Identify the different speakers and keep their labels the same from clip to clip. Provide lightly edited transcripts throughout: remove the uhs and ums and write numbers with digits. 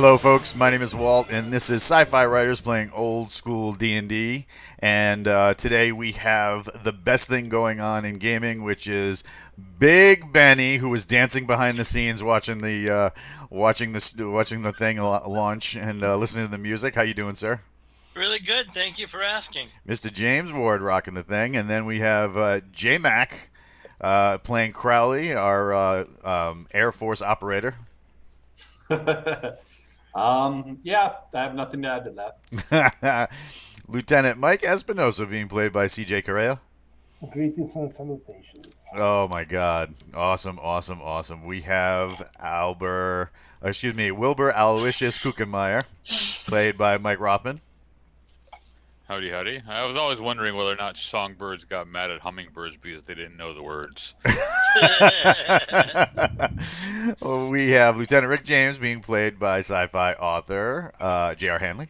Speaker 1: Hello, folks. My name is Walt, and this is Sci-Fi Writers playing old school D&D. And today we have the best thing going on in gaming, which is Big Benny, who was dancing behind the scenes, watching the thing launch and listening to the music. How you doing, sir?
Speaker 2: Really good. Thank you for asking.
Speaker 1: Mr. James Ward rocking the thing, and then we have J Mac playing Crowley, our Air Force operator.
Speaker 3: Yeah, I have nothing to add to that.
Speaker 1: Lieutenant Mike Espinosa being played by CJ Correa.
Speaker 4: Greetings and salutations.
Speaker 1: Oh my God! Awesome, awesome, awesome. We have Wilbur Aloysius Kuchenmeyer, played by Mike Rothman.
Speaker 5: Howdy, howdy. I was always wondering whether or not songbirds got mad at hummingbirds because they didn't know the words.
Speaker 1: We have Lieutenant Rick James being played by sci-fi author J.R. Hanley.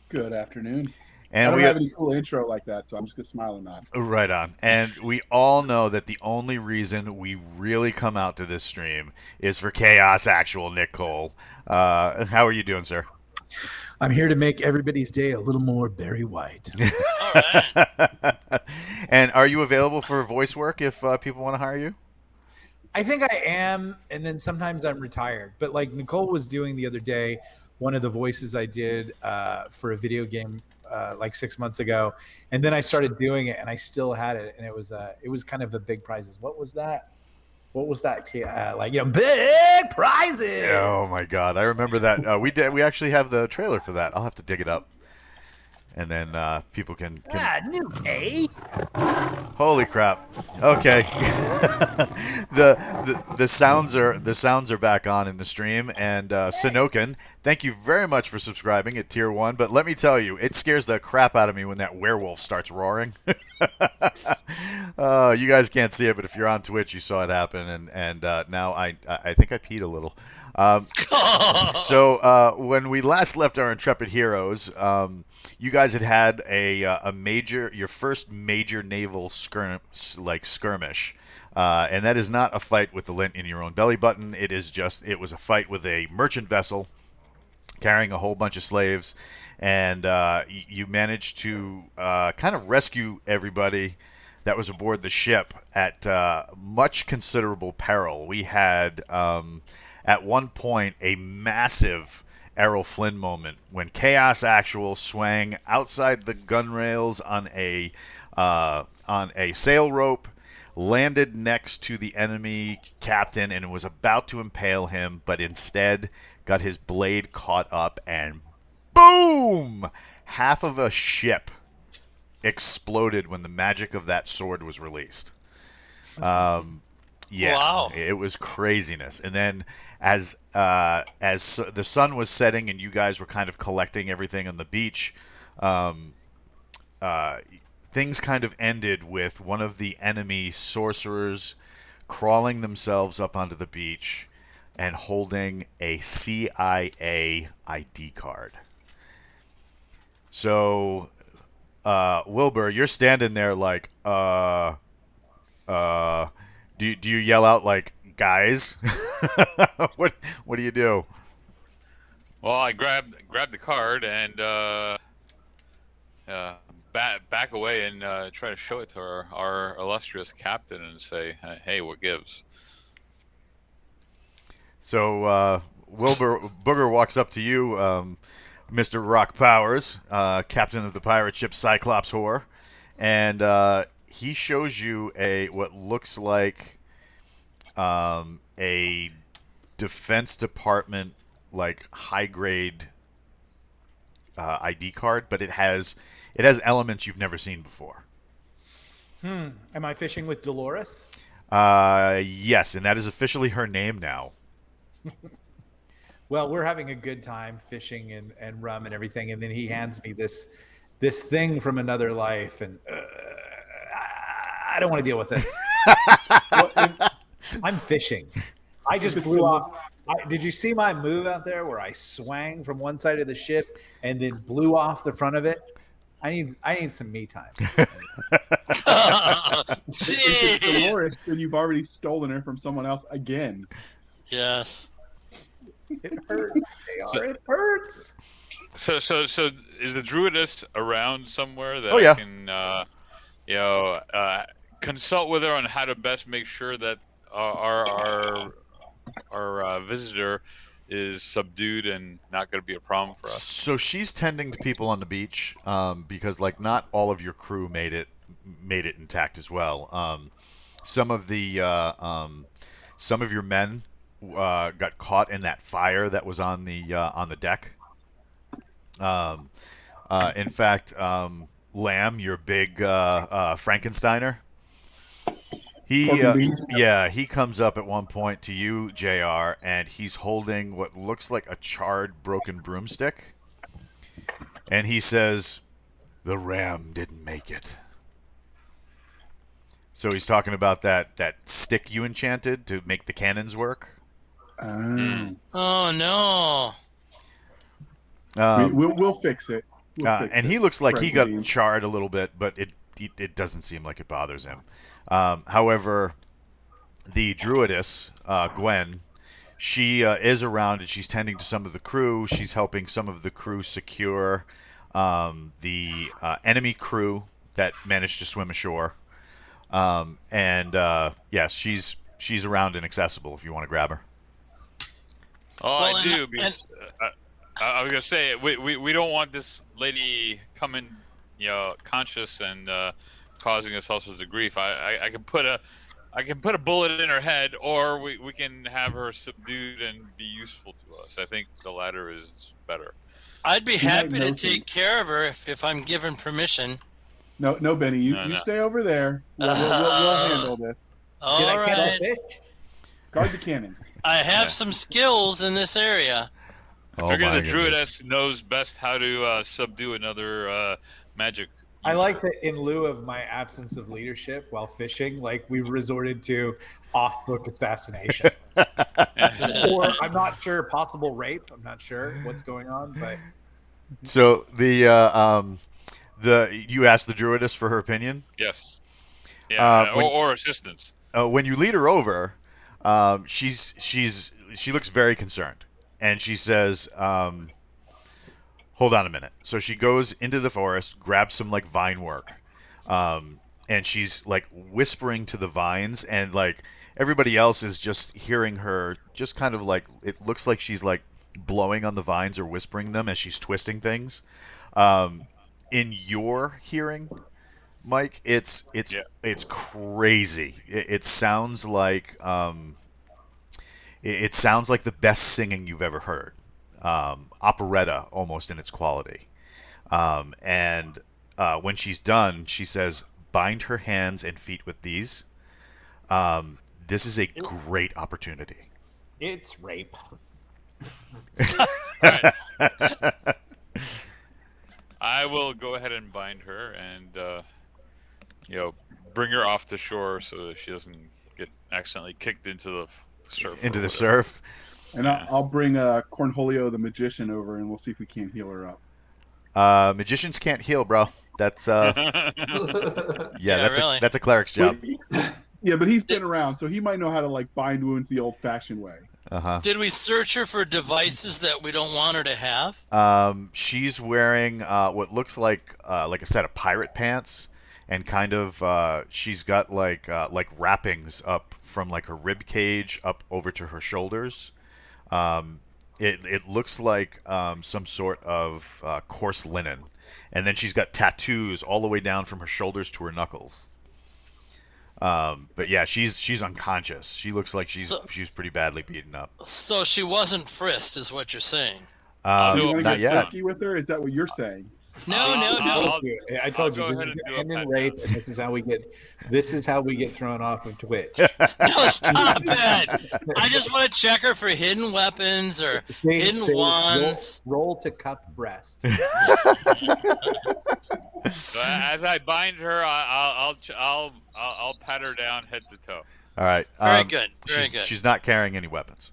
Speaker 6: Good afternoon. I
Speaker 1: And
Speaker 6: don't
Speaker 1: we
Speaker 6: have any cool intro like that, so I'm just gonna smile and nod.
Speaker 1: Right on. And we all know that the only reason we really come out to this stream is for Chaos Actual Nick Cole. How are you doing, sir?
Speaker 7: I'm here to make everybody's day a little more Barry White.
Speaker 2: All right.
Speaker 1: And are you available for voice work if people want to hire you?
Speaker 7: I think I am, and then sometimes I'm retired. But like Nicole was doing the other day, one of the voices I did for a video game like 6 months ago, and then I started doing it, and I still had it, and it was kind of a big prizes. What was that? What was that? Big prizes.
Speaker 1: Oh my God, I remember that. We actually have the trailer for that. I'll have to dig it up, and then people can.
Speaker 7: New A.
Speaker 1: Holy crap! Okay, the sounds are back on in the stream, and Sinokin, thank you very much for subscribing at Tier 1. But let me tell you, it scares the crap out of me when that werewolf starts roaring. You guys can't see it, but if you're on Twitch, you saw it happen, and now I think I peed a little. So when we last left our intrepid heroes, you guys had your first major naval skirmish, and that is not a fight with the lint in your own belly button. It was a fight with a merchant vessel carrying a whole bunch of slaves, and you managed to kind of rescue everybody that was aboard the ship at much considerable peril. We had at one point a massive Errol Flynn moment when Chaos Actual swang outside the gun rails on a sail rope, landed next to the enemy captain, and was about to impale him, but instead got his blade caught up, and boom! Half of a ship exploded when the magic of that sword was released. Yeah,
Speaker 2: Wow.
Speaker 1: it was craziness. And then as the sun was setting and you guys were kind of collecting everything on the beach, things kind of ended with one of the enemy sorcerers crawling themselves up onto the beach and holding a CIA ID card. So, Wilbur, you're standing there like, do you yell out like, guys? What do you do?
Speaker 5: Well, I grabbed the card and back away and try to show it to our illustrious captain and say, "Hey, what gives?"
Speaker 1: So Wilbur Booger walks up to you, Mr. Rock Powers, captain of the pirate ship Cyclops Whore, and he shows you what looks like a Defense Department like high grade ID card, but it has elements you've never seen before.
Speaker 7: Am I fishing with Dolores?
Speaker 1: Yes, and that is officially her name now.
Speaker 7: Well, we're having a good time fishing and rum and everything, and then he hands me this thing from another life, and I don't want to deal with this. I'm fishing. I just blew off. Did you see my move out there where I swang from one side of the ship and then blew off the front of it? I need some me time.
Speaker 6: If it's
Speaker 2: Jeez.
Speaker 6: Dolores, then you've already stolen her from someone else again.
Speaker 2: Yes.
Speaker 7: It hurts.
Speaker 5: So-
Speaker 7: It hurts.
Speaker 5: So is the druidess around somewhere that
Speaker 1: Oh,
Speaker 5: I
Speaker 1: yeah.
Speaker 5: can, consult with her on how to best make sure that our visitor is subdued and not going to be a problem for us?
Speaker 1: So she's tending to people on the beach, because like not all of your crew made it intact as well. Some of the some of your men got caught in that fire that was on the deck. Um, in fact, Lamb, your big Frankensteiner,
Speaker 6: Pork and beans.
Speaker 1: he comes up at one point to you, Jr., and he's holding what looks like a charred, broken broomstick, and he says, "The ram didn't make it." So he's talking about that stick you enchanted to make the cannons work.
Speaker 6: Oh.
Speaker 2: Oh no.
Speaker 6: We'll fix it. We'll fix
Speaker 1: And
Speaker 6: it.
Speaker 1: he looks like he
Speaker 6: Pork and
Speaker 1: got
Speaker 6: beans.
Speaker 1: charred a little bit, but it doesn't seem like it bothers him. However, the druidess, Gwen, she is around and she's tending to some of the crew. She's helping some of the crew secure the enemy crew that managed to swim ashore. Yes, she's around and accessible if you want to grab her.
Speaker 5: Oh,
Speaker 2: Well,
Speaker 5: I
Speaker 2: and-
Speaker 5: do because I was gonna say we don't want this lady coming, conscious and causing us all sorts of grief. I can put a bullet in her head, or we can have her subdued and be useful to us. I think the latter is better.
Speaker 2: I'd be
Speaker 6: She might
Speaker 2: happy to
Speaker 6: know
Speaker 2: take
Speaker 6: things.
Speaker 2: care of her if I'm given permission.
Speaker 6: No, Benny, you
Speaker 5: No.
Speaker 6: stay over there. We'll handle this.
Speaker 2: All
Speaker 7: Did I catch
Speaker 2: right.
Speaker 7: a fish?
Speaker 6: Guard the cannons.
Speaker 2: I have
Speaker 5: Yeah.
Speaker 2: some skills in this area.
Speaker 5: I figure the druidess knows best how to subdue another magic.
Speaker 7: I
Speaker 5: user.
Speaker 7: like that in lieu of my absence of leadership while fishing, like we've resorted to off-book assassination. Or I'm not sure, possible rape. I'm not sure what's going on, but
Speaker 1: So you asked the druidess for her opinion.
Speaker 5: Yes. Yeah.
Speaker 1: When-
Speaker 5: or assistance.
Speaker 1: When you lead her over, she looks very concerned, and she says, "Hold on a minute." So she goes into the forest, grabs some like vine work, and she's like whispering to the vines, and like everybody else is just hearing her, just kind of like it looks like she's like blowing on the vines or whispering them as she's twisting things. In your hearing, Mike, it's
Speaker 5: Yeah.
Speaker 1: crazy. It sounds like it sounds like the best singing you've ever heard, operetta almost in its quality. And when she's done, she says, "Bind her hands and feet with these. This is a great opportunity."
Speaker 7: it's rape.
Speaker 5: I will go ahead and bind her and bring her off the shore so that she doesn't get accidentally kicked into the surf.
Speaker 1: Into
Speaker 5: or
Speaker 1: the
Speaker 5: whatever.
Speaker 1: surf.
Speaker 6: And I'll bring Cornholio the magician over, and we'll see if we can't heal her up.
Speaker 1: Magicians can't heal, bro. That's that's
Speaker 2: really.
Speaker 1: that's a cleric's job.
Speaker 6: Yeah, but he's been around, so he might know how to like bind wounds the old-fashioned way.
Speaker 2: Did we search her for devices that we don't want her to have?
Speaker 1: She's wearing what looks like a set of pirate pants, and kind of she's got like wrappings up from like her rib cage up over to her shoulders. It looks like some sort of coarse linen, and then she's got tattoos all the way down from her shoulders to her knuckles. But yeah, she's unconscious. She looks like she's pretty badly beaten up.
Speaker 2: So she wasn't frisked, is what you're saying.
Speaker 5: I'll
Speaker 6: You
Speaker 5: do
Speaker 6: want to
Speaker 1: Not
Speaker 6: get
Speaker 1: yet.
Speaker 6: frisky with her? Is that what you're saying?
Speaker 2: No,
Speaker 5: I'll-
Speaker 7: I told
Speaker 5: I'll go
Speaker 7: you
Speaker 5: ahead
Speaker 7: this
Speaker 5: and
Speaker 7: is
Speaker 5: do a
Speaker 7: end in
Speaker 5: pat
Speaker 7: rape,
Speaker 5: down.
Speaker 7: and this is how we get thrown off of Twitch.
Speaker 2: No, stop it! I just want to check her for hidden weapons or hidden wands.
Speaker 7: Roll to cup breast.
Speaker 5: So as I bind her, I'll pat her down head to toe.
Speaker 1: All right.
Speaker 2: Very good. Very
Speaker 1: she's,
Speaker 2: good.
Speaker 1: She's not carrying any weapons.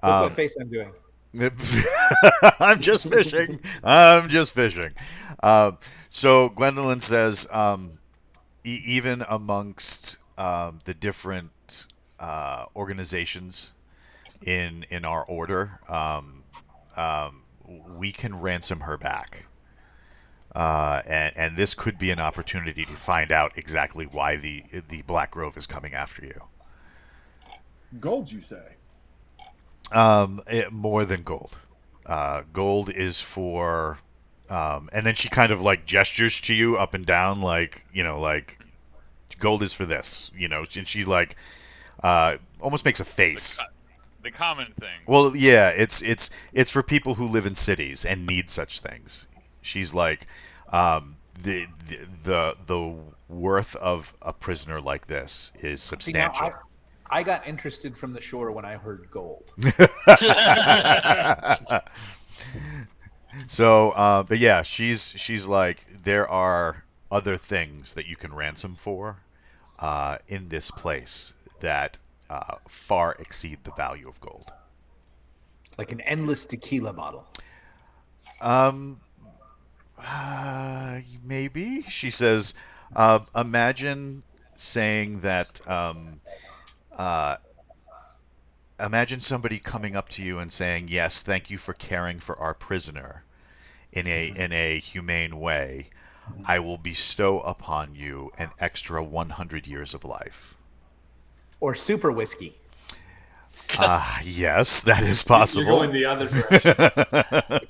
Speaker 7: Look what face I'm doing.
Speaker 1: I'm just fishing. I'm just fishing. So Gwendolyn says, even amongst the different organizations in our order, um, we can ransom her back. And this could be an opportunity to find out exactly why the Black Grove is coming after you.
Speaker 6: Gold, you say?
Speaker 1: More than gold. Gold is for, and then she kind of like gestures to you up and down, like like gold is for this, and she like almost makes a face.
Speaker 5: The common thing.
Speaker 1: Well, yeah, it's for people who live in cities and need such things. She's like, the worth of a prisoner like this is
Speaker 7: See, now
Speaker 1: substantial.
Speaker 7: I got interested from the shore when I heard gold.
Speaker 1: So, but yeah, she's like, there are other things that you can ransom for in this place that far exceed the value of gold.
Speaker 7: Like an endless tequila bottle.
Speaker 1: Maybe, she says. Imagine saying that. Imagine somebody coming up to you and saying, "Yes, thank you for caring for our prisoner in a humane way. I will bestow upon you an extra 100 years of life."
Speaker 7: Or super whiskey.
Speaker 1: Yes, that is
Speaker 3: You're
Speaker 1: possible.
Speaker 3: going the other direction.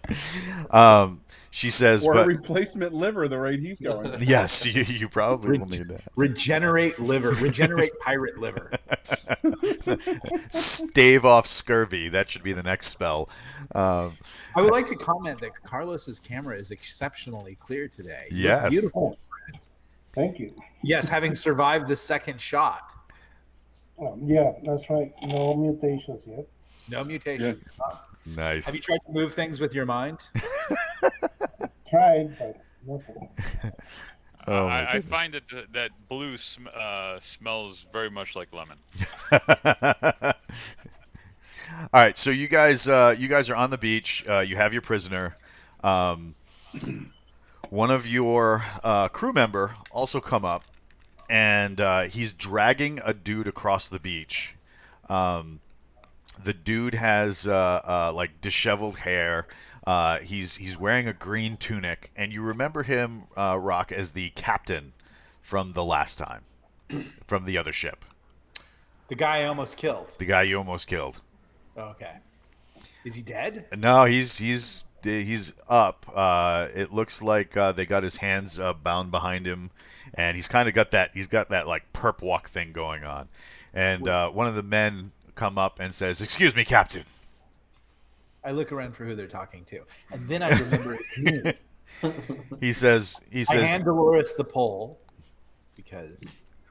Speaker 1: She says,
Speaker 6: Or a
Speaker 1: but
Speaker 6: replacement liver the rate he's going.
Speaker 1: yes, you probably will need that.
Speaker 7: Regenerate liver. Regenerate pirate liver.
Speaker 1: Stave off scurvy. That should be the next spell.
Speaker 7: I would like to comment that Carlos's camera is exceptionally clear today. You look
Speaker 1: Yes.
Speaker 7: beautiful.
Speaker 4: Thank you.
Speaker 7: Yes, having survived the second shot.
Speaker 4: Yeah, that's right. No mutations yet.
Speaker 7: No mutations.
Speaker 1: Nice.
Speaker 7: Have you tried to move things with your mind?
Speaker 4: Tried, but nothing.
Speaker 1: Oh, my
Speaker 5: I
Speaker 1: goodness.
Speaker 5: find that that blue smells very much like lemon.
Speaker 1: All right, so you guys are on the beach. You have your prisoner. One of your crew member also come up, and he's dragging a dude across the beach. The dude has like disheveled hair. He's wearing a green tunic, and you remember him, Rock, as the captain from the last time, from the other ship.
Speaker 7: The guy I almost killed.
Speaker 1: The guy you almost killed.
Speaker 7: Okay. Is he dead?
Speaker 1: No, he's up. It looks like they got his hands bound behind him, and he's got that like perp walk thing going on. And one of the men come up and says, "Excuse me, Captain."
Speaker 7: I look around for who they're talking to, and then I remember it's me.
Speaker 1: He says,
Speaker 7: I hand Dolores the pole because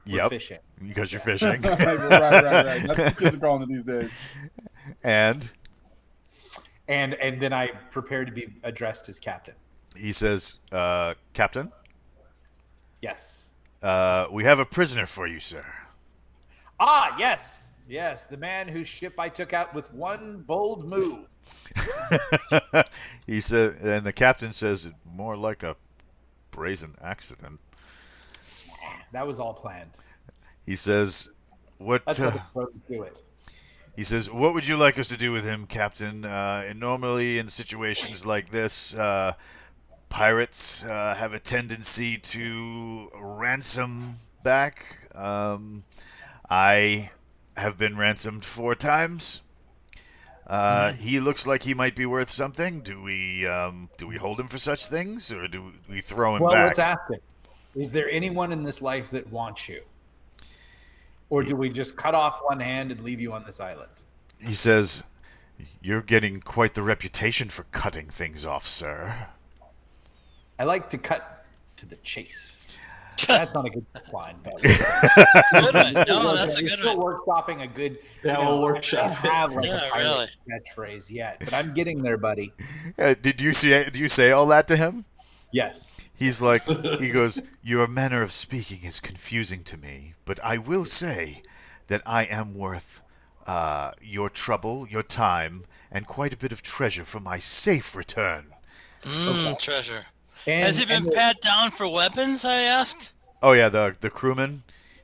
Speaker 7: we're
Speaker 1: "Yep,
Speaker 7: fishing.
Speaker 1: because you're fishing."
Speaker 6: right. That's what kids are calling it these days.
Speaker 1: And
Speaker 7: And then I prepare to be addressed as captain.
Speaker 1: he says, "Captain,
Speaker 7: Yes.
Speaker 1: we have a prisoner for you, sir."
Speaker 7: Ah, yes. Yes, the man whose ship I took out with one bold move.
Speaker 1: He said, and the captain says, "More like a brazen accident."
Speaker 7: That was all planned.
Speaker 1: He says, "What?"
Speaker 7: That's how the pros do it.
Speaker 1: He says, "What would you like us to do with him, Captain? And normally in situations like this, pirates have a tendency to ransom back. I have been ransomed 4 times. He looks like he might be worth something. Do we hold him for such things, or do we throw him
Speaker 7: Well,
Speaker 1: back?"
Speaker 7: let's ask him. Is there anyone in this life that wants you? Or do we just cut off one hand and leave you on this island?
Speaker 1: He says, "You're getting quite the reputation for cutting things off, sir."
Speaker 7: I like to cut to the chase. That's not a good line, but
Speaker 2: Good one. No, that's a
Speaker 7: we're
Speaker 2: good
Speaker 7: still
Speaker 2: one.
Speaker 7: workshopping a good.
Speaker 3: Yeah, we'll workshop
Speaker 7: I don't have like
Speaker 2: Yeah,
Speaker 7: a pirate
Speaker 2: really.
Speaker 7: catchphrase yet, but I'm getting there, buddy.
Speaker 1: Do you say all that to him?
Speaker 7: Yes.
Speaker 1: He's like, he goes, "Your manner of speaking is confusing to me, but I will say that I am worth your trouble, your time, and quite a bit of treasure for my safe return."
Speaker 2: Treasure.
Speaker 7: And,
Speaker 2: Has he been
Speaker 7: and
Speaker 2: pat down for weapons, I ask?
Speaker 1: Oh yeah, the crewman.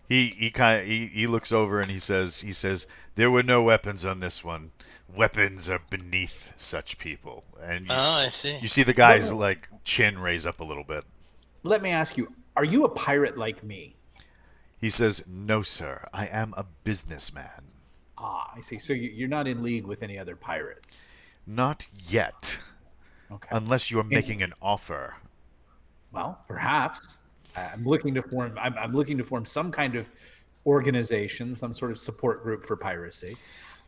Speaker 1: He looks over and he says there were no weapons on this one. Weapons are beneath such people. And
Speaker 2: Oh, I see.
Speaker 1: you see the guy's like chin raise up a little bit.
Speaker 7: Let me ask you: are you a pirate like me?
Speaker 1: He says, "No, sir. I am a businessman.
Speaker 7: Ah, I see. So you're not in league with any other pirates.
Speaker 1: Not yet,
Speaker 7: Okay.
Speaker 1: unless you're making an offer."
Speaker 7: Well, perhaps I'm looking to form. I'm looking to form some kind of organization, some sort of support group for piracy.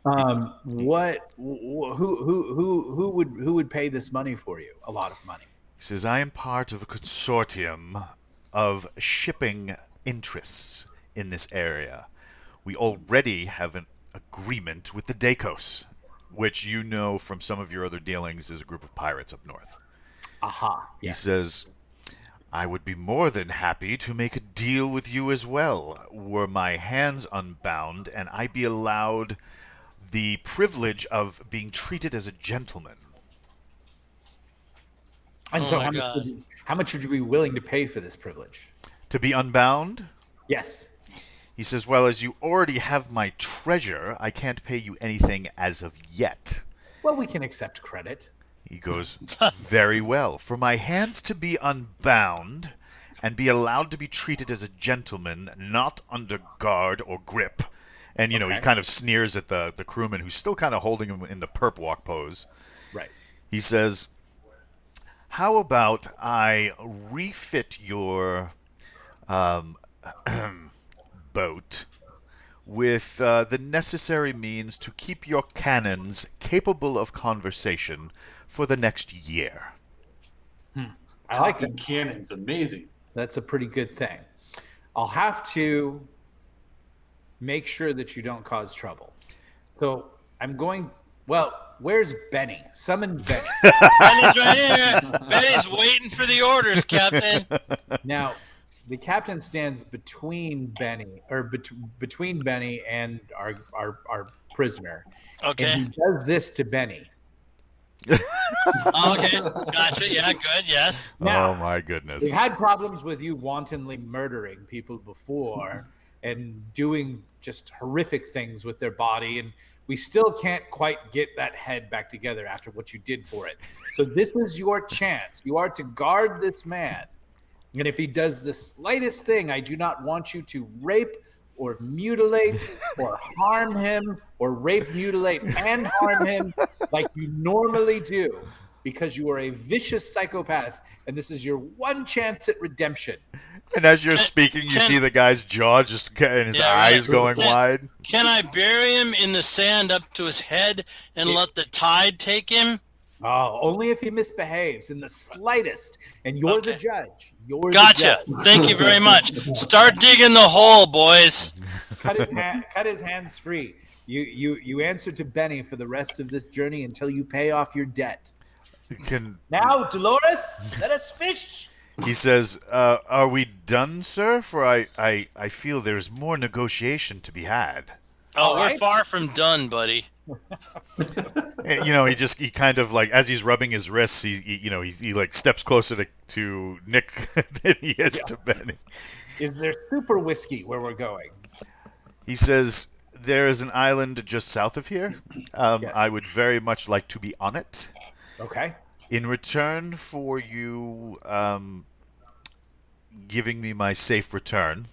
Speaker 7: Who would pay this money for you? A lot of money.
Speaker 1: He says, "I am part of a consortium of shipping interests in this area. We already have an agreement with the Dacos, which you know from some of your other dealings is a group of pirates up north."
Speaker 7: Aha.
Speaker 1: He
Speaker 7: Yes.
Speaker 1: says, "I would be more than happy to make a deal with you as well, were my hands unbound and I be allowed the privilege of being treated as a gentleman."
Speaker 7: And
Speaker 2: Oh
Speaker 7: so,
Speaker 2: my
Speaker 7: how much,
Speaker 2: God.
Speaker 7: how much would you be willing to pay for this privilege?
Speaker 1: To be unbound?
Speaker 7: Yes.
Speaker 1: He says, "Well, as you already have my treasure, I can't pay you anything as of yet."
Speaker 7: Well, we can accept credit.
Speaker 1: He goes, "Very well. For my hands to be unbound and be allowed to be treated as a gentleman, not under guard or grip." And, he
Speaker 7: Okay.
Speaker 1: kind of sneers at the crewman who's still kind of holding him in the perp walk pose.
Speaker 7: Right.
Speaker 1: He says, "How about I refit your boat with the necessary means to keep your cannons capable of conversation for the next year?"
Speaker 7: I like
Speaker 3: Talking
Speaker 7: it.
Speaker 3: cannon's amazing.
Speaker 7: That's a pretty good thing. I'll have to make sure that you don't cause trouble. So I'm going. Well, where's Benny? Summon Benny.
Speaker 2: Benny's right here. Benny's waiting for the orders, Captain.
Speaker 7: Now, the captain stands between Benny, or between Benny and our prisoner,
Speaker 2: Okay.
Speaker 7: and he does this to Benny.
Speaker 2: Okay. Gotcha. Yeah. Good. Yes.
Speaker 7: Now,
Speaker 1: Oh my goodness.
Speaker 7: we had problems with you wantonly murdering people before and doing just horrific things with their body, and we still can't quite get that head back together after what you did for it. So this is your chance. You are to guard this man, and if he does the slightest thing, I do not want you to rape or mutilate or harm him, or rape, mutilate, and harm him like you normally do, because you are a vicious psychopath, and this is your one chance at redemption.
Speaker 1: And as you're speaking, you see the guy's jaw just and his
Speaker 2: Yeah, right.
Speaker 1: eyes going wide.
Speaker 2: Can I bury him in the sand up to his head and let the tide take him?
Speaker 7: Oh, only if he misbehaves in the slightest, and you're the
Speaker 2: Okay.
Speaker 7: judge. You're
Speaker 2: Gotcha.
Speaker 7: the judge.
Speaker 2: Thank you very much. Start digging the hole, boys.
Speaker 7: Cut his hands free. You answer to Benny for the rest of this journey until you pay off your debt. Now, Dolores, let us fish.
Speaker 1: He says, "Are we done, sir? For I feel there's more negotiation to be had."
Speaker 2: Oh,
Speaker 7: All
Speaker 2: we're
Speaker 7: right.
Speaker 2: far from done, buddy.
Speaker 1: And, he kind of like, as he's rubbing his wrists, he like steps closer to Nick than he is to Benny.
Speaker 7: Is there super whiskey where we're going?
Speaker 1: He says, "There is an island just south of here.
Speaker 7: Yes.
Speaker 1: I would very much like to be on it.
Speaker 7: Okay.
Speaker 1: In return for you giving me my safe return."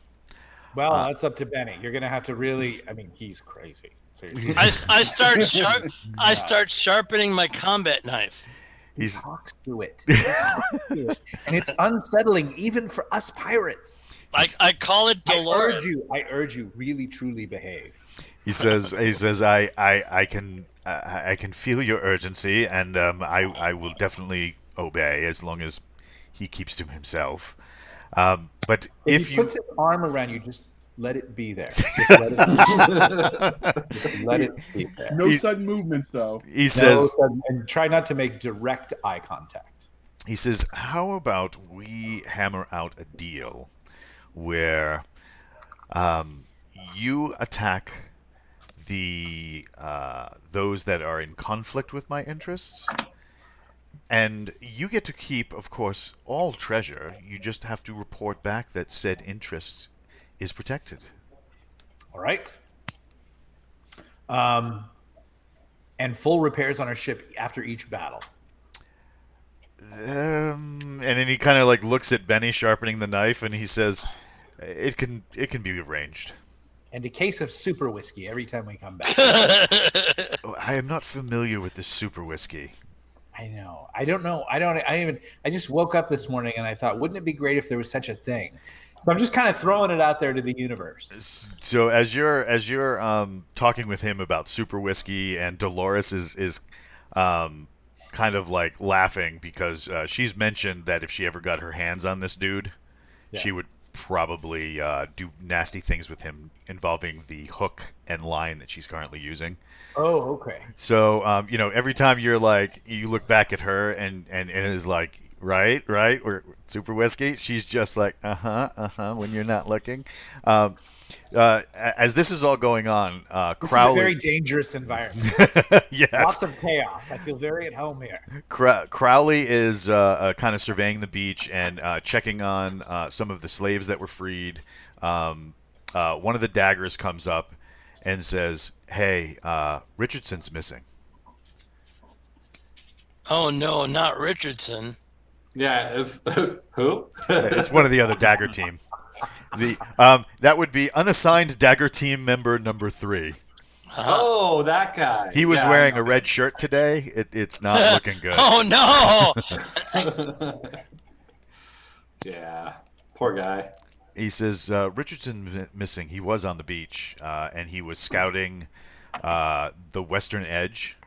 Speaker 7: Well, that's up to Benny. You're gonna have to really. I mean, he's crazy. Seriously.
Speaker 2: I start sharpening my combat knife.
Speaker 1: He's
Speaker 7: Talks to it. He talks to it. And it's unsettling even for us pirates.
Speaker 2: I call it Dolores.
Speaker 7: I urge you, really truly behave.
Speaker 1: He says, I can feel your urgency, and I will definitely obey as long as he keeps to himself. But if
Speaker 7: he
Speaker 1: you
Speaker 7: puts his arm around you, just let it be there. Just let it, just let it be there.
Speaker 6: No sudden movements, though.
Speaker 1: he says
Speaker 7: And try not to make direct eye contact.
Speaker 1: he says, "How about we hammer out a deal where you attack the those that are in conflict with my interests, and you get to keep, of course, all treasure. You just have to report back that said interest is protected."
Speaker 7: All right. And full repairs on our ship after each battle.
Speaker 1: And then he kind of like looks at Benny sharpening the knife, and he says, "It can be arranged."
Speaker 7: And a case of super whiskey every time we come back.
Speaker 1: Oh, I am not familiar with this super whiskey.
Speaker 7: I know. I don't know. I just woke up this morning and I thought, wouldn't it be great if there was such a thing? So I'm just kind of throwing it out there to the universe.
Speaker 1: So as you're talking with him about super whiskey, and Dolores is kind of like laughing because she's mentioned that if she ever got her hands on this dude, she would probably do nasty things with him involving the hook and line that she's currently using.
Speaker 7: Oh, okay.
Speaker 1: So every time you look back at her and it is like, right, or super whiskey, she's just like, when you're not looking. As this is all going on,
Speaker 7: This
Speaker 1: Crowley.
Speaker 7: is a very dangerous environment.
Speaker 1: Yes.
Speaker 7: Lots of chaos. I feel very at home here.
Speaker 1: Crowley is kind of surveying the beach and checking on some of the slaves that were freed. One of the daggers comes up and says, "Hey, Richardson's missing."
Speaker 2: Oh no, not Richardson.
Speaker 3: Yeah, it's who?
Speaker 1: It's one of the other dagger team. That would be unassigned dagger team member number 3.
Speaker 3: Oh, that guy.
Speaker 1: He was
Speaker 3: Yeah,
Speaker 1: wearing a red shirt today. It's not looking good.
Speaker 2: Oh no!
Speaker 3: Yeah, poor guy.
Speaker 1: He says, Richardson missing. He was on the beach, and he was scouting the western edge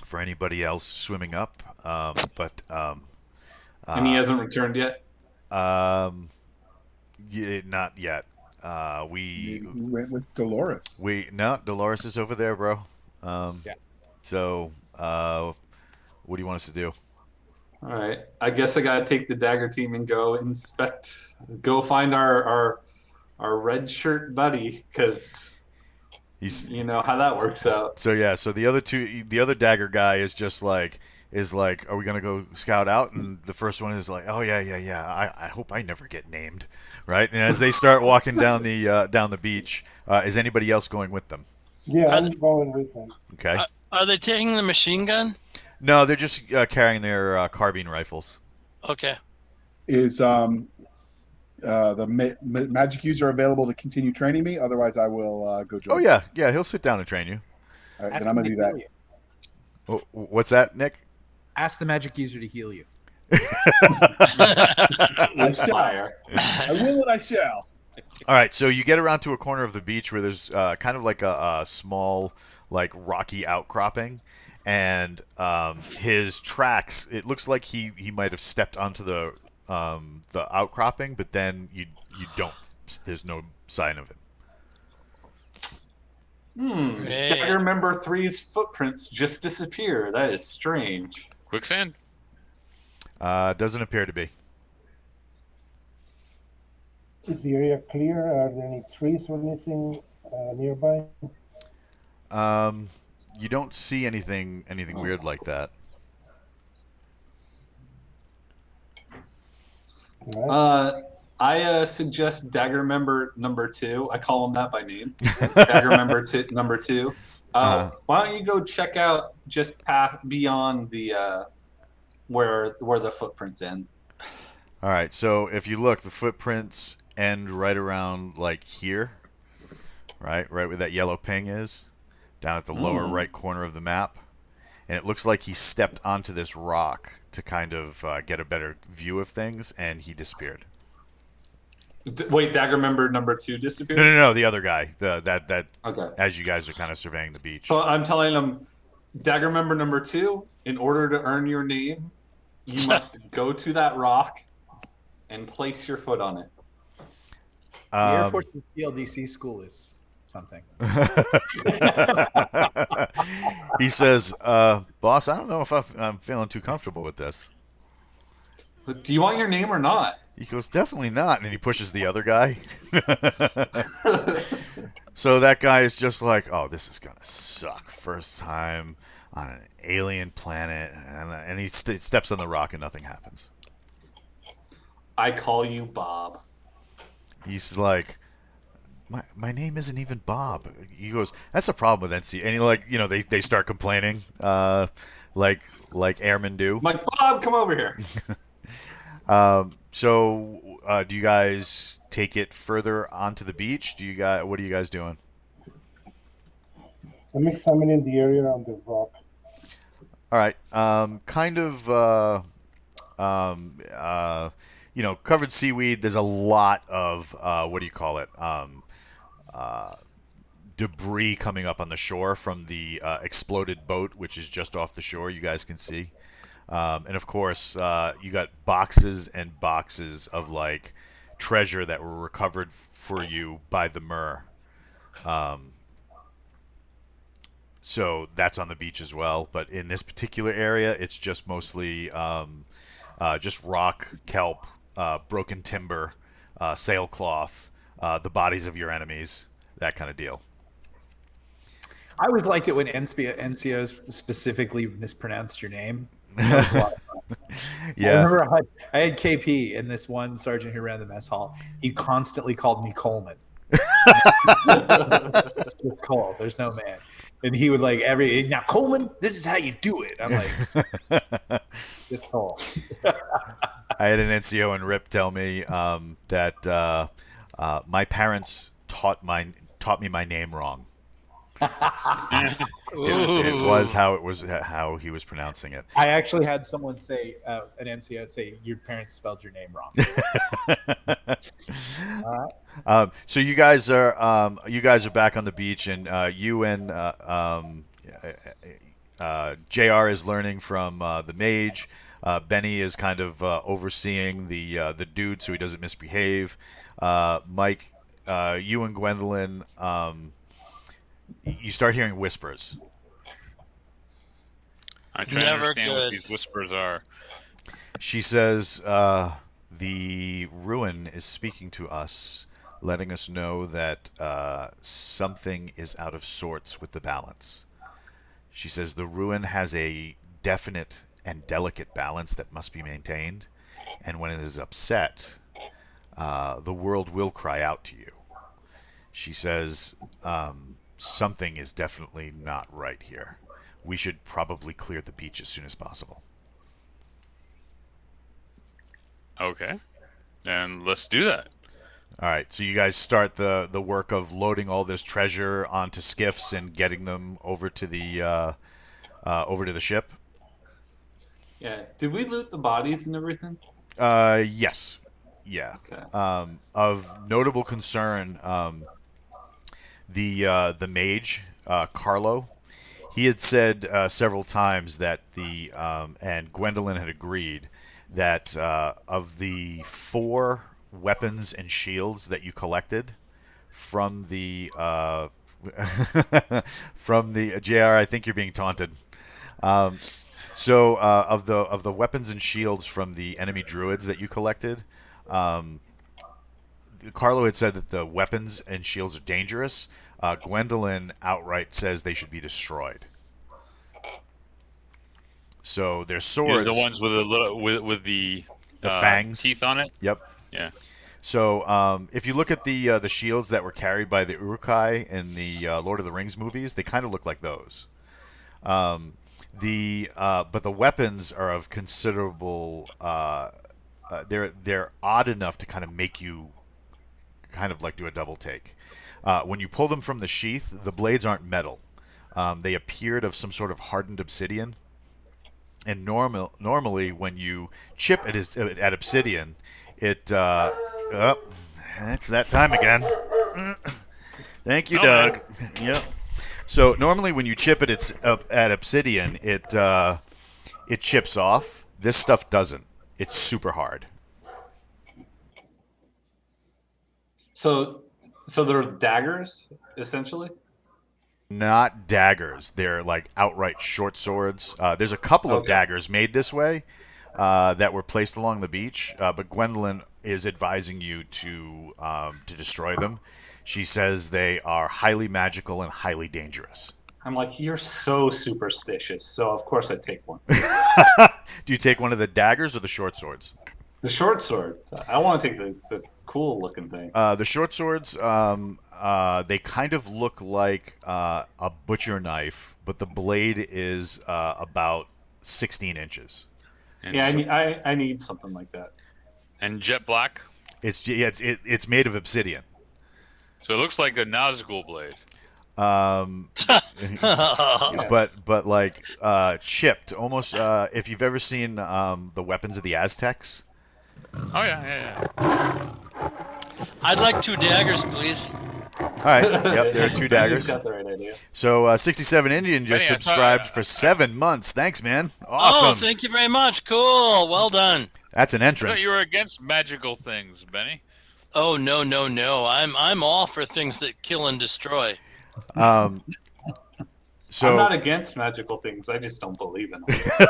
Speaker 1: for anybody else swimming up.
Speaker 3: And he hasn't returned yet?
Speaker 1: Not yet.
Speaker 6: We went with Dolores.
Speaker 1: Dolores is over there, bro.
Speaker 7: Yeah.
Speaker 1: So, what do you want us to do?
Speaker 3: All right. I guess I got to take the dagger team and go find our red shirt buddy, because you know how that works out.
Speaker 1: So the other dagger guy is just like, are we gonna go scout out? And the first one is like, oh yeah. I hope I never get named, right? And as they start walking down the beach, is anybody else going with them?
Speaker 4: Yeah, I'm going with them.
Speaker 1: Okay.
Speaker 2: Are they taking the machine gun?
Speaker 1: No, they're just carrying their carbine rifles.
Speaker 2: Okay.
Speaker 6: Is the magic user available to continue training me? Otherwise, I will go join.
Speaker 1: Oh yeah, he'll sit down and train you.
Speaker 6: All right,
Speaker 7: Ask
Speaker 6: then I'm
Speaker 7: him
Speaker 6: gonna do
Speaker 7: to
Speaker 6: that.
Speaker 7: heal you.
Speaker 1: Oh, what's that, Nick?
Speaker 7: Ask the magic user to heal you.
Speaker 6: I shall.
Speaker 3: Fire.
Speaker 6: I will and I shall.
Speaker 1: All right, so you get around to a corner of the beach where there's kind of like a small, like rocky outcropping, and his tracks. It looks like he might have stepped onto the outcropping, but then you don't. There's no sign of him.
Speaker 2: Hey.
Speaker 3: Dagger member 3's footprints just disappear. That is strange.
Speaker 5: Quicksand?
Speaker 1: Doesn't appear to be.
Speaker 4: Is the area clear? Are there any trees or anything nearby?
Speaker 1: You don't see anything weird like that.
Speaker 4: All right.
Speaker 3: I suggest Dagger member number 2. I call him that by name. Dagger member number 2. Why don't you go check out just beyond the where the footprints end?
Speaker 1: All right, so if you look, the footprints end right around like here, right where that yellow ping is, down at the lower right corner of the map, and it looks like he stepped onto this rock to kind of get a better view of things, and he disappeared.
Speaker 3: Wait, Dagger member number 2 disappeared?
Speaker 1: No, the other guy. That
Speaker 3: Okay.
Speaker 1: as you guys are kind of surveying the beach.
Speaker 3: So I'm telling him, Dagger member number 2, in order to earn your name, you must go to that rock and place your foot on it.
Speaker 7: The Air Force's PLDC school is something.
Speaker 1: He says, "Boss, I don't know if I'm feeling too comfortable with this."
Speaker 3: But do you want your name or not?
Speaker 1: He goes, "Definitely not," and he pushes the other guy. So that guy is just like, "Oh, this is gonna suck. First time on an alien planet," and he steps on the rock and nothing happens.
Speaker 3: I call you Bob.
Speaker 1: He's like, my name isn't even Bob. He goes, that's a problem with NC. And they start complaining, like airmen do.
Speaker 3: I'm like, Bob, come over here.
Speaker 1: So do you guys take it further onto the beach? What are you guys doing?
Speaker 4: I'm examining the area on the rock.
Speaker 1: All right. Covered seaweed. There's a lot of what do you call it? Debris coming up on the shore from the exploded boat, which is just off the shore. You guys can see, and of course, you got boxes and boxes of like treasure that were recovered for you by the Mer. So that's on the beach as well. But in this particular area, it's just mostly just rock, kelp, broken timber, sailcloth, the bodies of your enemies, that kind of deal.
Speaker 7: I always liked it when NCOs specifically mispronounced your name. That was a lot of fun.
Speaker 1: Yeah.
Speaker 7: I remember I had KP and this one sergeant who ran the mess hall. He constantly called me Coleman. Just Cole. There's no man. And he would like now Coleman, this is how you do it. I'm like, just Cole.
Speaker 1: I had an NCO in RIP tell me that my parents taught me my name wrong. It was how he was pronouncing it.
Speaker 7: I actually had someone say, an NCO say, your parents spelled your name wrong. All right.
Speaker 1: So you guys are back on the beach, and you and JR is learning from the mage. Benny is kind of overseeing the dude so he doesn't misbehave. Mike, you and Gwendolyn, you start hearing whispers.
Speaker 5: I try to
Speaker 2: Never
Speaker 5: understand what
Speaker 2: good.
Speaker 5: these whispers are.
Speaker 1: She says, the ruin is speaking to us, letting us know that something is out of sorts with the balance. She says the ruin has a definite and delicate balance that must be maintained, and when it is upset, the world will cry out to you. She says something is definitely not right here. We should probably clear the beach as soon as possible.
Speaker 5: Okay, then let's do that.
Speaker 1: All right, so you guys start the work of loading all this treasure onto skiffs and getting them over to the ship.
Speaker 3: Yeah. Did we loot the bodies and everything?
Speaker 1: Yes, yeah.
Speaker 3: Okay.
Speaker 1: Of notable concern, the mage Carlo, he had said several times that and Gwendolyn had agreed that of the 4 weapons and shields that you collected from the from the JR, I think you're being taunted. So of the weapons and shields from the enemy druids that you collected, Carlo had said that the weapons and shields are dangerous. Gwendolyn outright says they should be destroyed. So their swords,
Speaker 5: These are the ones with the little with the
Speaker 1: fangs,
Speaker 5: teeth on it.
Speaker 1: Yep.
Speaker 5: Yeah.
Speaker 1: So if you look at the shields that were carried by the Uruk-hai in the Lord of the Rings movies, they kind of look like those. But the weapons are of considerable. They're odd enough to kind of make you kind of like do a double take. When you pull them from the sheath, the blades aren't metal. They appeared of some sort of hardened obsidian. And normally when you chip at obsidian, it's that time again. Thank you, Doug. Yep. So normally when you chip at obsidian, it chips off. This stuff doesn't. It's super hard.
Speaker 3: So they're daggers, essentially?
Speaker 1: Not daggers. They're like outright short swords. There's a couple of daggers made this way that were placed along the beach, but Gwendolyn is advising you to destroy them. She says they are highly magical and highly dangerous.
Speaker 3: I'm like, you're so superstitious, so of course I take one.
Speaker 1: Do you take one of the daggers or the short swords?
Speaker 3: The short sword. I want to take the cool looking thing.
Speaker 1: The short swords, they kind of look like a butcher knife, but the blade is about 16 inches.
Speaker 5: And
Speaker 3: Yeah,
Speaker 5: so-
Speaker 3: I need something like that.
Speaker 5: and jet black.
Speaker 1: It's made of obsidian.
Speaker 5: So it looks like a Nazgul blade.
Speaker 1: Um,
Speaker 3: Yeah.
Speaker 1: but like chipped almost. If you've ever seen the weapons of the Aztecs,
Speaker 5: Oh yeah.
Speaker 2: I'd like 2 daggers, please.
Speaker 1: all right. Yep, there are 2
Speaker 3: Benny's
Speaker 1: daggers.
Speaker 3: got the right idea.
Speaker 1: So 67 Indian just
Speaker 5: Benny,
Speaker 1: subscribed for 7 months. Thanks, man. Awesome.
Speaker 2: Oh, thank you very much. Cool. Well done.
Speaker 1: That's an
Speaker 5: I thought
Speaker 1: entrance.
Speaker 5: you were against magical things, Benny.
Speaker 2: Oh no. I'm all for things that kill and destroy.
Speaker 1: So
Speaker 3: I'm not against magical things. I just don't believe in them.
Speaker 6: So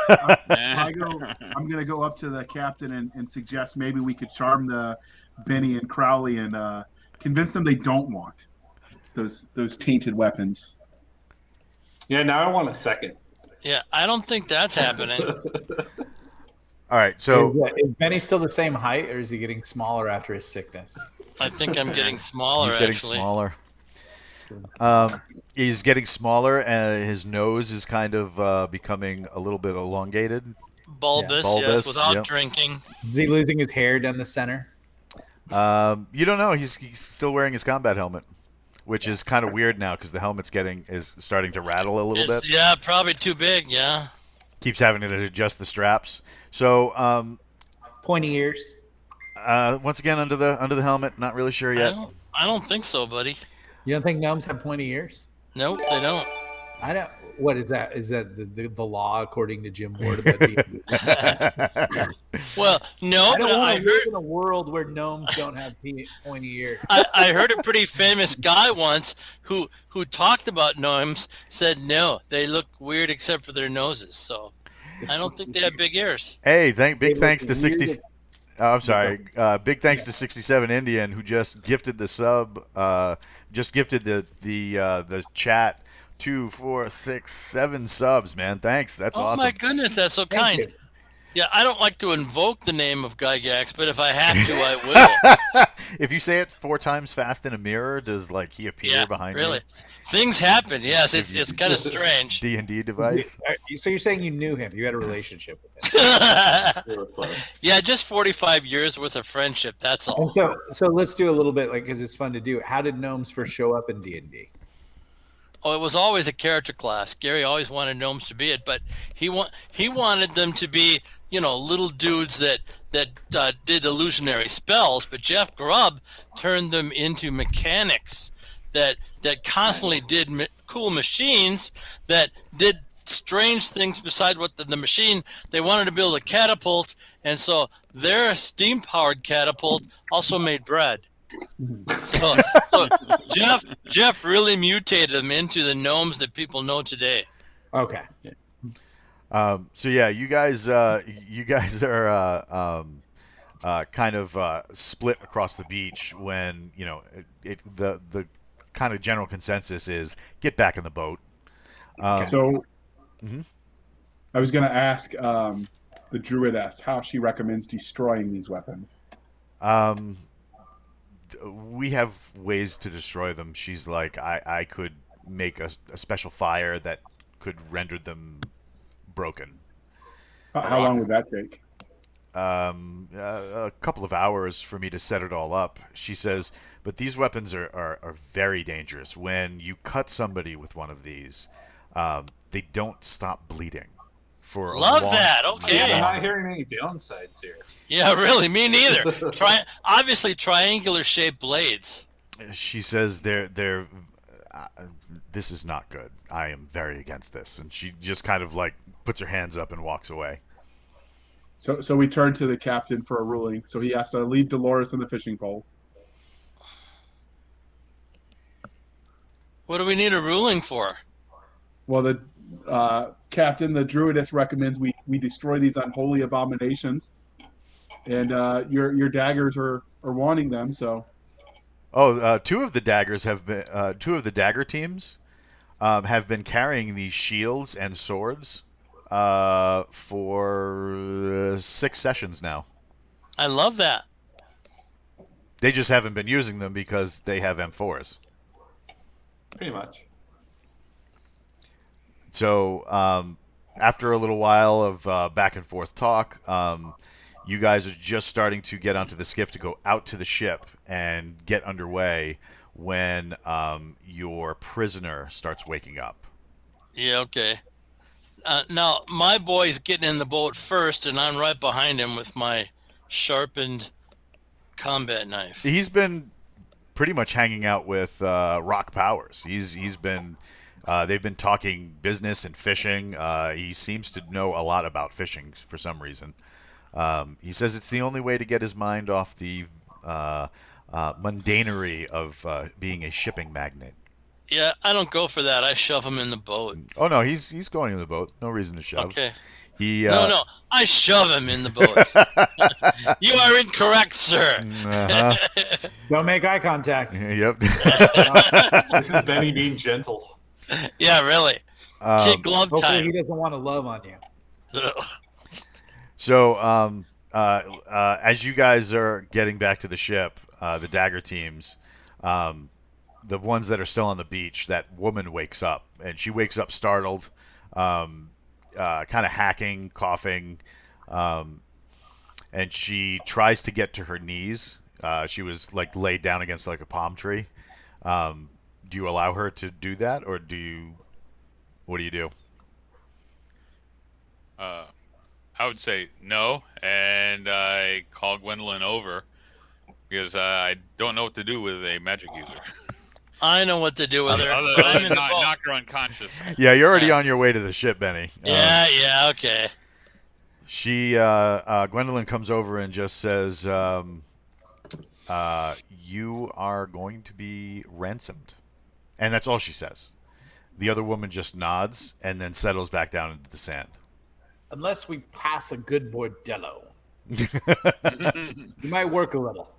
Speaker 6: I'm going to go up to the captain and suggest maybe we could charm the Benny and Crowley and convince them they don't want those tainted weapons.
Speaker 3: Yeah, now I want a second.
Speaker 2: Yeah, I don't think that's happening.
Speaker 1: all right. So
Speaker 7: Is Benny still the same height, or is he getting smaller after his sickness?
Speaker 2: I think I'm getting smaller.
Speaker 1: he's getting
Speaker 2: actually.
Speaker 1: smaller. He's getting smaller, and his nose is kind of becoming a little bit elongated.
Speaker 2: Bulbous,
Speaker 1: Bulbous,
Speaker 2: yes, without
Speaker 1: yep.
Speaker 2: drinking.
Speaker 7: Is he losing his hair down the center?
Speaker 1: You don't know. He's still wearing his combat helmet, which is kind of weird now because the helmet's is starting to rattle a little bit.
Speaker 2: Yeah, probably too big. Yeah.
Speaker 1: Keeps having to adjust the straps. So
Speaker 7: Pointy ears.
Speaker 1: once again under the helmet, not really sure yet.
Speaker 2: I don't think so, buddy.
Speaker 7: You don't think gnomes have pointy ears?
Speaker 2: Nope, they don't.
Speaker 7: I don't. What is that? Is that the law according to Jim Ward about the?
Speaker 2: Well, no,
Speaker 7: I
Speaker 2: but
Speaker 7: don't
Speaker 2: I
Speaker 7: want to live
Speaker 2: heard
Speaker 7: in a world where gnomes don't have pointy ears.
Speaker 2: I heard a pretty famous guy once who talked about gnomes said no, they look weird except for their noses. So I don't think they have big ears.
Speaker 1: Hey, big
Speaker 7: They
Speaker 1: thanks to
Speaker 7: look
Speaker 1: 60.
Speaker 7: weird.
Speaker 1: I'm sorry. Big thanks to 67 Indian who just gifted the sub. Just gifted the chat 2, 4, 6, 7 subs. Man, thanks. That's
Speaker 2: Oh
Speaker 1: awesome.
Speaker 2: my goodness, that's so
Speaker 7: Thank
Speaker 2: kind.
Speaker 7: you.
Speaker 2: Yeah, I don't like to invoke the name of Gygax, but if I have to, I will.
Speaker 1: If you say it 4 times fast in a mirror, does like he appear
Speaker 2: Yeah,
Speaker 1: behind
Speaker 2: really. Things happen. Yes, it's kind of
Speaker 1: you?
Speaker 2: strange.
Speaker 1: D&D device.
Speaker 7: So you're saying you knew him? You had a relationship with him?
Speaker 3: They were close.
Speaker 2: Yeah, just 45 years worth of friendship. That's all.
Speaker 7: And so let's do a little bit because it's fun to do. How did gnomes first show up in D&D?
Speaker 2: Oh, it was always a character class. Gary always wanted gnomes to be it, but he wanted them to be, little dudes that did illusionary spells. But Jeff Grubb turned them into mechanics that constantly did cool machines that did strange things beside what the machine. They wanted to build a catapult, and so their steam-powered catapult also made bread. So Jeff really mutated them into the gnomes that people know today.
Speaker 7: Okay.
Speaker 1: So yeah, you guys are kind of split across the beach when the kind of general consensus is get back in the boat.
Speaker 6: So
Speaker 1: Mhm.
Speaker 6: I was going to ask the druidess how she recommends destroying these weapons.
Speaker 1: We have ways to destroy them. She's like, I could make a special fire that could render them broken.
Speaker 6: How long would that take?
Speaker 1: A couple of hours for me to set it all up. She says, but these weapons are very dangerous. When you cut somebody with one of these, they don't stop bleeding for a
Speaker 2: Love
Speaker 1: long,
Speaker 2: that. Okay.
Speaker 3: Yeah, I'm
Speaker 2: Yeah.
Speaker 3: not hearing any downsides here.
Speaker 2: Yeah, really, me neither. Obviously triangular shaped blades.
Speaker 1: She says they're this is not good. I am very against this. And she just kind of like puts her hands up and walks away.
Speaker 6: So we turn to the captain for a ruling. So he has to leave Dolores and the fishing poles.
Speaker 2: What do we need a ruling for?
Speaker 6: Well, the captain, the druidess recommends we destroy these unholy abominations, and your daggers are wanting them. So,
Speaker 1: two of the daggers have been two of the dagger teams have been carrying these shields and swords for 6 sessions now.
Speaker 2: I love that.
Speaker 1: They just haven't been using them because they have M4s.
Speaker 3: Pretty much.
Speaker 1: So after a little while of back and forth talk, you guys are just starting to get onto the skiff to go out to the ship and get underway when your prisoner starts waking up.
Speaker 2: Yeah, okay. Now, my boy's getting in the boat first, and I'm right behind him with my sharpened combat knife.
Speaker 1: He's been pretty much hanging out with Rock Powers. He's been they've been talking business and fishing. He seems to know a lot about fishing for some reason. He says it's the only way to get his mind off the mundanery of being a shipping magnate.
Speaker 2: Yeah, I don't go for that. I shove him in the boat.
Speaker 1: Oh no, he's going in the boat. No reason to shove.
Speaker 2: Okay.
Speaker 1: He
Speaker 2: No, I shove him in the boat. You are incorrect, sir.
Speaker 7: Don't make eye contact.
Speaker 1: Yep.
Speaker 3: This is Benny being gentle.
Speaker 2: Yeah, really. Kid glove
Speaker 7: Hopefully
Speaker 2: time.
Speaker 7: he doesn't want to love on you.
Speaker 1: So, as you guys are getting back to the ship, the Dagger teams, the ones that are still on the beach, that woman wakes up, and she wakes up startled, kind of hacking, coughing, and she tries to get to her knees. She was like laid down against like a palm tree. Do you allow her to do that, or what do you do?
Speaker 5: I would say no, and I call Gwendolyn over because I don't know what to do with a magic user.
Speaker 2: I know what to do with her.
Speaker 5: Other
Speaker 2: I'm in
Speaker 5: than
Speaker 2: the
Speaker 5: knock,
Speaker 2: boat.
Speaker 5: knock her unconscious.
Speaker 1: Yeah, you're already on your way to the ship, Benny.
Speaker 2: Yeah, okay.
Speaker 1: She, Gwendolyn comes over and just says, "You are going to be ransomed," and that's all she says. The other woman just nods and then settles back down into the sand.
Speaker 7: Unless we pass a good bordello. You might work a little.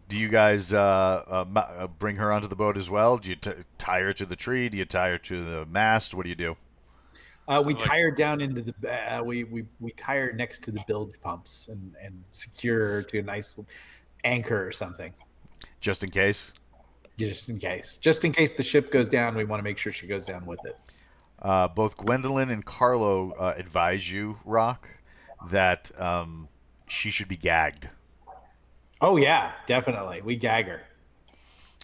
Speaker 1: Do you guys bring her onto the boat as well? Do you tie her to the tree? Do you tie her to the mast? What do you do?
Speaker 7: We tie her down into the. We tie her next to the bilge pumps and secure her to a nice anchor or something.
Speaker 1: Just in case?
Speaker 7: Just in case. Just in case the ship goes down, we want to make sure she goes down with it.
Speaker 1: Both Gwendolyn and Carlo advise you, Rock, that she should be gagged.
Speaker 7: Oh yeah, definitely. We gag her.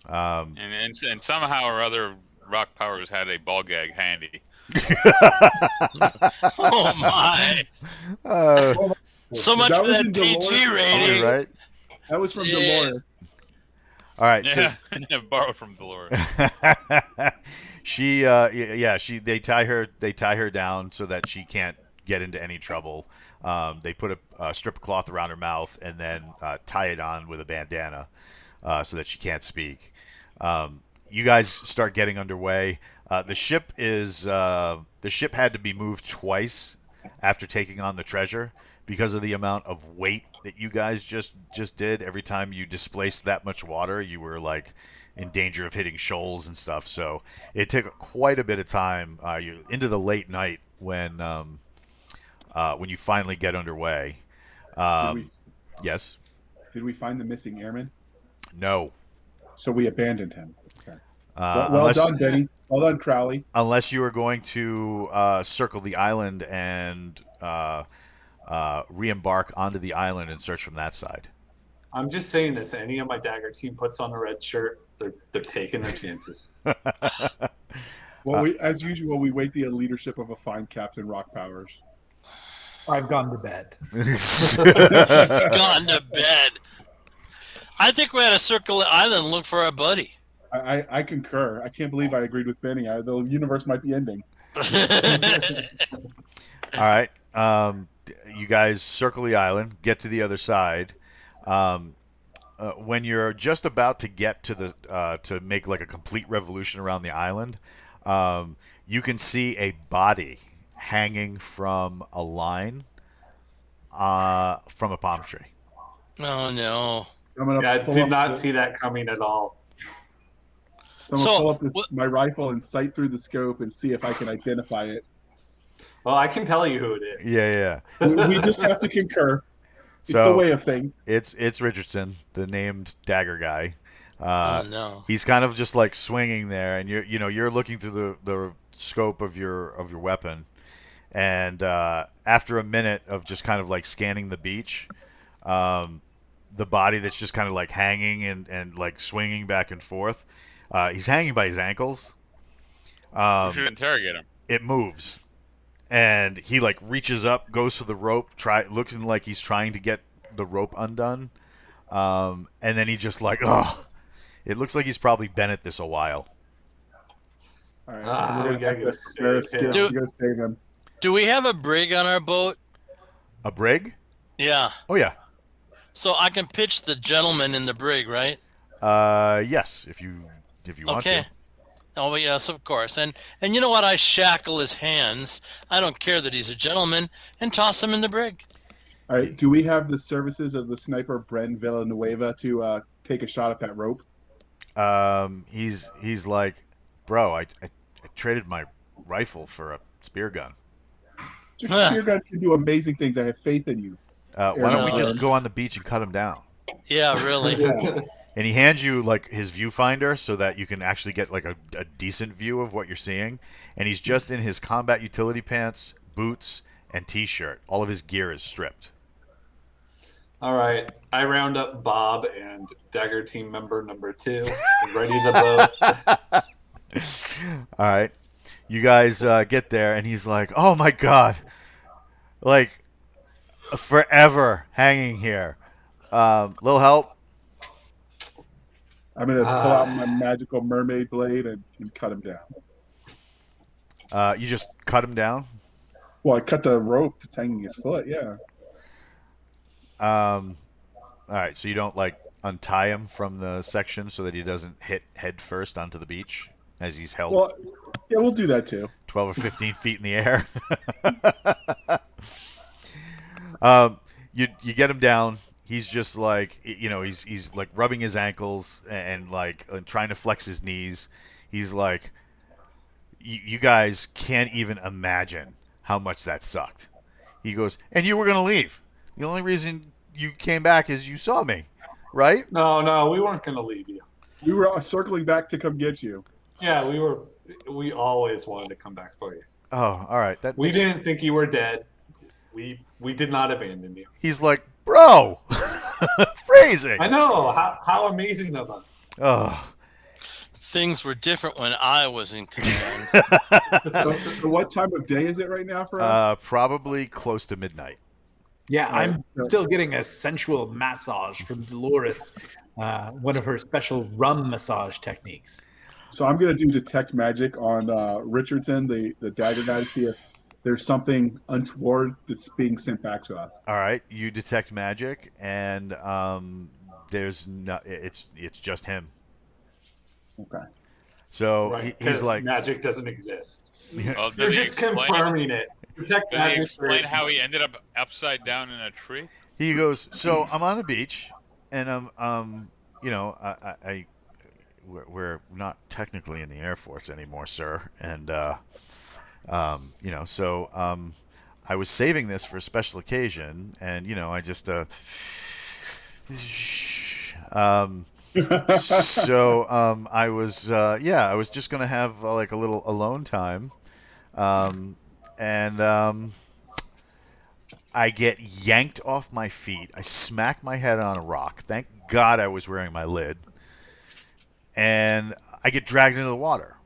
Speaker 5: And somehow or other, Rock Powers had a ball gag handy.
Speaker 2: Oh my! So much
Speaker 6: That
Speaker 2: for
Speaker 6: was
Speaker 2: that
Speaker 6: in
Speaker 2: PG
Speaker 6: Dolores.
Speaker 2: rating.
Speaker 1: Right?
Speaker 6: That was from
Speaker 2: Yeah.
Speaker 6: Dolores.
Speaker 1: All right. So
Speaker 5: Yeah, borrowed from Dolores.
Speaker 1: they tie her down so that she can't get into any trouble. They put a strip of cloth around her mouth and then tie it on with a bandana so that she can't speak. You guys start getting underway. The ship had to be moved twice after taking on the treasure because of the amount of weight that you guys just did. Every time you displaced that much water, you were like in danger of hitting shoals and stuff. So it took quite a bit of time. You're into the late night when you finally get underway. Yes.
Speaker 6: Did we find the missing airman?
Speaker 1: No.
Speaker 6: So we abandoned him. Okay. Well
Speaker 1: Unless,
Speaker 6: done, Benny. Well done, Crowley.
Speaker 1: unless you are going to circle the island and re-embark onto the island and search from that side.
Speaker 3: I'm just saying this. Any of my Dagger team puts on a red shirt, they're taking their chances.
Speaker 6: Well, as usual, we wait the leadership of a fine Captain Rock Powers.
Speaker 7: I've gone to bed.
Speaker 2: Gone to bed. I think we had to circle the island and look for our buddy.
Speaker 6: I concur. I can't believe I agreed with Benny. The universe might be ending.
Speaker 1: All right. You guys circle the island, get to the other side. When you're just about to get to the to make like a complete revolution around the island, you can see a body hanging from a line from a palm tree.
Speaker 2: Oh no!
Speaker 6: So I'm gonna
Speaker 3: Yeah, I
Speaker 6: pull
Speaker 3: did
Speaker 6: up
Speaker 3: not
Speaker 6: the-
Speaker 3: see that coming at all.
Speaker 6: So I'm
Speaker 2: So,
Speaker 6: gonna pull up
Speaker 2: what-
Speaker 6: my rifle and sight through the scope and see if I can identify it.
Speaker 3: Well, I can tell you who it is.
Speaker 1: Yeah.
Speaker 6: We just have to concur. It's the
Speaker 1: So
Speaker 6: way of things.
Speaker 1: it's Richardson, the named dagger guy.
Speaker 2: Oh
Speaker 1: Uh,
Speaker 2: no.
Speaker 1: he's kind of just like swinging there, and you're looking through the scope of your weapon, and after a minute of just kind of like scanning the beach, um, the body that's just kind of like hanging and like swinging back and forth, he's hanging by his ankles.
Speaker 5: We should
Speaker 1: Um,
Speaker 5: interrogate him.
Speaker 1: it moves, and he like reaches up, goes to the rope, looking like he's trying to get the rope undone, and then he just like, oh, it looks like he's probably been at this a while.
Speaker 6: All right, so we're
Speaker 3: We
Speaker 6: gonna
Speaker 3: gotta
Speaker 6: have
Speaker 3: go
Speaker 6: to spare a
Speaker 3: save
Speaker 6: skill
Speaker 3: him.
Speaker 6: to go save him.
Speaker 2: Do we have a brig on our boat?
Speaker 1: A brig?
Speaker 2: Yeah.
Speaker 1: Oh yeah.
Speaker 2: So I can pitch the gentleman in the brig, right?
Speaker 1: Yes, if you want
Speaker 2: Okay.
Speaker 1: to.
Speaker 2: Oh yes, of course. And you know what? I shackle his hands. I don't care that he's a gentleman, and toss him in the brig.
Speaker 6: All right, do we have the services of the sniper Bren Villanueva to take a shot at that rope?
Speaker 1: He's like, bro, I traded my rifle for a spear gun.
Speaker 6: Your spear gun can do amazing things. I have faith in you.
Speaker 1: Why don't we
Speaker 2: No.
Speaker 1: just go on the beach and cut him down?
Speaker 2: Yeah, really.
Speaker 6: Yeah.
Speaker 1: And he hands you like his viewfinder so that you can actually get like a decent view of what you're seeing. And he's just in his combat utility pants, boots, and t-shirt. All of his gear is stripped.
Speaker 3: All right. I round up Bob and Dagger team member number 2. Ready the boat.
Speaker 1: All right, you guys get there, and he's like, "Oh my god, like forever hanging here. Little help."
Speaker 6: I'm gonna pull out my magical mermaid blade and cut him down.
Speaker 1: You just cut him down.
Speaker 6: Well, I cut the rope that's hanging his foot. Yeah.
Speaker 1: All right, so you don't like untie him from the section so that he doesn't hit head first onto the beach as he's held
Speaker 6: Well, yeah, we'll do that too.
Speaker 1: 12 or 15 feet in the air. You get him down. He's just like he's like rubbing his ankles and like trying to flex his knees. He's like, you guys can't even imagine how much that sucked. He goes, and you were gonna leave. The only reason you came back is you saw me, right?
Speaker 3: No, we weren't going to leave you.
Speaker 6: We were circling back to come get you.
Speaker 3: Yeah, we always wanted to come back for you.
Speaker 1: Oh, all right.
Speaker 3: We didn't think you were dead. We did not abandon you.
Speaker 1: He's like, bro, phrasing.
Speaker 3: I know. How amazing of us.
Speaker 1: Oh,
Speaker 2: Things were different when I was in command.
Speaker 6: So what time of day is it right now for us?
Speaker 1: probably close to midnight.
Speaker 7: Yeah, I'm
Speaker 6: Right.
Speaker 7: still getting a sensual massage from Dolores, one of her special rum massage techniques.
Speaker 6: So I'm going to do detect magic on Richardson, the dagger guy, to see if there's something untoward that's being sent back to us.
Speaker 1: All right, you detect magic, and there's no. It's just him.
Speaker 6: Okay.
Speaker 1: So
Speaker 3: Right.
Speaker 1: he's
Speaker 3: 'Cause
Speaker 1: like,
Speaker 3: magic doesn't exist.
Speaker 5: Well,
Speaker 3: You're
Speaker 5: did he
Speaker 3: just
Speaker 5: explain?
Speaker 3: confirming it. Detect
Speaker 5: Did he
Speaker 3: magic
Speaker 5: explain
Speaker 3: is-
Speaker 5: how he ended up upside down in a tree?
Speaker 1: he goes. So I'm on the beach, and we're not technically in the Air Force anymore, sir, and so I was saving this for a special occasion, and I just I was just gonna have like a little alone time, and I get yanked off my feet. I smack my head on a rock. Thank God I was wearing my lid, and I get dragged into the water.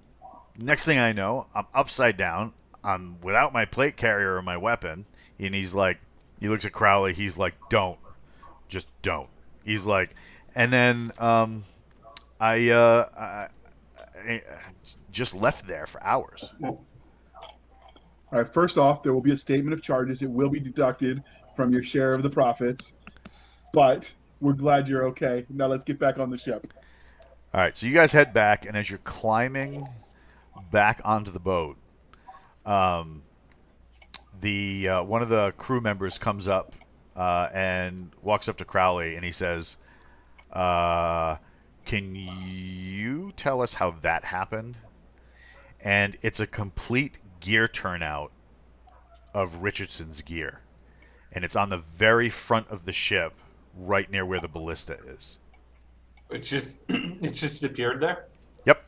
Speaker 1: Next thing I know, I'm upside down. I'm without my plate carrier or my weapon, and he looks at Crowley. He's like, "Don't, just don't." He's like, and then I just left there for hours.
Speaker 6: All right. First off, there will be a statement of charges. It will be deducted from your share of the profits, but we're glad you're okay. Now let's get back on the ship.
Speaker 1: All right, so you guys head back, and as you're climbing back onto the boat, the one of the crew members comes up and walks up to Crowley, and he says, "Can you tell us how that happened?" And it's a complete gear turnout of Richardson's gear, and it's on the very front of the ship, right near where the ballista is.
Speaker 3: It's just it's just appeared there.
Speaker 1: Yep,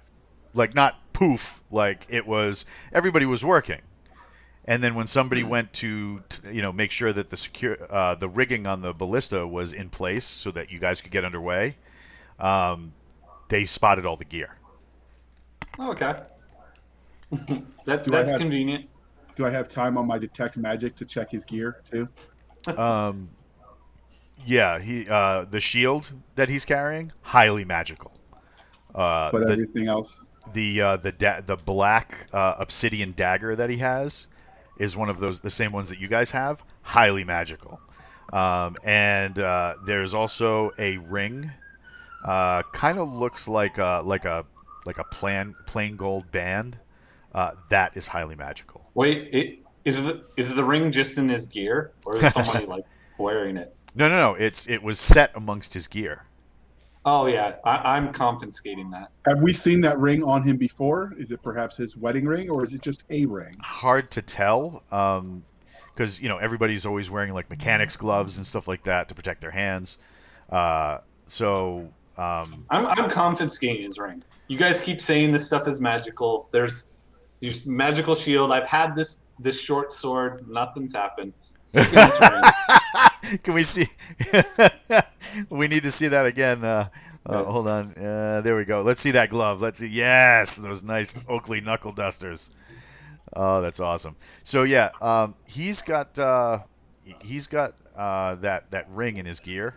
Speaker 1: like not poof, like it was. Everybody was working, and then when somebody went to make sure that the rigging on the ballista was in place so that you guys could get underway, they spotted all the gear.
Speaker 3: Okay. That
Speaker 6: Do I
Speaker 3: that's
Speaker 6: have-
Speaker 3: convenient.
Speaker 6: Do I have time on my detect magic to check his gear too?
Speaker 1: Yeah, the shield that he's carrying, highly magical.
Speaker 6: But
Speaker 1: The
Speaker 6: everything else,
Speaker 1: the black obsidian dagger that he has is one of the same ones that you guys have, highly magical. And there's also a ring, kind of looks like a plain gold band. That is highly magical.
Speaker 3: Wait, is the ring just in his gear, or is somebody like wearing it?
Speaker 1: No. It was set amongst his gear.
Speaker 3: Oh yeah, I'm confiscating that.
Speaker 6: have we seen that ring on him before? Is it perhaps his wedding ring, or is it just a ring?
Speaker 1: Hard to tell, because everybody's always wearing like mechanics gloves and stuff like that to protect their hands.
Speaker 3: I'm confiscating his ring. You guys keep saying this stuff is magical. There's magical shield. I've had this short sword. Nothing's happened. Taking this ring.
Speaker 1: Can we see? We need to see that again. Hold on. There we go. Let's see that glove. Let's see. Yes, those nice Oakley knuckle dusters. Oh, that's awesome. So yeah, he's got that ring in his gear,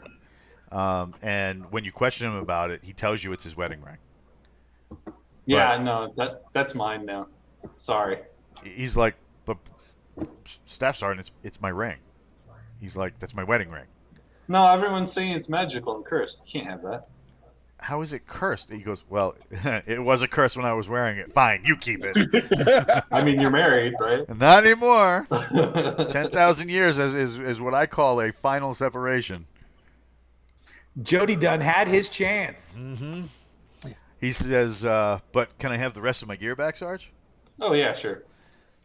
Speaker 1: and when you question him about it, he tells you it's his wedding ring.
Speaker 3: Yeah, no, that's mine now. Sorry.
Speaker 1: He's like, but Staff Sergeant, it's my ring. He's like, that's my wedding ring.
Speaker 3: No, everyone's saying it's magical and cursed. You can't have that.
Speaker 1: How is it cursed? He goes, well, it was a curse when I was wearing it. Fine, you keep it.
Speaker 3: I mean, you're married, right?
Speaker 1: Not anymore. 10,000 years is what I call a final separation.
Speaker 7: Jody Dunn had his chance.
Speaker 1: He says, but can I have the rest of my gear back, Sarge?
Speaker 3: Oh yeah, sure.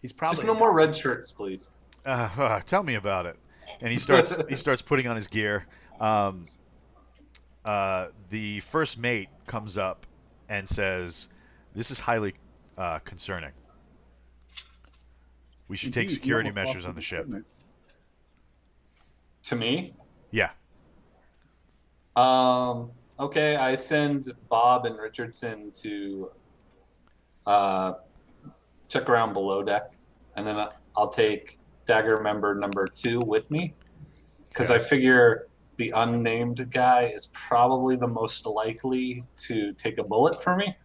Speaker 7: He's probably
Speaker 3: Just no more red shirts, please.
Speaker 1: Tell me about it. And he starts putting on his gear. The first mate comes up and says, "This is highly concerning. We should take
Speaker 6: Indeed,
Speaker 1: security
Speaker 6: he almost
Speaker 1: measures
Speaker 6: lost
Speaker 1: on the
Speaker 6: his
Speaker 1: ship."
Speaker 6: equipment.
Speaker 3: To me?
Speaker 1: Yeah.
Speaker 3: Okay, I send Bob and Richardson to check around below deck, and then I'll take Dagger member number 2 with me, because I figure the unnamed guy is probably the most likely to take a bullet for me.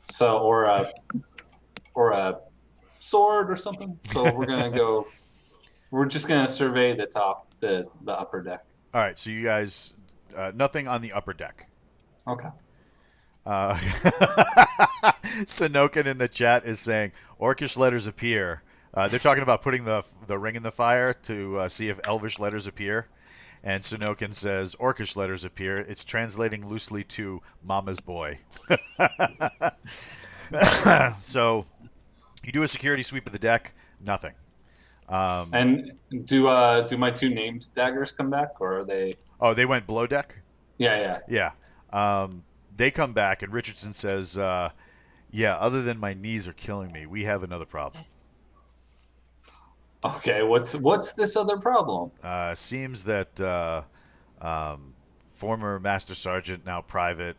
Speaker 3: So, or a sword or something. So we're gonna go. We're just gonna survey the upper deck.
Speaker 1: All right. So you guys, nothing on the upper deck.
Speaker 3: Okay.
Speaker 1: Sanokin in the chat is saying Orcish letters appear. They're talking about putting the ring in the fire to see if Elvish letters appear. And Sanokin says Orcish letters appear. It's translating loosely to Mama's boy. So you do a security sweep of the deck. Nothing.
Speaker 3: And do my 2 named daggers come back, or are they?
Speaker 1: Oh, they went below deck?
Speaker 3: Yeah.
Speaker 1: Yeah. They come back, and Richardson says, yeah, other than my knees are killing me, we have another problem.
Speaker 3: Okay, what's this other problem?
Speaker 1: Seems that former Master Sergeant, now Private,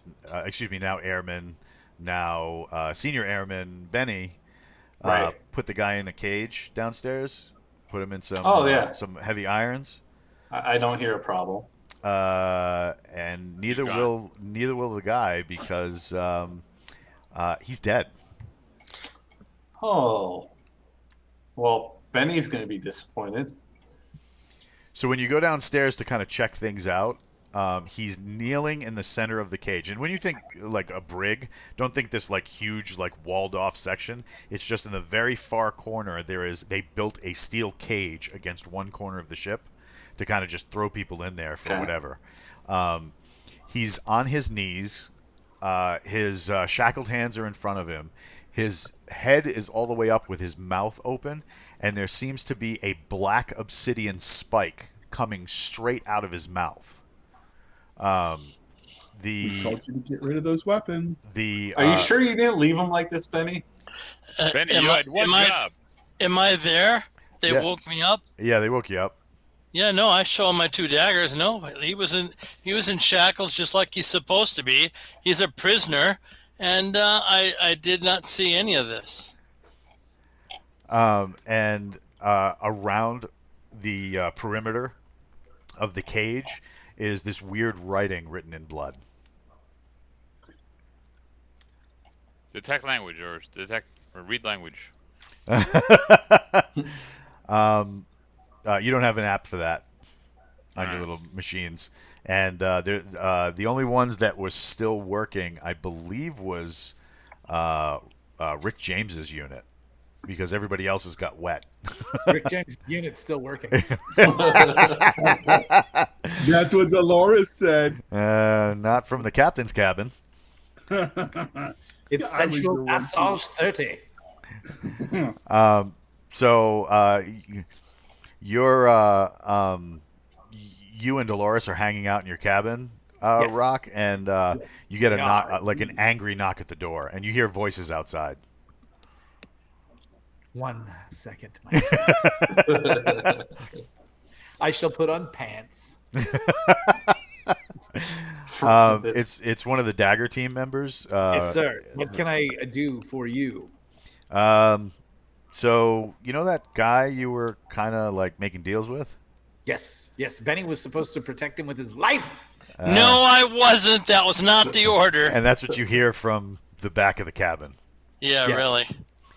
Speaker 1: now Airman, now Senior Airman Benny,
Speaker 3: Right.
Speaker 1: put the guy in a cage downstairs, put him in some some heavy irons.
Speaker 3: I don't hear a problem.
Speaker 1: And neither will the guy, because he's dead.
Speaker 3: Oh, well, Benny's going to be disappointed.
Speaker 1: So when you go downstairs to kind of check things out, he's kneeling in the center of the cage. And when you think like a brig, don't think this like huge like walled off section. It's just in the very far corner they built a steel cage against one corner of the ship to kind of just throw people in there for whatever. He's on his knees, His shackled hands are in front of him. His head is all the way up with his mouth open, and there seems to be a black obsidian spike coming straight out of his mouth.
Speaker 6: We
Speaker 1: The
Speaker 6: told you to get rid of those weapons.
Speaker 1: the
Speaker 3: Are you sure you didn't leave him like this, Benny?
Speaker 5: Benny,
Speaker 2: am
Speaker 5: you
Speaker 2: I-
Speaker 5: had one
Speaker 2: am I-
Speaker 5: job.
Speaker 2: Am I there? They
Speaker 1: Yeah.
Speaker 2: woke me up.
Speaker 1: Yeah, they woke you up.
Speaker 2: Yeah, no, I show him my 2 daggers. No, he was in shackles just like he's supposed to be. He's a prisoner, and I did not see any of this.
Speaker 1: And around the perimeter of the cage is this weird writing written in blood.
Speaker 5: Detect language or read language.
Speaker 1: You don't have an app for that on your little machines, and the only ones that was still working, I believe, was Rick James's unit, because everybody else's got wet.
Speaker 7: Rick James' unit's still working.
Speaker 6: That's what Dolores said.
Speaker 1: Not from the captain's cabin.
Speaker 7: It's
Speaker 6: I was
Speaker 7: Central
Speaker 6: the one
Speaker 7: Passage 30.
Speaker 1: So you're you and Dolores are hanging out in your cabin,
Speaker 7: Yes.
Speaker 1: Rock, and you get a
Speaker 7: We
Speaker 1: knock,
Speaker 7: are.
Speaker 1: like an angry knock at the door, and you hear voices outside.
Speaker 7: 1 second. My friend. I shall put on pants.
Speaker 1: It's one of the Dagger team members.
Speaker 7: Yes, sir. What can I do for you?
Speaker 1: So you know that guy you were kind of like making deals with?
Speaker 7: Yes, yes. Benny was supposed to protect him with his life.
Speaker 2: No, I wasn't. That was not the order.
Speaker 1: And that's what you hear from the back of the cabin.
Speaker 2: Yeah,
Speaker 7: Yeah.
Speaker 2: really.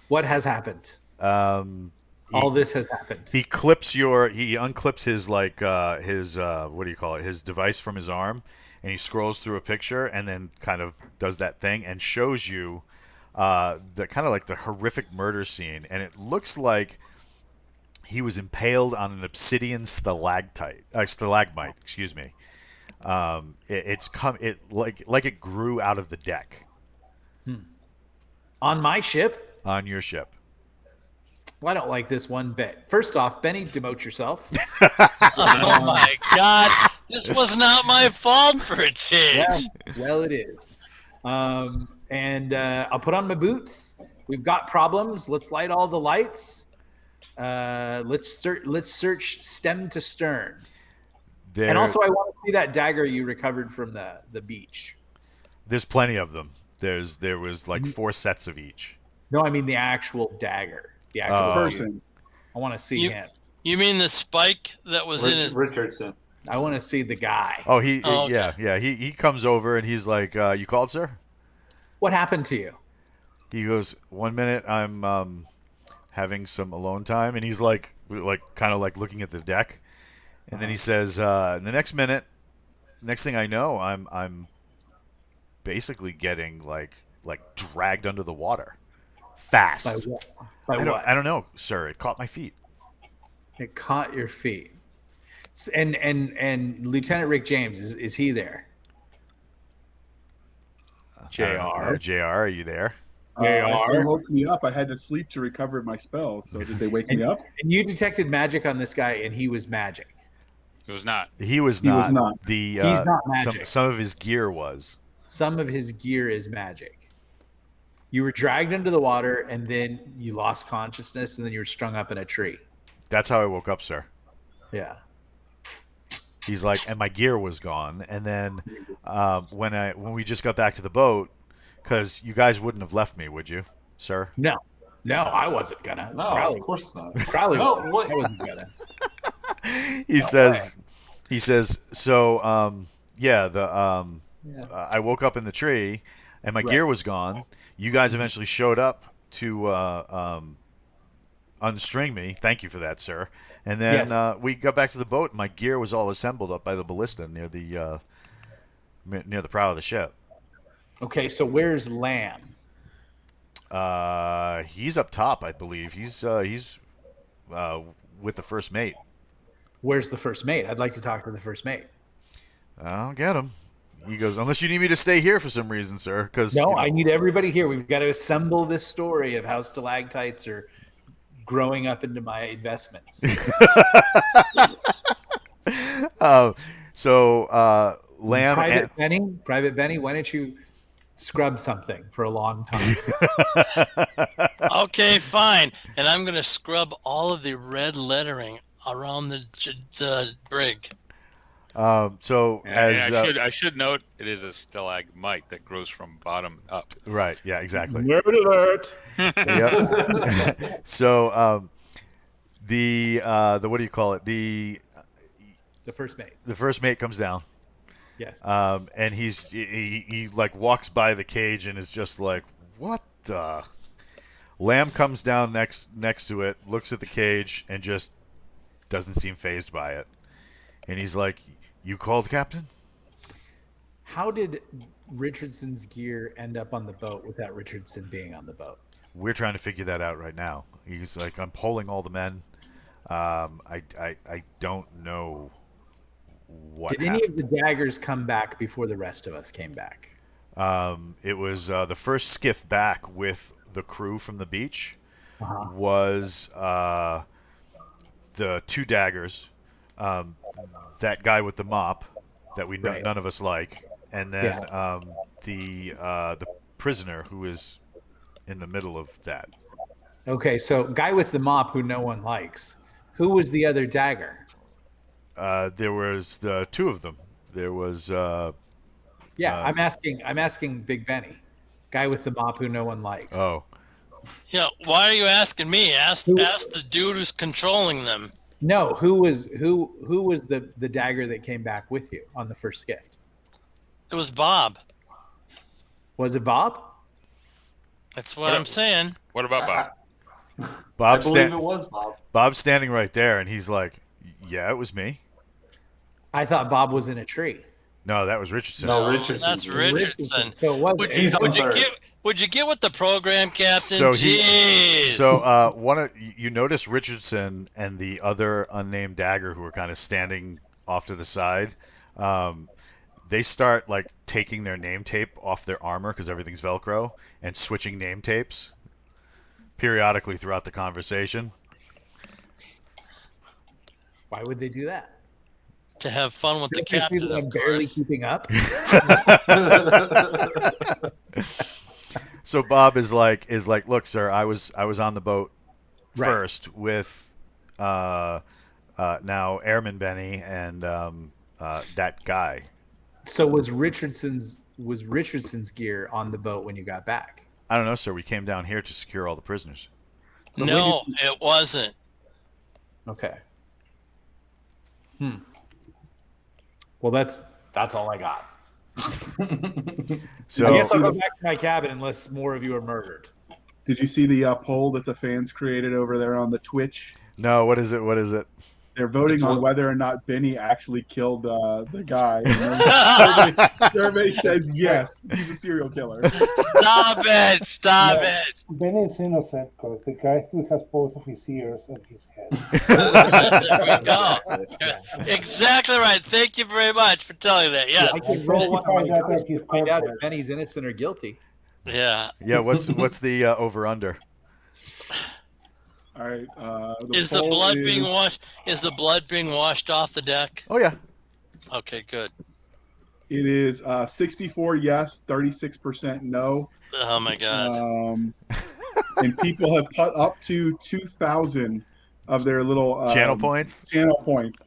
Speaker 7: What has happened? All this has happened.
Speaker 1: He unclips his what do you call it? His device from his arm, and he scrolls through a picture, and then kind of does that thing and shows you the kind of like the horrific murder scene, and it looks like he was impaled on an obsidian stalagmite. Excuse me. It like it grew out of the deck
Speaker 7: On my ship?
Speaker 1: on your ship.
Speaker 7: Well, I don't like this one bit. First off, Benny, demote yourself.
Speaker 2: Oh my God! This was not my fault for a change.
Speaker 7: Yeah, well, it is. And I'll put on my boots. We've got problems. Let's light all the lights. Let's search stem to stern. And also, I want to see that dagger you recovered from the beach.
Speaker 1: There's plenty of them. There was like 4 sets of each.
Speaker 7: No, I mean the actual dagger. The actual
Speaker 6: Person.
Speaker 7: I want to see
Speaker 2: You-
Speaker 7: him.
Speaker 2: You mean the spike that was in his?
Speaker 3: Richardson.
Speaker 7: I want to see the guy.
Speaker 1: Oh,
Speaker 2: okay.
Speaker 1: yeah. He comes over and he's like, "You called, sir?"
Speaker 7: What happened to you?
Speaker 1: He goes, "1 minute, I'm having some alone time," and he's like kind of like looking at the deck, and then he says, "The next minute, next thing I know, I'm basically getting like dragged under the water, fast.
Speaker 7: By what? By
Speaker 1: I
Speaker 7: what?
Speaker 1: don't know, sir. It caught my feet."
Speaker 7: It caught your feet. And Lieutenant Rick James, is he there? JR.
Speaker 1: JR, are you there?
Speaker 6: They
Speaker 7: JR.
Speaker 6: woke me up. I had to sleep to recover my spells. So did they wake me up?
Speaker 7: And you detected magic on this guy, and he was magic.
Speaker 5: It was not.
Speaker 1: He was
Speaker 6: He was
Speaker 1: not.
Speaker 6: not.
Speaker 1: The
Speaker 7: He's not magic.
Speaker 1: Some of his gear was.
Speaker 7: Some of his gear is magic. You were dragged into the water, and then you lost consciousness, and then you were strung up in a tree.
Speaker 1: That's how I woke up, sir.
Speaker 7: Yeah.
Speaker 1: He's like, and my gear was gone. And then when we just got back to the boat, because you guys wouldn't have left me, would you, sir?
Speaker 7: No, I wasn't gonna.
Speaker 3: No,
Speaker 7: Crowley,
Speaker 3: of course not.
Speaker 7: Crowley
Speaker 3: No,
Speaker 7: wasn't.
Speaker 3: what?
Speaker 7: I wasn't gonna.
Speaker 1: He says, so yeah, I woke up in the tree, and my gear was gone. You guys eventually showed up to unstring me. Thank you for that, sir. And then
Speaker 7: Yes.
Speaker 1: we got back to the boat, and my gear was all assembled up by the ballista near the prow of the ship.
Speaker 7: Okay, so where's Lamb?
Speaker 1: He's up top, I believe. He's with the first mate.
Speaker 7: Where's the first mate? I'd like to talk to the first mate.
Speaker 1: I'll get him. He goes, unless you need me to stay here for some reason, sir. Because
Speaker 7: No, I need everybody here. We've got to assemble this story of how stalactites are growing up into my investments.
Speaker 1: Lamb.
Speaker 7: Private Benny, why don't you scrub something for a long time?
Speaker 2: Okay, fine. And I'm going to scrub all of the red lettering around the brig.
Speaker 5: I should note it is a stalagmite that grows from bottom up.
Speaker 1: Right. Yeah. Exactly.
Speaker 7: Nerd alert.
Speaker 1: Yep. So the what do you call it? The
Speaker 7: first mate.
Speaker 1: The first mate comes down.
Speaker 7: Yes.
Speaker 1: And he like walks by the cage and is just like, what the? Lamb comes down next to it, looks at the cage, and just doesn't seem fazed by it. And he's like, "You called, Captain?"
Speaker 7: How did Richardson's gear end up on the boat without Richardson being on the boat?
Speaker 1: We're trying to figure that out right now. He's like, "I'm polling all the men. I don't know what
Speaker 7: Did any of the daggers come back before the rest of us came back?
Speaker 1: It was the first skiff back with the crew from the beach was the two daggers, that guy with the mop that we none of us like, and then the prisoner who is in the middle of that.
Speaker 7: Okay, so guy with the mop who no one likes. Who was the other dagger?
Speaker 1: There was the two of them. There was
Speaker 7: I'm asking Big Benny, guy with the mop who no one likes.
Speaker 1: Oh,
Speaker 2: Yeah, why are you asking me? Ask the dude who's controlling them.
Speaker 7: No, who was the dagger that came back with you on the first skiff?
Speaker 2: It was Bob.
Speaker 7: Was it Bob?
Speaker 2: That's what I'm saying.
Speaker 5: What about Bob?
Speaker 3: I believe it was Bob.
Speaker 1: Bob's standing right there, and he's like, "Yeah, it was me."
Speaker 7: I thought Bob was in a tree.
Speaker 1: No, that was Richardson.
Speaker 3: No, Richardson.
Speaker 2: That's Richardson.
Speaker 7: So what?
Speaker 2: Would you get with the program, Captain?
Speaker 1: So you notice Richardson and the other unnamed dagger who are kind of standing off to the side. They start like taking their name tape off their armor because everything's Velcro and switching name tapes periodically throughout the conversation.
Speaker 7: Why would they do that?
Speaker 2: To have fun with the captain.
Speaker 7: I'm barely keeping up.
Speaker 1: So Bob is like, look, sir, I was on the boat first with now Airman Benny and that guy.
Speaker 7: So was Richardson's gear on the boat when you got back?
Speaker 1: I don't know, sir. We came down here to secure all the prisoners.
Speaker 7: So
Speaker 2: no, it wasn't.
Speaker 7: Okay. Well, that's all I got.
Speaker 1: So
Speaker 7: I guess I'll go back to my cabin unless more of you are murdered.
Speaker 6: Did you see the poll that the fans created over there on the Twitch?
Speaker 1: No, what is it? What is it?
Speaker 6: They're voting on whether or not Benny actually killed the guy. And survey says yes, he's a serial killer.
Speaker 2: Stop it! Stop it!
Speaker 4: Benny is innocent because the guy still has both of his ears and his head.
Speaker 2: There we go. Exactly right. Thank you very much for telling that. Yes.
Speaker 7: I can roll one of my dice to find out if Benny's innocent or guilty.
Speaker 2: Yeah.
Speaker 1: Yeah. What's the over under?
Speaker 6: All right.
Speaker 2: Is the blood being washed? Is the blood being washed off the deck?
Speaker 1: Oh yeah.
Speaker 2: Okay, good.
Speaker 6: It is 64 yes, 36% no.
Speaker 2: Oh my God.
Speaker 6: And people have put up to 2,000 of their little
Speaker 1: channel points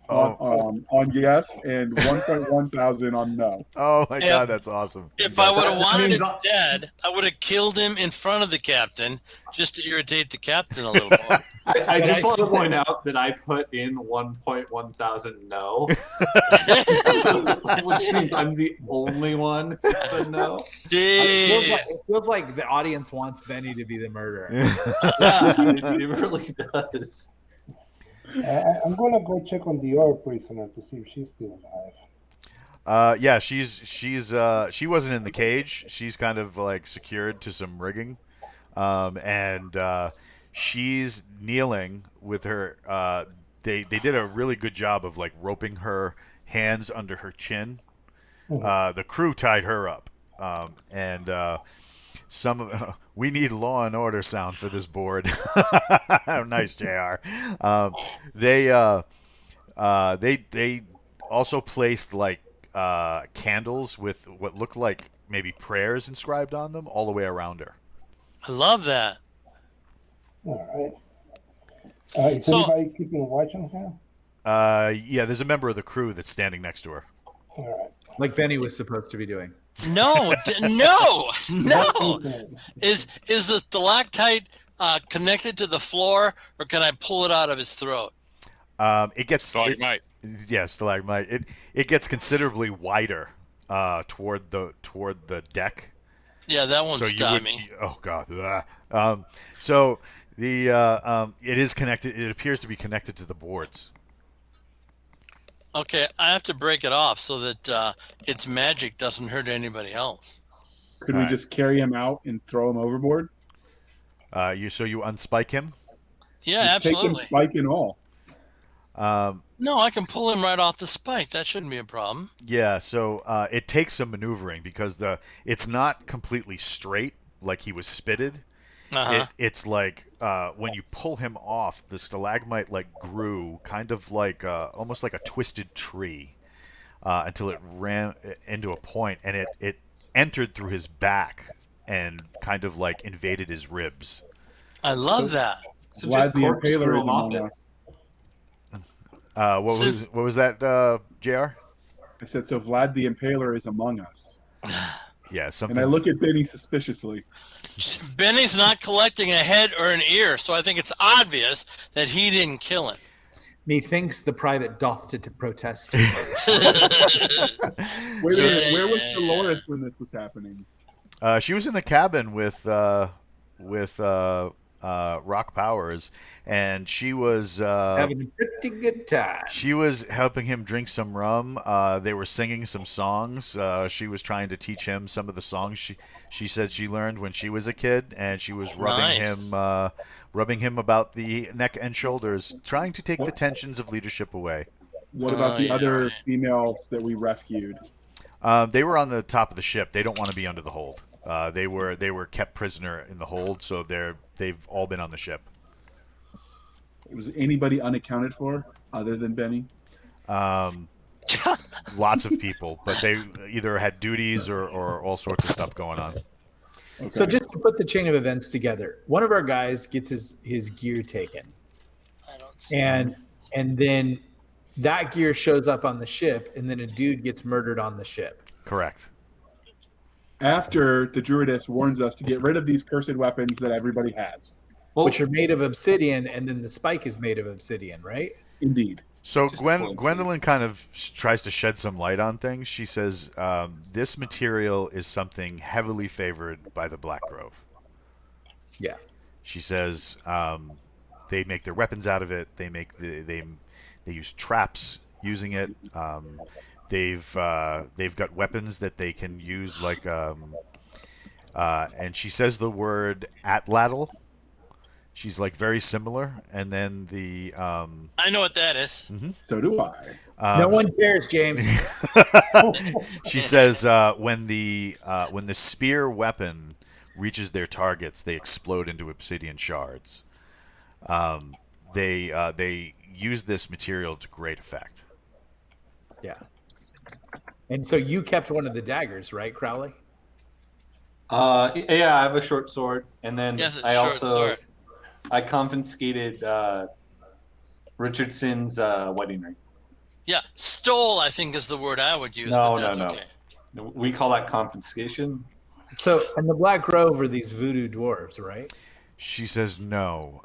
Speaker 6: on yes and 1.1 thousand on no.
Speaker 1: Oh my God, that's awesome.
Speaker 2: If I would have wanted him dead, I would have killed him in front of the captain just to irritate the captain a little more.
Speaker 3: I just want to point out that I put in 1.1 thousand no, which means I'm the only one who said no.
Speaker 7: It feels like the audience wants Benny to be the murderer.
Speaker 3: Yeah, it really does.
Speaker 4: I'm gonna go check on the other prisoner to see if she's still alive.
Speaker 1: Yeah, she wasn't in the cage. She's kind of like secured to some rigging, and she's kneeling with her. They did a really good job of like roping her hands under her chin, The crew tied her up, and we need Law and Order sound for this board. Nice, Jr. Um, they they also placed like candles with what looked like maybe prayers inscribed on them all the way around her.
Speaker 2: I love that.
Speaker 4: All right. Is
Speaker 2: So
Speaker 4: anybody keeping watch on her?
Speaker 1: Yeah, there's a member of the crew that's standing next to her.
Speaker 4: All right.
Speaker 7: Like Benny was supposed to be doing.
Speaker 2: no, no. Is the stalactite connected to the floor, or can I pull it out of his throat?
Speaker 1: It gets
Speaker 5: Stalagmite.
Speaker 1: yeah, stalagmite. It gets considerably wider toward the deck.
Speaker 2: Yeah, that won't
Speaker 1: So you
Speaker 2: stop
Speaker 1: would.
Speaker 2: me.
Speaker 1: Oh God. So the it is connected. It appears to be connected to the boards.
Speaker 2: Okay, I have to break it off so that its magic doesn't hurt anybody else.
Speaker 6: Could
Speaker 1: All
Speaker 6: we
Speaker 1: right.
Speaker 6: just carry him out and throw him overboard?
Speaker 1: You unspike him.
Speaker 2: Yeah,
Speaker 6: Just take him
Speaker 2: absolutely.
Speaker 6: spike and all.
Speaker 2: No, I can pull him right off the spike. That shouldn't be a problem.
Speaker 1: Yeah. So it takes some maneuvering because it's not completely straight like he was spitted.
Speaker 2: Uh-huh.
Speaker 1: It's like when you pull him off, the stalagmite like grew kind of like almost like a twisted tree until it ran into a point, and it entered through his back and kind of like invaded his ribs.
Speaker 2: I love that.
Speaker 3: So
Speaker 6: Vlad
Speaker 3: just
Speaker 6: the
Speaker 3: corkscrew
Speaker 6: Impaler is
Speaker 3: him off
Speaker 6: among
Speaker 3: it.
Speaker 6: us.
Speaker 1: What was that, Jr.?
Speaker 6: I said, so Vlad the Impaler is among us.
Speaker 1: Yeah, something.
Speaker 6: And I look at Benny suspiciously.
Speaker 2: Benny's not collecting a head or an ear, so I think it's obvious that he didn't kill him.
Speaker 7: Methinks the private doth to protest.
Speaker 6: Wait a minute, where was Dolores when this was happening?
Speaker 1: She was in the cabin with Rock Powers, and she was
Speaker 7: Having a pretty good time.
Speaker 1: she was helping him drink some rum. They were singing some songs. She was trying to teach him some of the songs she said she learned when she was a kid, and she was rubbing him about the neck and shoulders, trying to take the tensions of leadership away.
Speaker 6: What about the other
Speaker 2: right.
Speaker 6: females that we rescued?
Speaker 1: They were on the top of the ship. They don't want to be under the hold. They were kept prisoner in the hold, so they've all been on the ship.
Speaker 6: Was anybody unaccounted for other than Benny?
Speaker 1: Lots of people, but they either had duties or all sorts of stuff going on.
Speaker 6: Okay.
Speaker 7: So just to put the chain of events together, one of our guys gets his gear taken,
Speaker 2: I don't see.
Speaker 7: and then that gear shows up on the ship, and then a dude gets murdered on the ship.
Speaker 1: Correct.
Speaker 6: After the Druidess warns us to get rid of these cursed weapons that everybody has.
Speaker 3: Well,
Speaker 7: Which are made of obsidian, and then the spike is made of obsidian, right?
Speaker 6: Indeed.
Speaker 1: So
Speaker 3: Just a coincidence.
Speaker 1: Gwendolyn kind of tries to shed some light on things. She says this material is something heavily favored by the Black Grove.
Speaker 7: Yeah.
Speaker 1: She says they make their weapons out of it. They use traps using it. They've got weapons that they can use like and she says the word atlatl. She's like very similar, and then the
Speaker 2: I know what that is.
Speaker 6: So do I.
Speaker 7: No one cares, James.
Speaker 1: she says when the spear weapon reaches their targets, they explode into obsidian shards. They use this material to great effect.
Speaker 7: Yeah. And so you kept one of the daggers, right, Crowley?
Speaker 3: yeah, I have a short sword, and then
Speaker 2: Yes, it's
Speaker 3: I
Speaker 2: short
Speaker 3: also
Speaker 2: sword.
Speaker 3: I confiscated Richardson's wedding ring.
Speaker 2: Yeah, stole, I think, is the word I would use.
Speaker 3: No,
Speaker 2: but that's
Speaker 3: no.
Speaker 2: okay.
Speaker 3: We call that confiscation.
Speaker 7: So, and the Black Grove are these voodoo dwarves, right?
Speaker 1: She says no.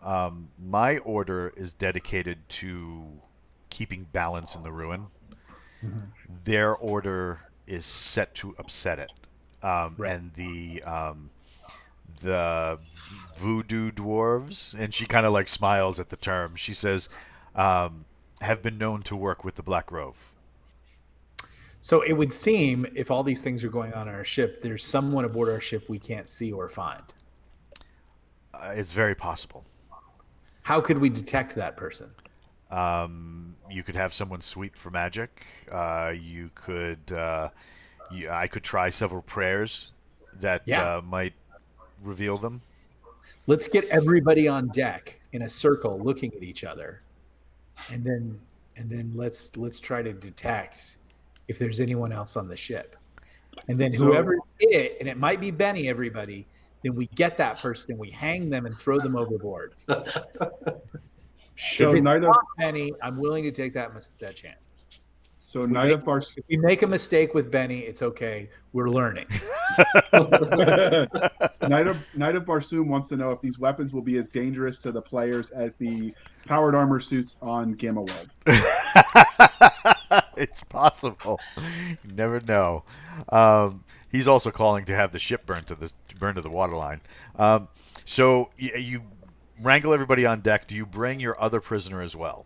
Speaker 1: My order is dedicated to keeping balance in the ruin. Their order is set to upset it. And the voodoo dwarves, and she kind of like smiles at the term. She says, have been known to work with the Black Grove.
Speaker 7: So it would seem if all these things are going on our ship, there's someone aboard our ship we can't see or find.
Speaker 1: It's very possible.
Speaker 7: How could we detect that person?
Speaker 1: You could have someone sweep for magic. You could I could try several prayers that
Speaker 7: Yeah.
Speaker 1: might reveal them.
Speaker 7: Let's get everybody on deck in a circle looking at each other. And then let's try to detect if there's anyone else on the ship. And then
Speaker 6: So-
Speaker 7: whoever it, and it might be Benny, everybody, then we get that person and we hang them and throw them overboard.
Speaker 6: So
Speaker 7: If it's
Speaker 6: Night of
Speaker 7: not Benny, I'm willing to take that chance.
Speaker 6: so Night of Bars
Speaker 7: If we make a mistake with Benny, it's okay. We're learning.
Speaker 6: Night of Barsoom wants to know if these weapons will be as dangerous to the players as the powered armor suits on Gamma World.
Speaker 1: It's possible. You never know. He's also calling to have the ship burned to the waterline. So you wrangle everybody on deck. Do you bring your other prisoner as well?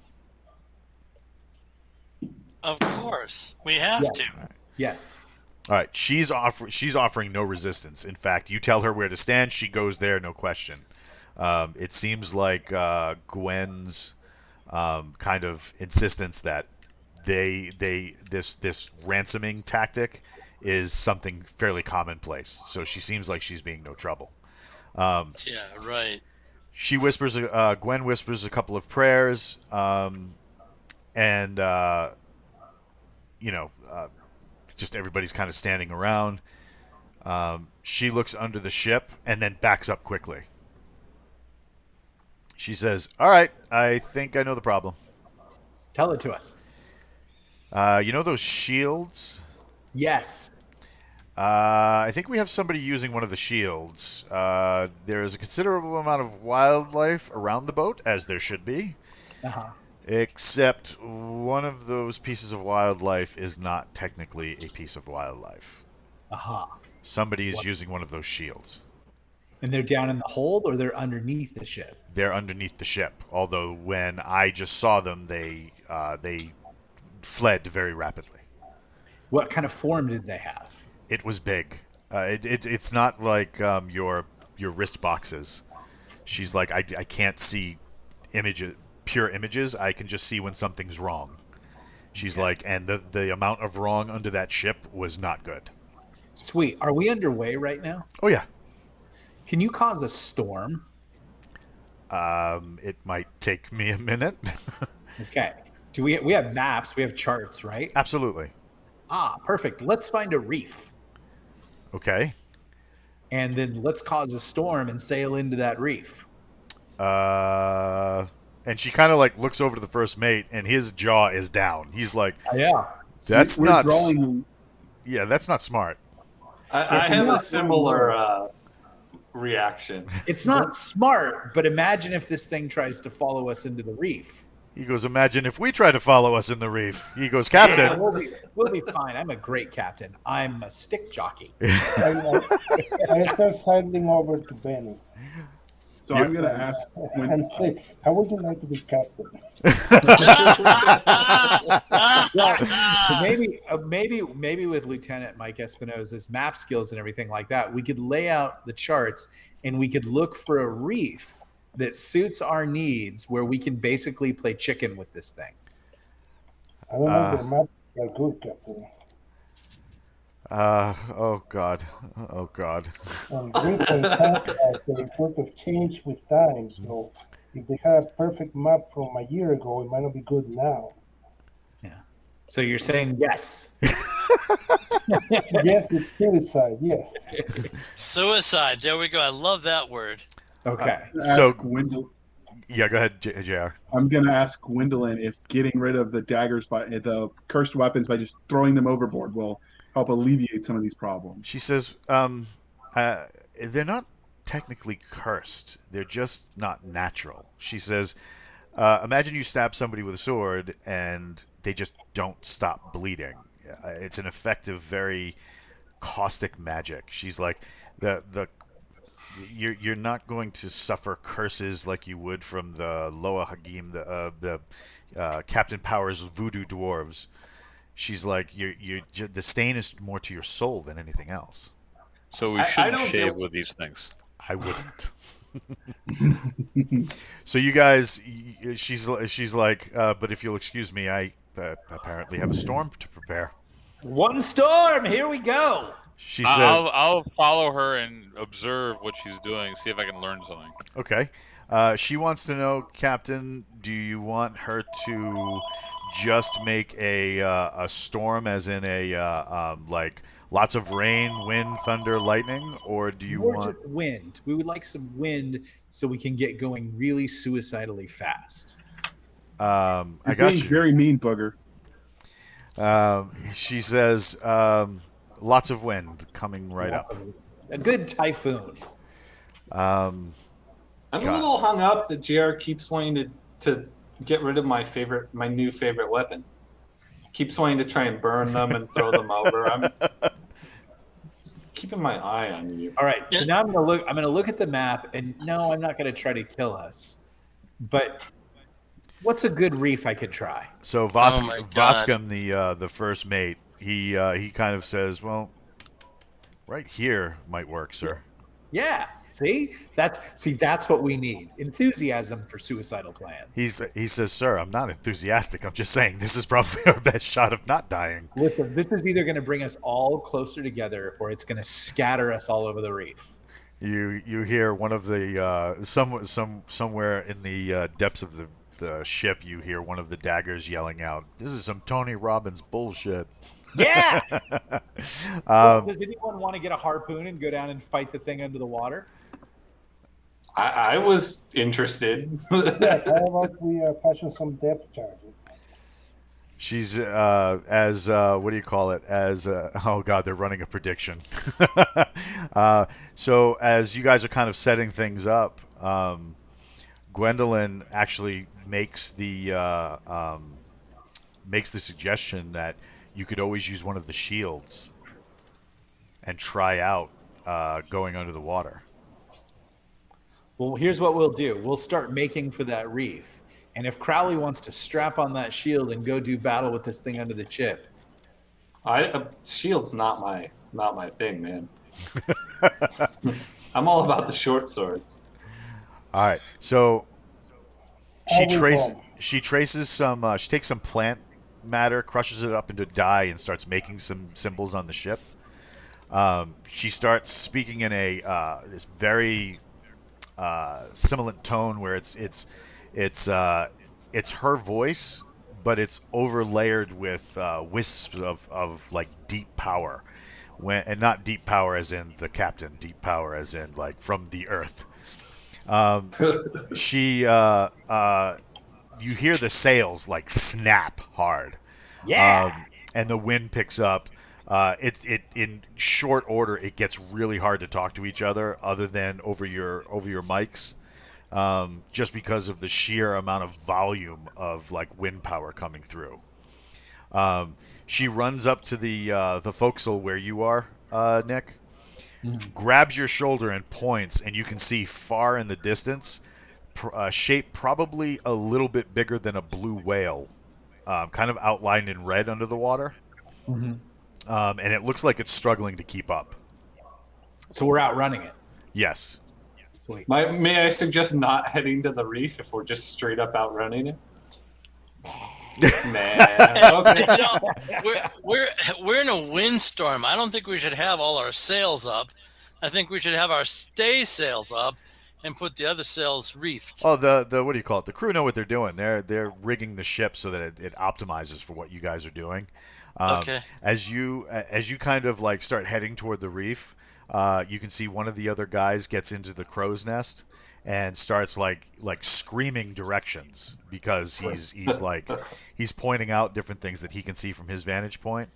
Speaker 2: Of course, we have
Speaker 7: Yeah.
Speaker 2: to.
Speaker 7: Yes.
Speaker 1: All right. She's offering no resistance. In fact, you tell her where to stand. She goes there, no question. It seems like Gwen's kind of insistence that this ransoming tactic is something fairly commonplace. So she seems like she's being no trouble.
Speaker 2: Yeah, right.
Speaker 1: Gwen whispers a couple of prayers, and just everybody's kind of standing around. She looks under the ship and then backs up quickly. She says, "All right, I think I know the problem.
Speaker 7: Tell it to us.
Speaker 1: You know those shields?
Speaker 7: Yes.
Speaker 1: I think we have somebody using one of the shields. There is a considerable amount of wildlife around the boat, as there should be.
Speaker 7: Uh-huh.
Speaker 1: Except one of those pieces of wildlife is not technically a piece of wildlife.
Speaker 7: Aha.
Speaker 1: Somebody is using one of those shields.
Speaker 7: And they're down in the hold or they're underneath the ship?
Speaker 1: They're underneath the ship. Although when I just saw them, they fled very rapidly.
Speaker 7: What kind of form did they have?
Speaker 1: It was big. It's not like your wrist boxes. She's like, I can't see pure images. I can just see when something's wrong. She's like, and the amount of wrong under that ship was not good.
Speaker 7: Sweet. Are we underway right now?
Speaker 1: Oh yeah.
Speaker 7: Can you cause a storm?
Speaker 1: It might take me a minute.
Speaker 7: Okay. Do we have maps? We have charts, right?
Speaker 1: Absolutely.
Speaker 7: Ah, perfect. Let's find a reef.
Speaker 1: Okay.
Speaker 7: And then let's cause a storm and sail into that reef.
Speaker 1: And she kind of like looks over to the first mate, and his jaw is down. He's like,
Speaker 7: Yeah.
Speaker 1: "That's
Speaker 6: We're
Speaker 1: not.
Speaker 6: drawing.
Speaker 1: Yeah, that's not smart."
Speaker 3: I have a similar reaction.
Speaker 7: It's not smart, but imagine if this thing tries to follow us into the reef.
Speaker 1: He goes, "Imagine if we try to follow us in the reef." He goes, "Captain."
Speaker 7: We'll be fine. I'm a great captain. I'm a stick jockey.
Speaker 4: I start sidling over to Benny
Speaker 6: So I'm going to ask when
Speaker 4: and say, "How would you like to be captain?"
Speaker 7: Maybe with Lieutenant Mike Espinosa's map skills and everything like that, we could lay out the charts and we could look for a reef that suits our needs, where we can basically play chicken with this thing.
Speaker 4: I don't know if the map are good, Captain.
Speaker 1: Oh God. Oh God.
Speaker 4: And reefs and sandbars, they sort of change with time. So if they had a perfect map from a year ago, it might not be good now.
Speaker 7: Yeah. So you're saying yes.
Speaker 4: Yes, it's suicide. Yes.
Speaker 2: Suicide. There we go. I love that word.
Speaker 7: Okay.
Speaker 1: So-
Speaker 6: Yeah,
Speaker 1: go ahead, Jr.
Speaker 6: I'm going to ask Gwendolyn if getting rid of the daggers the cursed weapons by just throwing them overboard will help alleviate some of these problems.
Speaker 1: She says, they're not technically cursed. They're just not natural. She says, imagine you stab somebody with a sword and they just don't stop bleeding. It's an effective, very caustic magic. She's like, you're not going to suffer curses like you would from the Loa Hagim, the Captain Powers voodoo dwarves. She's like, the stain is more to your soul than anything else.
Speaker 5: So we
Speaker 3: I
Speaker 5: shouldn't
Speaker 3: don't
Speaker 5: shave
Speaker 3: know-
Speaker 5: with these things.
Speaker 1: I wouldn't. So you guys, she's like, but if you'll excuse me, I apparently have a storm to prepare.
Speaker 7: One storm. Here we go.
Speaker 1: She says,
Speaker 5: I'll follow her and observe what she's doing, see if I can learn something.
Speaker 1: okay. She wants to know, Captain, do you want her to just make a storm, as in like lots of rain, wind, thunder, lightning, or do you
Speaker 7: More
Speaker 1: want?
Speaker 7: just wind. We would like some wind so we can get going really suicidally fast.
Speaker 1: I
Speaker 6: You're
Speaker 1: got
Speaker 6: being
Speaker 1: you.
Speaker 6: very mean, bugger.
Speaker 1: She says, lots of wind coming right up.
Speaker 7: A good typhoon.
Speaker 1: Um,
Speaker 3: I'm a
Speaker 1: God.
Speaker 3: little hung up that JR keeps wanting to get rid of my new favorite weapon. Keeps wanting to try and burn them and throw them over. I'm keeping my eye on you.
Speaker 7: All right. So now I'm gonna look at the map, and no, I'm not gonna try to kill us. But what's a good reef I could try?
Speaker 1: So
Speaker 2: Oh my God.
Speaker 1: Voskum, the first mate, he kind of says, "Well, right here might work, sir."
Speaker 7: Yeah. That's what we need. Enthusiasm for suicidal plans.
Speaker 1: He says, "Sir, I'm not enthusiastic. I'm just saying this is probably our best shot of not dying."
Speaker 7: Listen, this is either going to bring us all closer together, or it's going to scatter us all over the reef.
Speaker 1: You hear one of the somewhere in the depths of the ship, you hear one of the daggers yelling out, "This is some Tony Robbins bullshit."
Speaker 7: Yeah. Does anyone want to get a harpoon and go down and fight the thing under the water?
Speaker 3: I was interested.
Speaker 4: Yeah, how about we fashion some depth charges?
Speaker 1: She's as what do you call it? As oh god, they're running a prediction. So as you guys are kind of setting things up, Gwendolyn actually makes the suggestion that you could always use one of the shields and try out going under the water.
Speaker 7: Well, here's what we'll do. We'll start making for that reef. And if Crowley wants to strap on that shield and go do battle with this thing under the ship,
Speaker 3: Shield's not my thing, man. I'm all about the short swords.
Speaker 1: All right, so
Speaker 4: I will
Speaker 1: she traces some. She takes some plant matter, crushes it up into dye, and starts making some symbols on the ship. She starts speaking in a this very sibilant tone where it's her voice, but it's overlayered with wisps of like deep power, and not deep power as in the captain, deep power as in like from the earth. She you hear the sails like snap hard.
Speaker 7: yeah.
Speaker 1: And the wind picks up. It in short order, it gets really hard to talk to each other than over your mics, just because of the sheer amount of volume of like wind power coming through. She runs up to the forecastle where you are, Nick, grabs your shoulder and points, and you can see far in the distance, shape probably a little bit bigger than a blue whale, kind of outlined in red under the water. And it looks like it's struggling to keep up.
Speaker 7: So we're outrunning it.
Speaker 1: Yes.
Speaker 7: Sweet.
Speaker 3: May I suggest not heading to the reef if we're just straight up outrunning it? Man. Okay.
Speaker 2: You know, we're in a windstorm. I don't think we should have all our sails up. I think we should have our stay sails up and put the other sails reefed.
Speaker 1: Oh, the what do you call it? The crew know what they're doing. They're rigging the ship so that it optimizes for what you guys are doing.
Speaker 2: Okay.
Speaker 1: As you kind of like start heading toward the reef, you can see one of the other guys gets into the crow's nest and starts like screaming directions because he's pointing out different things that he can see from his vantage point.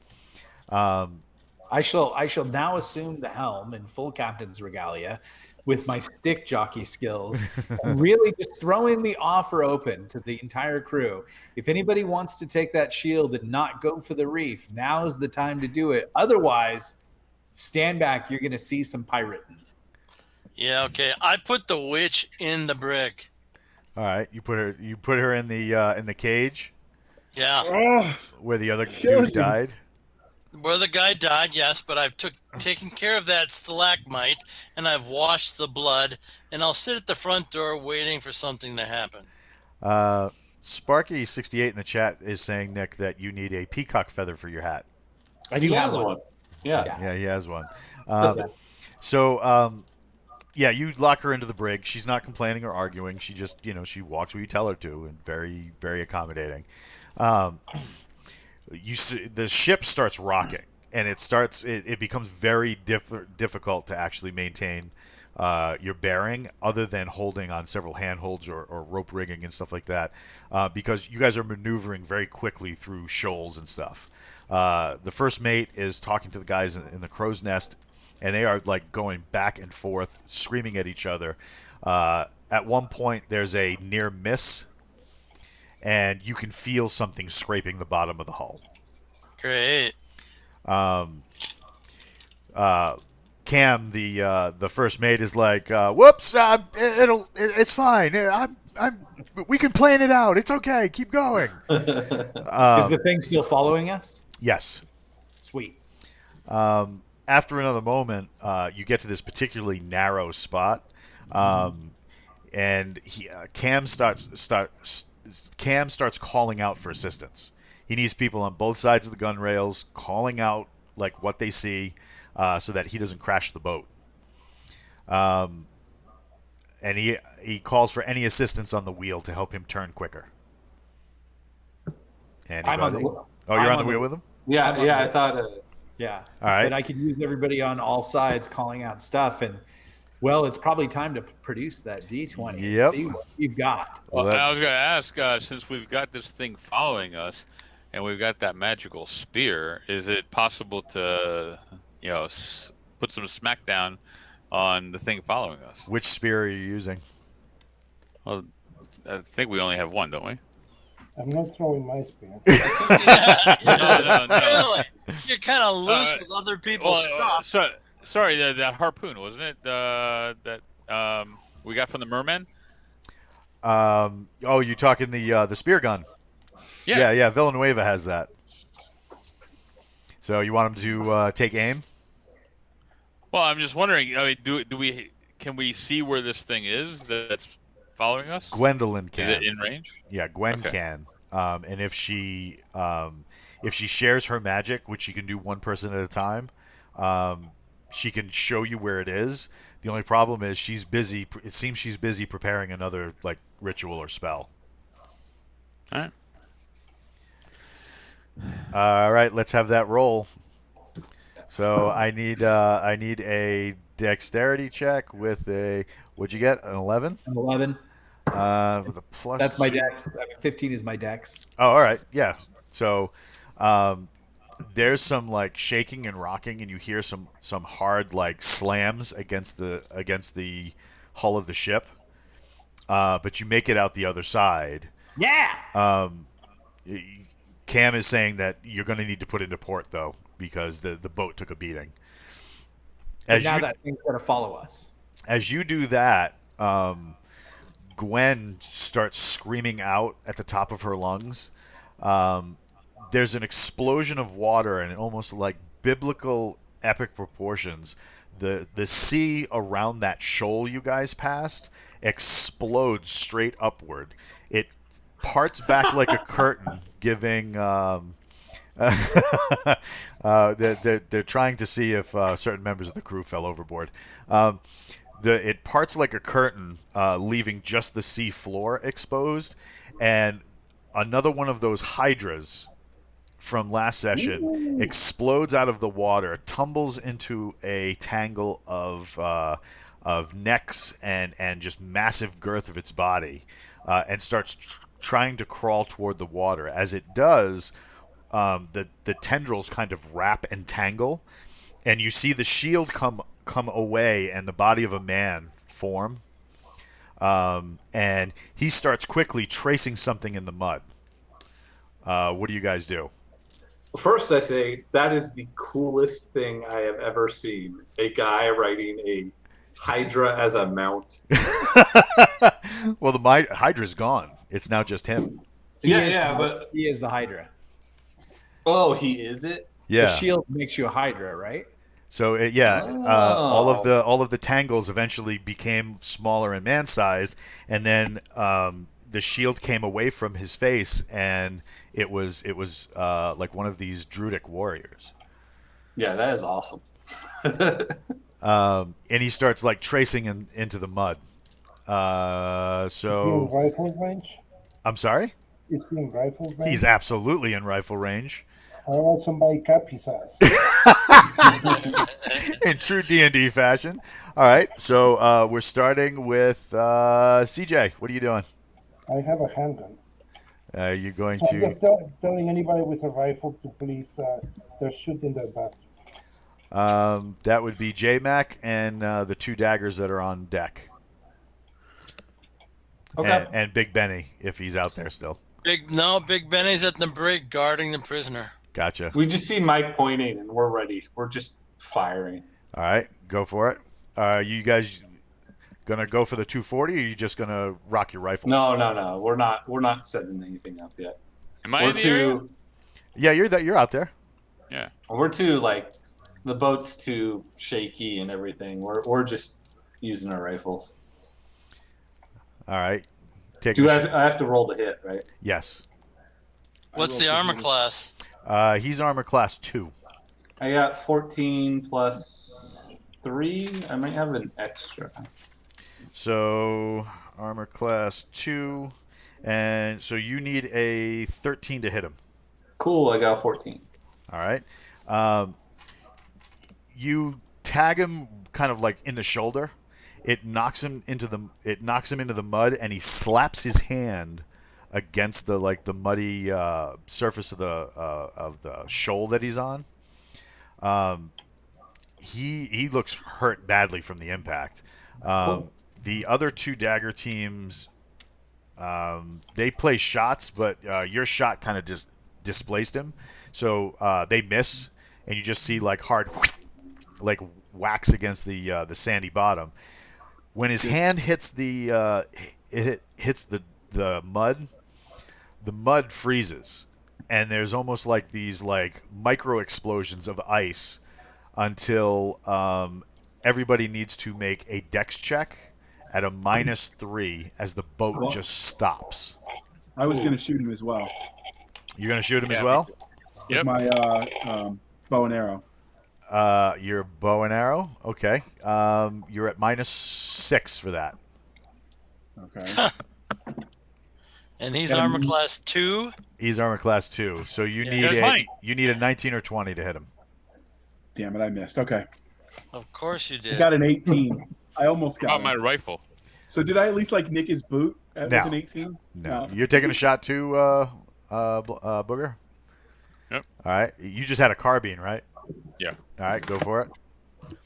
Speaker 7: I shall now assume the helm in full captain's regalia with my stick jockey skills and really just throwing the offer open to the entire crew. If anybody wants to take that shield and not go for the reef, now is the time to do it. Otherwise, stand back. You're going to see some pirating.
Speaker 2: Yeah, okay. I put the witch in the brig.
Speaker 1: All right, you put her in the cage
Speaker 2: Yeah.
Speaker 6: Oh,
Speaker 1: where the other
Speaker 6: Killing
Speaker 1: dude died.
Speaker 2: Where the guy died, yes, but I've taken care of that stalagmite, and I've washed the blood, and I'll sit at the front door waiting for something to happen.
Speaker 1: Sparky68 in the chat is saying, Nick, that you need a peacock feather for your hat.
Speaker 7: I do
Speaker 3: He
Speaker 7: have
Speaker 3: has one. Yeah.
Speaker 1: Yeah, he has one.
Speaker 7: Yeah.
Speaker 1: So, yeah, you lock her into the brig. She's not complaining or arguing. She just, she walks where you tell her to, and very, very accommodating. Um, the ship starts rocking, and it becomes very difficult to actually maintain your bearing, other than holding on several handholds or rope rigging and stuff like that, because you guys are maneuvering very quickly through shoals and stuff. The first mate is talking to the guys in the crow's nest, and they are like going back and forth, screaming at each other. At one point, there's a near miss, and you can feel something scraping the bottom of the hull.
Speaker 2: Great.
Speaker 1: Um, Cam, the first mate, is like, "Whoops, it's fine. We can plan it out. It's okay. Keep going."
Speaker 7: Is the thing still following us?
Speaker 1: Yes.
Speaker 7: Sweet.
Speaker 1: After another moment, you get to this particularly narrow spot, and Cam starts calling out for assistance. He needs people on both sides of the gun rails calling out like what they see, so that he doesn't crash the boat. And he calls for any assistance on the wheel to help him turn quicker. Anybody?
Speaker 7: I'm on the
Speaker 1: Oh, you're on the wheel with him?
Speaker 3: Yeah,
Speaker 7: I'm
Speaker 3: yeah.
Speaker 7: on
Speaker 3: I thought.
Speaker 7: Yeah.
Speaker 1: All right.
Speaker 7: But I could use everybody on all sides calling out stuff. And, well, it's probably time to produce that D20
Speaker 1: Yep.
Speaker 7: and see what we've got.
Speaker 5: Well,
Speaker 1: Well,
Speaker 5: I was going to ask, since we've got this thing following us, and we've got that magical spear, is it possible to, put some smackdown on the thing following us?
Speaker 1: Which spear are you using?
Speaker 5: Well, I think we only have one, don't we?
Speaker 4: I'm not throwing my spear.
Speaker 5: No.
Speaker 2: Really? You're kind of loose with other people's stuff.
Speaker 5: Sorry, that harpoon, wasn't it? That we got from the merman.
Speaker 1: Oh, you talking the spear gun?
Speaker 5: Yeah.
Speaker 1: Yeah. Villanueva has that. So you want him to take aim?
Speaker 5: Well, I'm just wondering. I mean, can we see where this thing is that's following us?
Speaker 1: Gwendolyn can.
Speaker 5: Is it in range?
Speaker 1: Yeah, Gwen
Speaker 5: Okay.
Speaker 1: can. And if she shares her magic, which she can do one person at a time, she can show you where it is. The only problem is she's busy. It seems she's busy preparing another like ritual or spell.
Speaker 5: All right.
Speaker 1: All right, let's have that roll. So I need a dexterity check with a, what'd you get, an 11?
Speaker 7: An 11.
Speaker 1: With a plus.
Speaker 7: That's my
Speaker 1: 2.
Speaker 7: dex. 15 is my dex.
Speaker 1: Oh, all right, yeah. So there's some like shaking and rocking, and you hear some hard like slams against the hull of the ship. But you make it out the other side.
Speaker 7: Yeah.
Speaker 1: Cam is saying that you're going to need to put into port though, because the boat took a beating.
Speaker 7: And now that thing's going to follow us.
Speaker 1: As you do that, Gwen starts screaming out at the top of her lungs. There's an explosion of water, and almost like biblical epic proportions. The sea around that shoal you guys passed explodes straight upward. It parts back like a curtain, giving. They're trying to see if certain members of the crew fell overboard. It parts like a curtain, leaving just the sea floor exposed, and another one of those hydras from last session explodes out of the water, tumbles into a tangle of necks and just massive girth of its body, and starts trying to crawl toward the water. As it does, the tendrils kind of wrap and tangle, and you see the shield come away and the body of a man form, and he starts quickly tracing something in the mud. What do you guys do?
Speaker 3: First, I say that is the coolest thing I have ever seen. A guy riding a Hydra as a mount.
Speaker 1: Well, the Hydra's gone. It's now just him.
Speaker 3: But
Speaker 7: he is the Hydra.
Speaker 3: Oh, he is it?
Speaker 1: Yeah.
Speaker 7: The shield makes you a Hydra, right?
Speaker 1: So all of the tangles eventually became smaller in man size, and then the shield came away from his face, and it was like one of these Druidic warriors.
Speaker 3: Yeah, that is awesome.
Speaker 1: And he starts like tracing into the mud.
Speaker 4: Is he in
Speaker 1: So
Speaker 4: rifle range?
Speaker 1: I'm sorry.
Speaker 4: Is he in rifle
Speaker 1: He's
Speaker 4: range?
Speaker 1: absolutely in rifle range.
Speaker 4: How about somebody cap his ass?
Speaker 1: In true D&D fashion. All right, so we're starting with CJ. What are you doing?
Speaker 4: I have a handgun.
Speaker 1: You're going
Speaker 4: So I'm
Speaker 1: to.
Speaker 4: just telling anybody with a rifle to please, they're shooting their butts.
Speaker 1: That would be J-Mac and the two daggers that are on deck.
Speaker 3: Okay.
Speaker 1: And Big Benny, if he's out there still.
Speaker 2: Big Benny's at the brig guarding the prisoner.
Speaker 1: Gotcha.
Speaker 3: We just see Mike pointing, and we're ready. We're just firing.
Speaker 1: All right, go for it. You guys gonna go for the 240, or are you just gonna rock your rifles?
Speaker 3: No. We're not setting anything up yet.
Speaker 5: Am I
Speaker 3: We're
Speaker 5: in the area?
Speaker 3: too.
Speaker 1: Yeah, you're out there.
Speaker 5: Yeah.
Speaker 3: We're too like the boat's too shaky and everything. We're just using our rifles.
Speaker 1: All right. Take
Speaker 3: Do
Speaker 1: a
Speaker 3: I have to roll to hit, right?
Speaker 1: Yes.
Speaker 2: What's the armor class?
Speaker 1: He's armor class 2.
Speaker 3: I got 14 plus 3. I might have an extra.
Speaker 1: So armor class 2, and so you need a 13 to hit him.
Speaker 3: Cool, I got 14.
Speaker 1: All right. You tag him kind of like in the shoulder. It knocks him into the mud, and he slaps his hand against the muddy surface of the shoal that he's on. He looks hurt badly from the impact.
Speaker 3: Cool.
Speaker 1: The other two dagger teams, they play shots, but your shot kind of just displaced him, so they miss, and you just see like hard, like whacks against the sandy bottom. When his hand hits hits the mud, the mud freezes, and there's almost like these like micro explosions of ice until everybody needs to make a dex check at a -3 as the boat just stops.
Speaker 6: I was going to shoot him as well
Speaker 1: You're gonna shoot him as
Speaker 5: Yeah,
Speaker 1: well.
Speaker 6: with
Speaker 5: Yep.
Speaker 6: my bow and arrow.
Speaker 1: Your bow and arrow. Okay. You're at -6 for that.
Speaker 6: Okay.
Speaker 2: And he's
Speaker 6: Got a
Speaker 2: armor
Speaker 6: m-
Speaker 2: class 2.
Speaker 1: He's armor class 2, so you need
Speaker 5: That's
Speaker 1: a
Speaker 5: funny.
Speaker 1: 19 or 20 to hit him.
Speaker 6: Damn it, I missed. Okay.
Speaker 2: Of course you
Speaker 6: I
Speaker 2: did.
Speaker 6: got an 18. I almost
Speaker 5: How
Speaker 6: got
Speaker 5: about my
Speaker 6: him.
Speaker 5: rifle?
Speaker 6: So did I at least like nick his boot with
Speaker 1: No.
Speaker 6: an 18?
Speaker 1: No, you're taking a shot too, Booger.
Speaker 5: Yep.
Speaker 1: All right. You just had a carbine, right?
Speaker 5: Yeah.
Speaker 1: All right, go for it.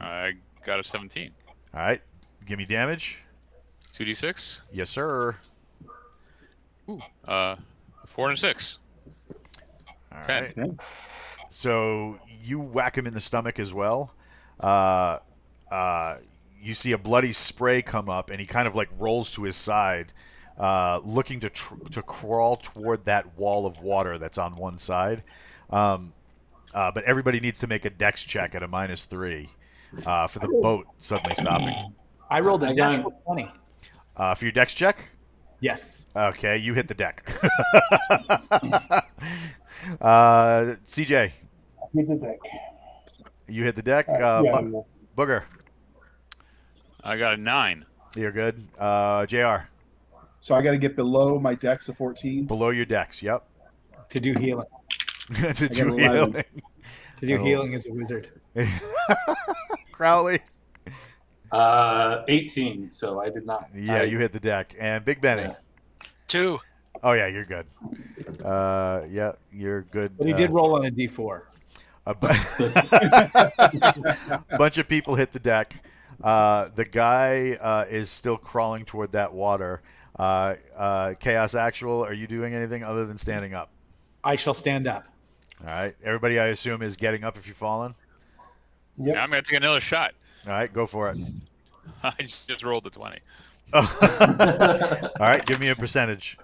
Speaker 5: I got a 17.
Speaker 1: All right, give me damage.
Speaker 5: 2d6.
Speaker 1: Yes, sir.
Speaker 5: Ooh. 4 and 6.
Speaker 1: All
Speaker 5: 10.
Speaker 1: right.
Speaker 6: Okay.
Speaker 1: So you whack him in the stomach as well. Uh, you see a bloody spray come up, and he kind of like rolls to his side, looking to crawl toward that wall of water that's on one side. But everybody needs to make a dex check at a -3 for the boat suddenly stopping.
Speaker 7: I rolled a
Speaker 3: I got-
Speaker 7: natural 20.
Speaker 1: For your dex check,
Speaker 7: Yes.
Speaker 1: okay, you hit the deck. CJ,
Speaker 4: Hit the deck.
Speaker 1: you hit the deck.
Speaker 4: Yeah,
Speaker 1: Booger,
Speaker 5: I got a 9.
Speaker 1: you're good. JR,
Speaker 6: So I got to get below my dex of 14.
Speaker 1: below your dex. Yep.
Speaker 7: To do healing.
Speaker 1: To
Speaker 6: got
Speaker 1: do
Speaker 6: 11.
Speaker 1: healing.
Speaker 7: To do
Speaker 1: Oh.
Speaker 7: healing as a wizard.
Speaker 1: Crowley.
Speaker 3: 18. So I did not.
Speaker 1: Yeah, you hit the deck. And Big Benny.
Speaker 3: Yeah.
Speaker 2: 2.
Speaker 1: Oh, yeah, you're good. Yeah, you're good.
Speaker 7: But he did roll on a d4.
Speaker 1: A bunch of people hit the deck. The guy is still crawling toward that water. Chaos Actual, are you doing anything other than standing up?
Speaker 7: I shall stand up.
Speaker 1: All right. Everybody, I assume, is getting up if you've fallen.
Speaker 4: Yep.
Speaker 5: Now I'm going to take another shot.
Speaker 1: All right, go for it.
Speaker 5: I just rolled a 20.
Speaker 1: All right, give me a percentage.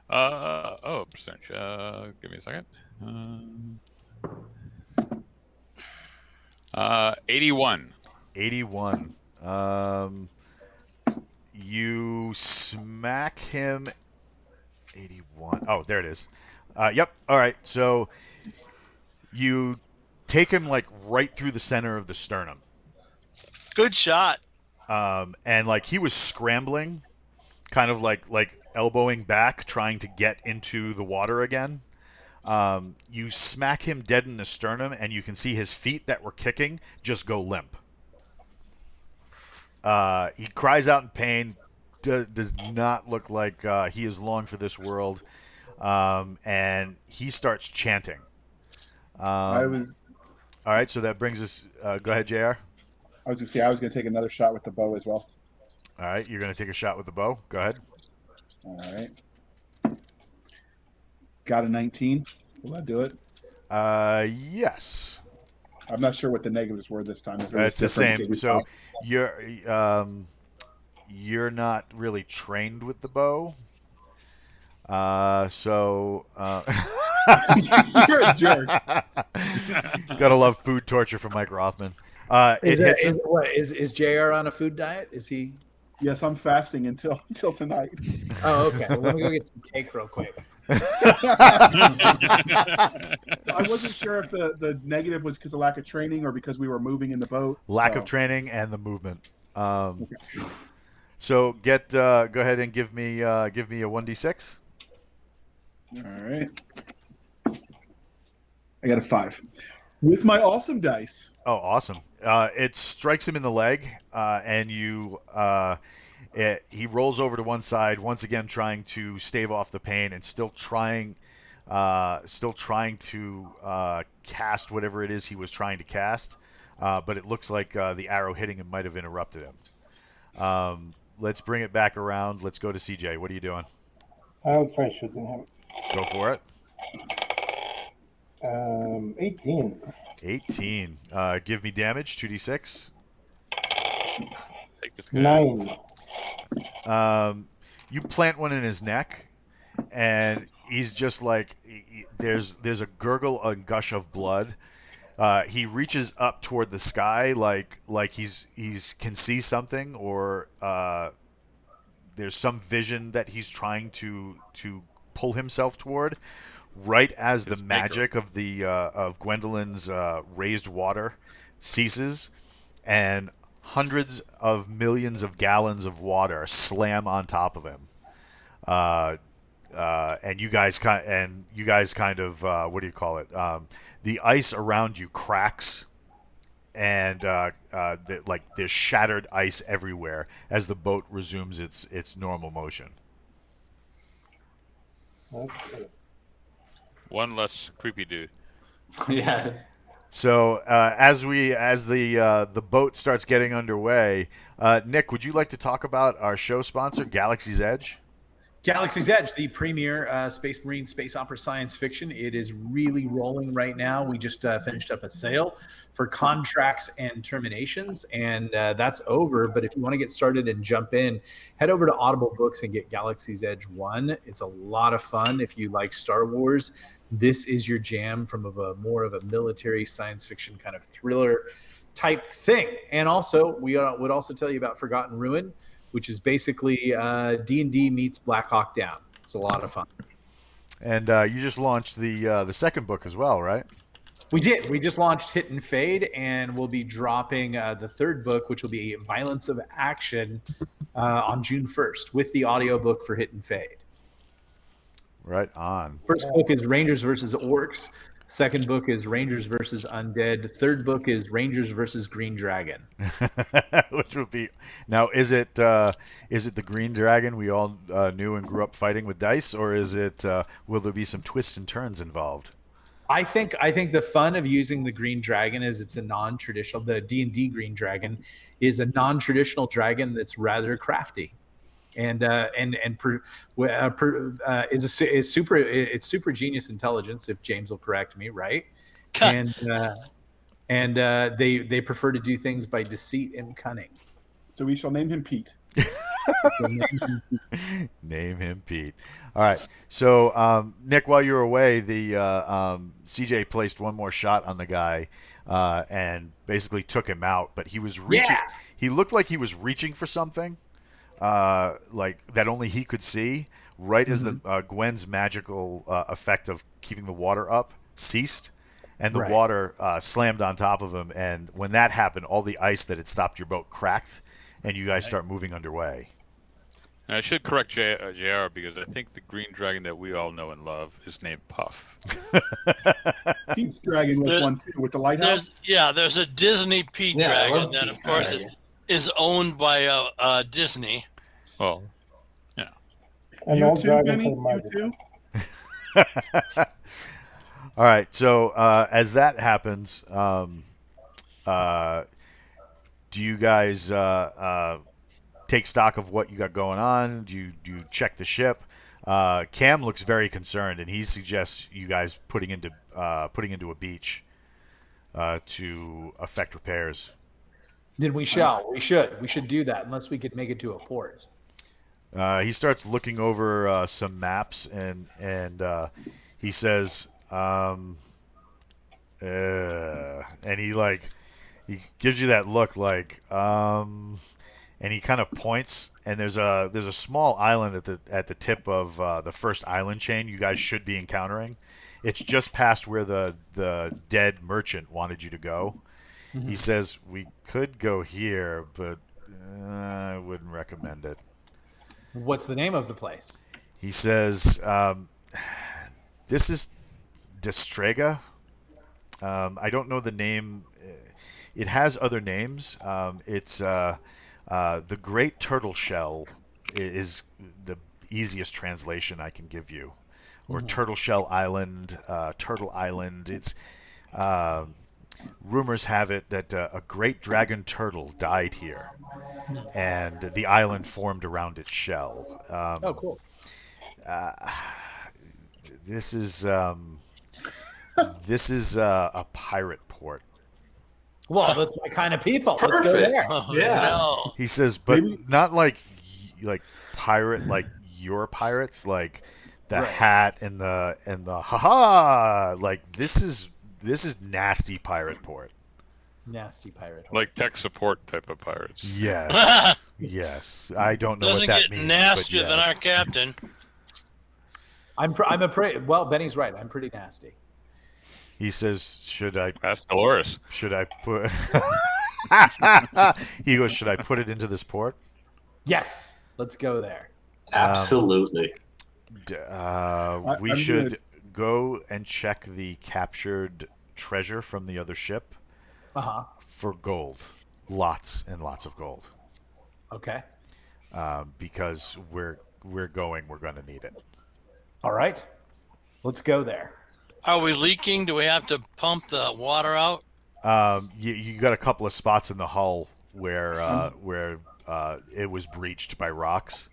Speaker 5: Percentage. Give me a second. 81.
Speaker 1: 81. You smack him. 81. Oh, there it is. Yep. All right. So You take him like right through the center of the sternum,
Speaker 2: Good shot.
Speaker 1: and like he was scrambling, kind of like elbowing back, trying to get into the water again. You smack him dead in the sternum, and you can see his feet that were kicking just go limp. He cries out in pain. Does not look like he is long for this world, and he starts chanting.
Speaker 6: I was
Speaker 1: All right, so that brings us. Go ahead, Jr.
Speaker 6: I was gonna say I was gonna take another shot with the bow as well.
Speaker 1: All right, you're going to take a shot with the bow. Go ahead.
Speaker 6: All right. Got a 19. Will that do it?
Speaker 1: Yes.
Speaker 6: I'm not sure what the negatives were this time. If it was
Speaker 1: It's the
Speaker 6: different,
Speaker 1: same.
Speaker 6: maybe
Speaker 1: So
Speaker 6: not.
Speaker 1: you're not really trained with the bow.
Speaker 6: You're a jerk.
Speaker 1: Gotta love food torture from Mike Rothman. It
Speaker 7: Is
Speaker 1: hits him.
Speaker 7: is Jr. on a food diet? Is he?
Speaker 6: Yes, I'm fasting until tonight.
Speaker 7: Oh, okay. Well, let me go get some cake real quick.
Speaker 6: I wasn't sure if the negative was because of lack of training or because we were moving in the boat.
Speaker 1: Lack of training and the movement. So go ahead and give me a 1d6.
Speaker 6: All right. I got a 5. With my awesome dice.
Speaker 1: Oh, awesome! It strikes him in the leg, and he rolls over to one side once again, trying to stave off the pain, and still trying to cast whatever it is he was trying to cast. But it looks like the arrow hitting him might have interrupted him. Let's bring it back around. Let's go to CJ. What are you doing?
Speaker 4: I'll try shooting him.
Speaker 1: Go for it.
Speaker 4: 18.
Speaker 1: 18. Give me damage. 2d6.
Speaker 5: Take this guy.
Speaker 4: 9.
Speaker 1: You plant one in his neck, and he's just like there's a gurgle, a gush of blood. He reaches up toward the sky, like he's can see something, or there's some vision that he's trying to pull himself toward. Right as the magic of the of Gwendolyn's raised water ceases, and hundreds of millions of gallons of water slam on top of him. And you guys kind of what do you call it? The ice around you cracks, and like there's shattered ice everywhere as the boat resumes its normal motion.
Speaker 4: Okay.
Speaker 5: One less creepy dude.
Speaker 3: Yeah.
Speaker 1: So as the boat starts getting underway, Nick, would you like to talk about our show sponsor, Galaxy's Edge?
Speaker 7: Galaxy's Edge, the premier space marine space opera science fiction. It is really rolling right now. We just finished up a sale for contracts and terminations, and that's over. But if you want to get started and jump in, head over to Audible Books and get Galaxy's Edge 1. It's a lot of fun. If you like Star Wars, this is your jam from more of a military science fiction kind of thriller type thing. And also, we would also tell you about Forgotten Ruin, which is basically D&D meets Black Hawk Down. It's a lot of fun.
Speaker 1: And you just launched the second book as well, right?
Speaker 7: We did. We just launched Hit and Fade, and we'll be dropping the third book, which will be Violence of Action, on June 1st with the audiobook for Hit and Fade.
Speaker 1: Right on.
Speaker 7: First book is Rangers versus Orcs. Second book is Rangers versus Undead. Third book is Rangers versus Green Dragon.
Speaker 1: Which would be now? Is it the Green Dragon we all knew and grew up fighting with dice, or is it? Will there be some twists and turns involved?
Speaker 7: I think the fun of using the Green Dragon is it's a non-traditional. The D&D Green Dragon is a non-traditional dragon that's rather crafty, and is super genius intelligence, if James will correct me, right? and they prefer to do things by deceit and cunning.
Speaker 6: So we shall name him Pete.
Speaker 1: Name him Pete. All right. So, Nick, while you were away, the CJ placed one more shot on the guy and basically took him out. But he was reaching.
Speaker 7: Yeah.
Speaker 1: He looked like he was reaching for something, like that only he could see. Right as the Gwen's magical effect of keeping the water up ceased, and the
Speaker 7: Right.
Speaker 1: water slammed on top of him. And when that happened, all the ice that had stopped your boat cracked, and you guys start moving underway.
Speaker 5: And I should correct JR because I think the green dragon that we all know and love is named Puff.
Speaker 6: Pete's dragon was
Speaker 2: There-
Speaker 6: one too with the lighthouse.
Speaker 2: There's a Disney Pete
Speaker 3: Yeah, I
Speaker 2: dragon
Speaker 3: love
Speaker 2: that, of
Speaker 3: Pete's
Speaker 2: course,
Speaker 3: dragon.
Speaker 2: is owned by Disney.
Speaker 5: Oh,
Speaker 4: And
Speaker 6: You
Speaker 4: all
Speaker 6: too,
Speaker 4: dragons
Speaker 6: Benny.
Speaker 4: are
Speaker 6: You
Speaker 4: magical.
Speaker 6: too.
Speaker 1: All right. So as that happens, do you guys take stock of what you got going on? Do you check the ship? Cam looks very concerned, and he suggests you guys putting into a beach to effect repairs.
Speaker 7: Then we shall. We should do that unless we could make it to a port.
Speaker 1: He starts looking over some maps, and he says, and he gives you that look and he kind of points, and there's a small island at the tip of the first island chain you guys should be encountering. It's just past where the dead merchant wanted you to go.
Speaker 7: Mm-hmm.
Speaker 1: He says we could go here, but I wouldn't recommend it.
Speaker 7: What's the name of the place?
Speaker 1: He says, this is Destrega. I don't know the name. It has other names. It's the Great Turtle Shell is the easiest translation I can give you. Or Turtle Shell Island, Turtle Island. It's rumors have it that a great dragon turtle died here, and the island formed around its shell.
Speaker 7: Oh, cool.
Speaker 1: This is a pirate port.
Speaker 7: Well, that's my kind of people. Let's go
Speaker 3: Perfect.
Speaker 7: there.
Speaker 2: Oh,
Speaker 3: Yeah.
Speaker 2: no.
Speaker 1: He says, but not like pirate, like your pirates, like the
Speaker 7: Right.
Speaker 1: hat and the haha. Like this is nasty pirate port.
Speaker 7: Nasty pirate.
Speaker 5: like tech support type of pirates.
Speaker 1: Yes, yes. I don't know
Speaker 2: Doesn't
Speaker 1: what that
Speaker 2: get
Speaker 1: means.
Speaker 2: nastier
Speaker 1: but
Speaker 2: than our
Speaker 1: yes.
Speaker 2: captain.
Speaker 7: I'm a pretty. Well, Benny's right. I'm pretty nasty.
Speaker 1: He says, should I
Speaker 5: That's Dolores.
Speaker 1: put? He goes, should I put it into this port?
Speaker 7: Yes. Let's go there.
Speaker 3: Absolutely.
Speaker 1: We
Speaker 6: I'm
Speaker 1: should go and check the captured treasure from the other ship
Speaker 7: Uh-huh.
Speaker 1: for gold, lots and lots of gold,
Speaker 7: Okay.
Speaker 1: because we're going to need it.
Speaker 7: All right. Let's go there.
Speaker 2: Are we leaking? Do we have to pump the water out?
Speaker 1: You got a couple of spots in the hull where it was breached by rocks,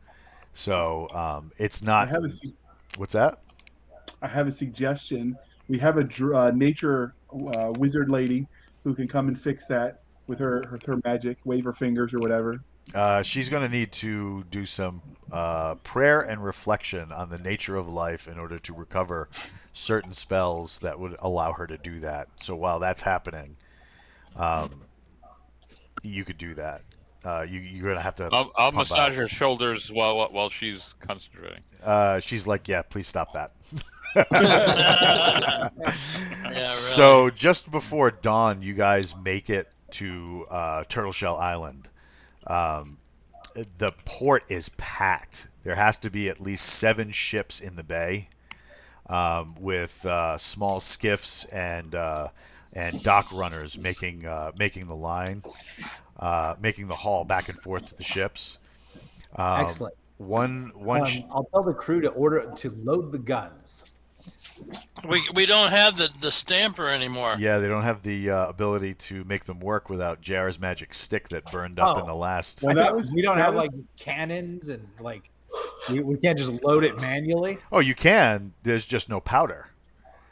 Speaker 1: so it's
Speaker 6: I
Speaker 1: not.
Speaker 6: have
Speaker 1: What's that?
Speaker 6: I have a suggestion. We have a nature wizard lady who can come and fix that with her magic, wave her fingers or whatever.
Speaker 1: She's going to need to do some prayer and reflection on the nature of life in order to recover certain spells that would allow her to do that. So while that's happening, you could do that. You're going to have to.
Speaker 5: I'll
Speaker 1: pump
Speaker 5: massage
Speaker 1: out.
Speaker 5: her shoulders while she's concentrating.
Speaker 1: She's like, yeah, please stop that.
Speaker 2: Yeah, really.
Speaker 1: So just before dawn, you guys make it to Turtle Shell Island. The port is packed. There has to be at least 7 ships in the bay, with small skiffs and dock runners making the line, making the haul back and forth to the ships.
Speaker 7: Excellent.
Speaker 1: One
Speaker 7: I'll tell the crew to load the guns.
Speaker 2: We don't have the stamper anymore.
Speaker 1: Yeah, they don't have the ability to make them work without Jar's magic stick that burned up in the last.
Speaker 6: Well, that was-
Speaker 7: we don't
Speaker 6: that
Speaker 7: have
Speaker 6: was-
Speaker 7: like cannons and like we can't just load it manually.
Speaker 1: Oh, you can. There's just no powder.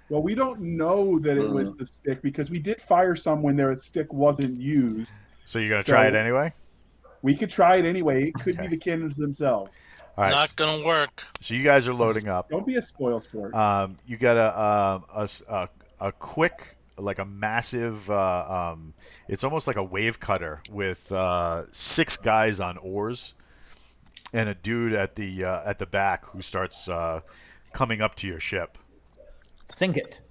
Speaker 6: Well, we don't know that it was the stick because we did fire some when their stick wasn't used.
Speaker 1: So you're gonna try it anyway.
Speaker 6: We could try it anyway. It could
Speaker 1: Okay.
Speaker 6: be the cannons themselves.
Speaker 1: All right.
Speaker 2: Not gonna work.
Speaker 1: So you guys are loading up.
Speaker 6: Don't be a spoil sport.
Speaker 1: You got a quick, like a massive. It's almost like a wave cutter with 6 guys on oars, and a dude at the back who starts coming up to your ship.
Speaker 7: Sink it.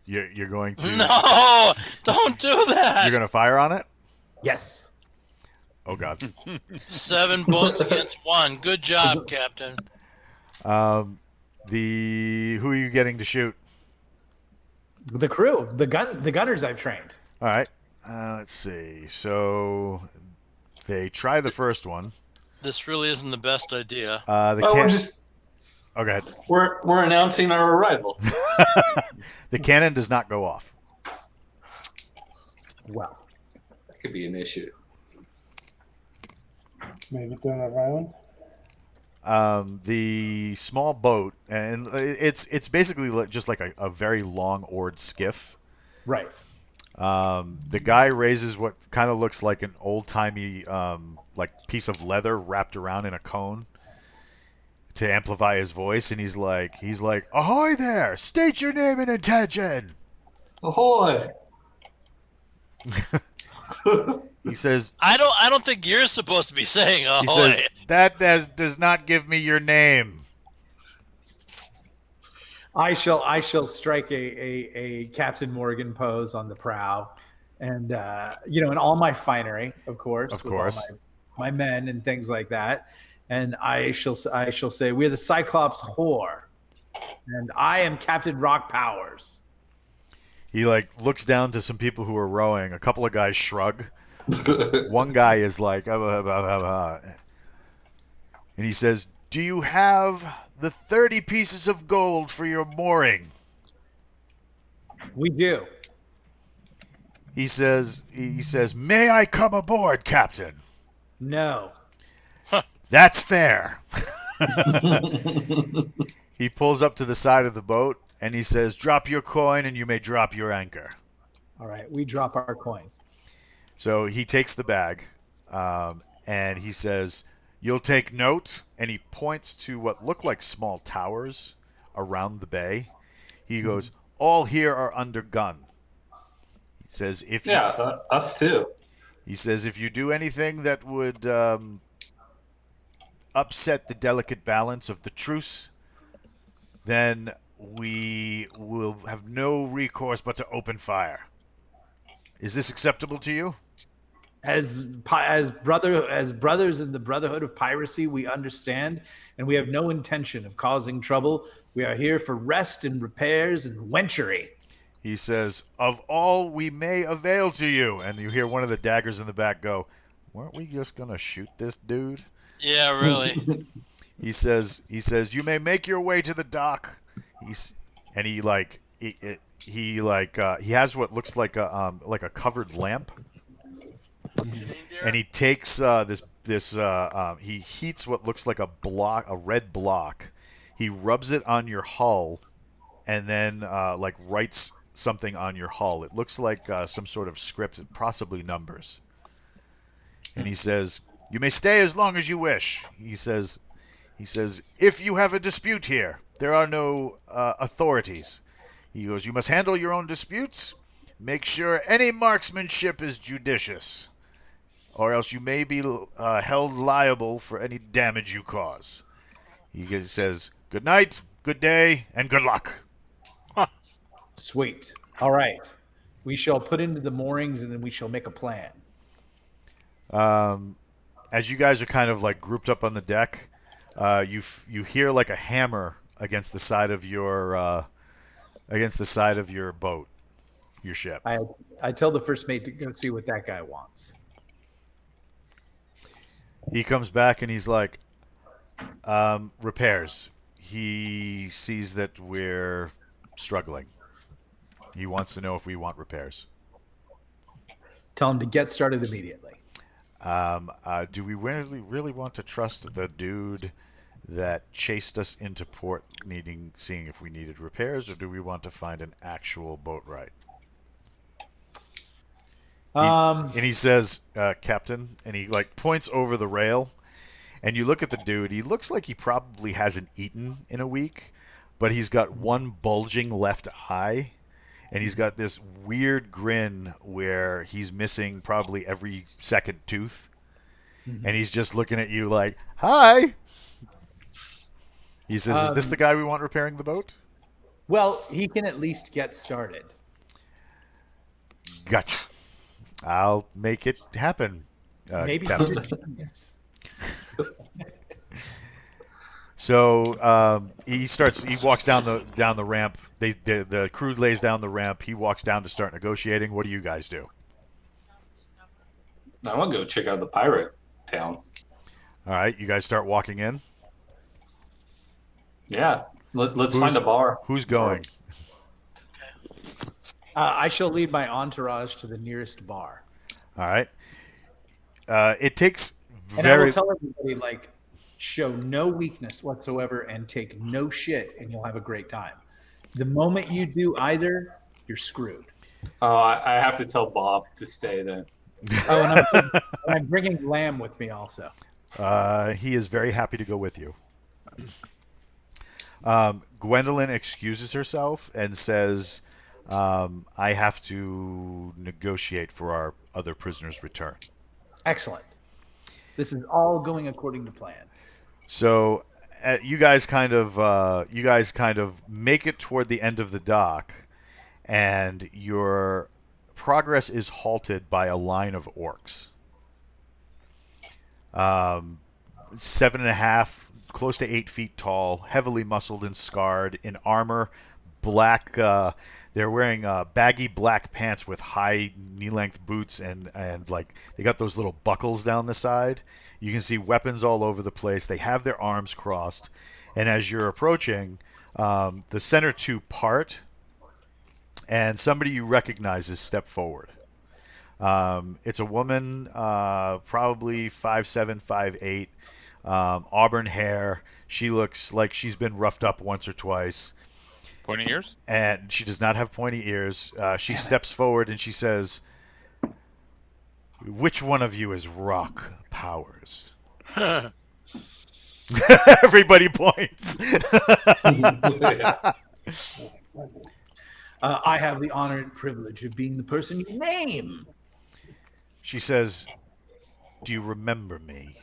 Speaker 1: You're going to
Speaker 2: No, don't do that.
Speaker 1: you're going to fire on it.
Speaker 7: Yes.
Speaker 1: Oh God.
Speaker 2: 7 boats against 1. Good job, Captain.
Speaker 1: Who are you getting to shoot?
Speaker 7: The crew, the gunners I've trained.
Speaker 1: All right. Let's see. So they try the first one.
Speaker 2: This really isn't the best idea.
Speaker 1: Oh, go ahead.
Speaker 3: We're announcing our arrival.
Speaker 1: The cannon does not go off.
Speaker 7: Well,
Speaker 3: That could be an issue.
Speaker 4: Maybe turn around.
Speaker 1: The small boat, and it's basically just like a very long oared skiff.
Speaker 7: right.
Speaker 1: The guy raises what kind of looks like an old timey like piece of leather wrapped around in a cone to amplify his voice, and he's like, "Ahoy there! State your name and intention."
Speaker 3: Ahoy!
Speaker 1: He says,
Speaker 2: I don't think you're supposed to be saying ahoy.
Speaker 1: He says, "That does not give me your name."
Speaker 7: I shall strike a Captain Morgan pose on the prow, and in all my finery, of course,
Speaker 1: Of
Speaker 7: with all
Speaker 1: course.
Speaker 7: my men and things like that, and I shall say, we're the Cyclops whore, and I am Captain Rock Powers.
Speaker 1: He looks down to some people who are rowing. A couple of guys shrug. One guy is like, and he says, "Do you have the 30 pieces of gold for your mooring?"
Speaker 7: We do.
Speaker 1: He says, "May I come aboard, Captain?"
Speaker 7: No.
Speaker 1: That's fair. He pulls up to the side of the boat and he says, "Drop your coin and you may drop your anchor."
Speaker 7: All right, we drop our coin.
Speaker 1: So he takes the bag and he says, "You'll take note." And he points to what look like small towers around the bay. He goes, "All here are under gun." He says,
Speaker 3: Us too.
Speaker 1: He says, "If you do anything that would upset the delicate balance of the truce, then we will have no recourse but to open fire. Is this acceptable to you?"
Speaker 7: As brothers in the Brotherhood of Piracy, we understand, and we have no intention of causing trouble. We are here for rest and repairs and wenchery.
Speaker 1: He says, "Of all we may avail to you." And you hear one of the daggers in the back go, "Weren't we just going to shoot this dude?"
Speaker 2: Yeah, really.
Speaker 1: He says, "You may make your way to the dock." He has what looks like a covered lamp. And he takes he heats what looks like a red block. He rubs it on your hull, and then writes something on your hull. It looks like some sort of script, possibly numbers. And he says, "You may stay as long as you wish." He says, "If you have a dispute here, there are no authorities." He goes, "You must handle your own disputes. Make sure any marksmanship is judicious, or else you may be held liable for any damage you cause." He says, "Good night, good day, and good luck."
Speaker 7: Sweet. All right. We shall put into the moorings, and then we shall make a plan.
Speaker 1: As you guys are kind of grouped up on the deck, you hear like a hammer against the side of your boat, your ship.
Speaker 7: I tell the first mate to go see what that guy wants.
Speaker 1: He comes back and he's like, "Repairs." He sees that we're struggling. He wants to know if we want repairs.
Speaker 7: Tell him to get started immediately.
Speaker 1: Do we really want to trust the dude that chased us into port, seeing if we needed repairs, or do we want to find an actual boat ride? And he says, "Captain," and he points over the rail, and you look at the dude. He looks like he probably hasn't eaten in a week, but he's got one bulging left eye, and he's got this weird grin where he's missing probably every second tooth, and he's just looking at you like, "Hi." He says, "Is this the guy we want repairing the boat?"
Speaker 7: Well, he can at least get started.
Speaker 1: Gotcha. I'll make it happen.
Speaker 7: Maybe
Speaker 1: Captain.
Speaker 7: he's a genius.
Speaker 1: So he starts. He walks down the ramp. The crew lays down the ramp. He walks down to start negotiating. What do you guys do?
Speaker 3: I want to go check out the pirate town.
Speaker 1: All right, you guys start walking in.
Speaker 3: Yeah. Let's find a bar.
Speaker 1: Who's going?
Speaker 7: I shall lead my entourage to the nearest bar.
Speaker 1: All right. It takes
Speaker 7: And I will
Speaker 1: very.
Speaker 7: tell everybody, like, show no weakness whatsoever and take no shit, and you'll have a great time. The moment you do either, you're screwed.
Speaker 3: Oh, I have to tell Bob to stay then.
Speaker 7: Oh, and I'm bringing Lamb with me also.
Speaker 1: He is very happy to go with you. Gwendolyn excuses herself and says, I have to negotiate for our other prisoner's return.
Speaker 7: Excellent. This is all going according to plan.
Speaker 1: So you guys kind of make it toward the end of the dock, and your progress is halted by a line of orcs. 7.5, close to 8 feet tall, heavily muscled and scarred, in armor, black. They're wearing baggy black pants with high knee-length boots, and like they got those little buckles down the side. You can see weapons all over the place. They have their arms crossed, and as you're approaching, the center two part, and somebody you recognize is step forward. It's a woman, probably 5'7", 5'8", auburn hair. She looks like she's been roughed up once or twice.
Speaker 5: Pointy ears?
Speaker 1: And she does not have pointy ears. She steps forward and she says, "Which one of you is Rock Powers?" Everybody points.
Speaker 7: I have the honor and privilege of being the person you name.
Speaker 1: She says, "Do you remember me?"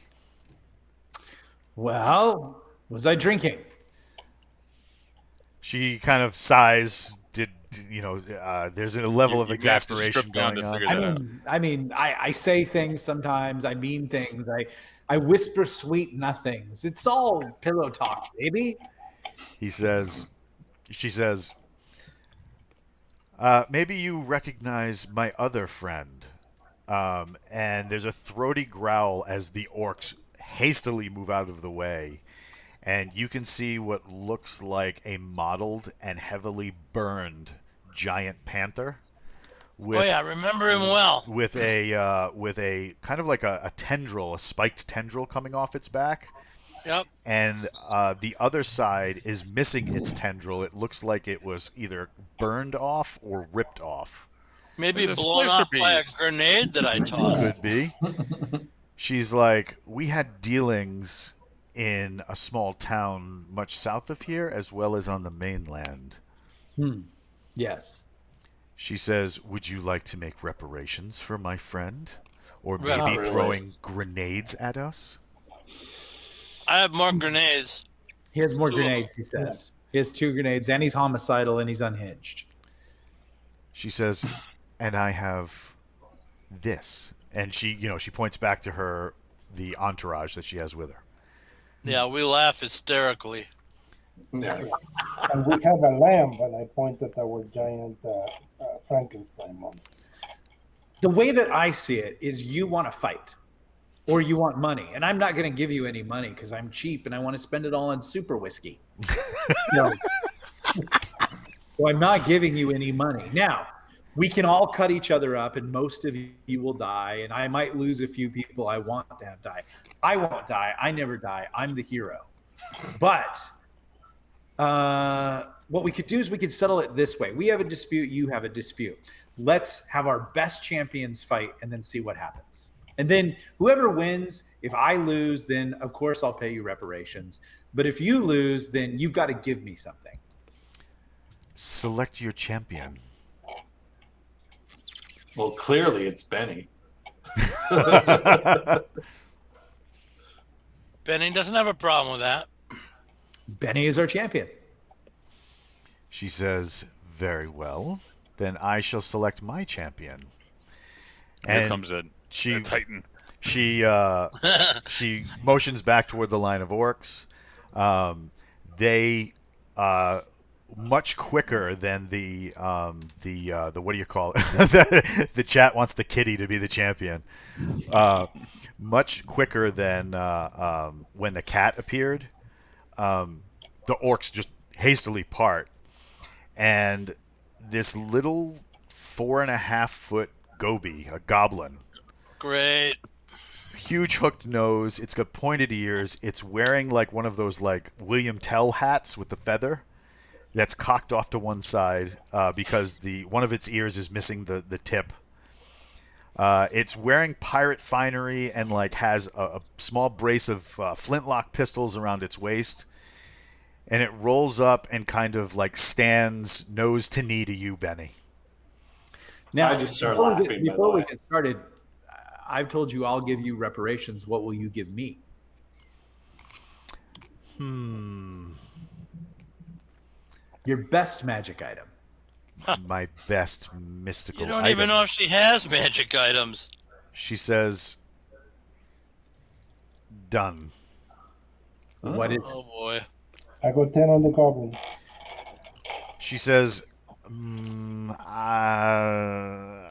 Speaker 7: Well, was I drinking?
Speaker 1: She kind of sighs. There's a level of
Speaker 5: You may have to
Speaker 1: exasperation
Speaker 5: strip down
Speaker 1: going
Speaker 5: to
Speaker 1: on.
Speaker 5: figure that out.
Speaker 7: I say things sometimes. I mean things. I whisper sweet nothings. It's all pillow talk, baby.
Speaker 1: She says, maybe you recognize my other friend. And there's a throaty growl as the orcs hastily move out of the way. And you can see what looks like a mottled and heavily burned giant panther.
Speaker 2: Oh yeah, I remember him well.
Speaker 1: With a kind of like a tendril, a spiked tendril coming off its back.
Speaker 2: Yep.
Speaker 1: And the other side is missing its tendril. It looks like it was either burned off or ripped off.
Speaker 2: Maybe
Speaker 5: There's a
Speaker 2: blown
Speaker 5: splicer
Speaker 2: off by a
Speaker 5: piece.
Speaker 2: grenade that I tossed.
Speaker 1: Could be. She's like, we had dealings in a small town much south of here, as well as on the mainland.
Speaker 7: Yes.
Speaker 1: She says, would you like to make reparations for my friend? Or
Speaker 2: Not
Speaker 1: maybe
Speaker 3: really.
Speaker 1: throwing grenades at us?
Speaker 2: I have more grenades.
Speaker 7: He has more
Speaker 2: Two.
Speaker 7: Grenades, he says. He has 2 grenades, and he's homicidal, and he's unhinged.
Speaker 1: She says, and I have this. And she points back to the entourage that she has with her.
Speaker 2: Yeah, we laugh hysterically.
Speaker 3: Yeah.
Speaker 4: And we have a lamb, and I pointed our giant Frankenstein monster.
Speaker 7: The way that I see it is you want to fight or you want money. And I'm not going to give you any money because I'm cheap and I want to spend it all on super whiskey. No. So I'm not giving you any money. Now, we can all cut each other up and most of you will die. And I might lose a few people I want to have die. I won't die. I never die. I'm the hero. But what we could do is we could settle it this way. We have a dispute. You have a dispute. Let's have our best champions fight and then see what happens. And then whoever wins, if I lose, then of course I'll pay you reparations. But if you lose, then you've got to give me something.
Speaker 1: Select your champion.
Speaker 3: Well, clearly it's Benny.
Speaker 2: Benny doesn't have a problem with that.
Speaker 7: Benny is our champion.
Speaker 1: She says, "Very well. Then I shall select my champion."
Speaker 5: Here
Speaker 1: And
Speaker 5: comes a
Speaker 1: she
Speaker 5: Titan.
Speaker 1: she she motions back toward the line of orcs. They much quicker than the what do you call it? The chat wants the kitty to be the champion. Much quicker than when the cat appeared. The orcs just hastily part, and this little 4.5 foot goby, a goblin,
Speaker 2: Great.
Speaker 1: huge hooked nose. It's got pointed ears. It's wearing like one of those like William Tell hats with the feather that's cocked off to one side because the one of its ears is missing the tip. It's wearing pirate finery and like has a small brace of flintlock pistols around its waist, and it rolls up and kind of like stands nose to knee to you, Benny.
Speaker 7: Now,
Speaker 3: I just start
Speaker 7: before
Speaker 3: laughing,
Speaker 7: We
Speaker 3: by
Speaker 7: get,
Speaker 3: the
Speaker 7: before we
Speaker 3: way.
Speaker 7: get started, I've told you I'll give you reparations. What will you give me? Your best magic item.
Speaker 1: My best mystical
Speaker 2: You don't
Speaker 1: item.
Speaker 2: even know if she has magic items.
Speaker 1: She says, "Done."
Speaker 7: What is?
Speaker 2: Oh boy.
Speaker 4: I got 10 on the goblin.
Speaker 1: She says, I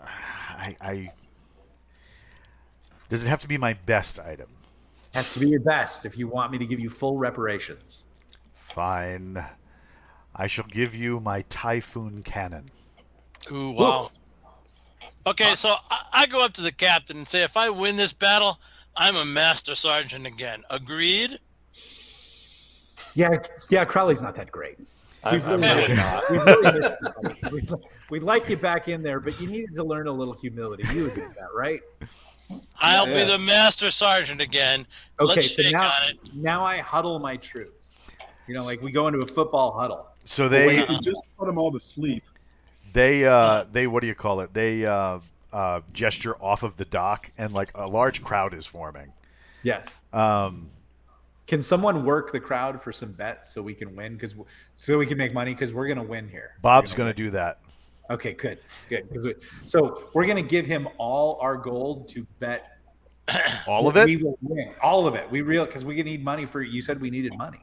Speaker 1: does it have to be my best item?
Speaker 7: Has to be your best if you want me to give you full reparations.
Speaker 1: Fine. I shall give you my typhoon cannon.
Speaker 2: Ooh, wow. Okay, so I go up to the captain and say, if I win this battle, I'm a master sergeant again. Agreed?
Speaker 7: Yeah. Crowley's not that great.
Speaker 3: I'm really not.
Speaker 7: We really missed you, buddy. We'd like you back in there, but you needed to learn a little humility. You would do that, right?
Speaker 2: I'll be
Speaker 3: Yeah.
Speaker 2: the master sergeant again.
Speaker 7: Okay,
Speaker 2: Let's
Speaker 7: so
Speaker 2: shake
Speaker 7: now,
Speaker 2: on it.
Speaker 7: now I huddle my troops. You know, like we go into a football huddle.
Speaker 1: So
Speaker 6: Wait, you just put them all to sleep.
Speaker 1: they what do you call it? They gesture off of the dock, and like a large crowd is forming.
Speaker 7: Yes.
Speaker 1: Um,
Speaker 7: Can someone work the crowd for some bets so we can win? So we can make money because we're gonna win here.
Speaker 1: Bob's
Speaker 7: We're
Speaker 1: going
Speaker 7: win.
Speaker 1: to do that.
Speaker 7: Okay, good. So we're gonna give him all our gold to bet.
Speaker 1: All of
Speaker 7: We
Speaker 1: it?
Speaker 7: will win all of it. Because we need money for. You said we needed money.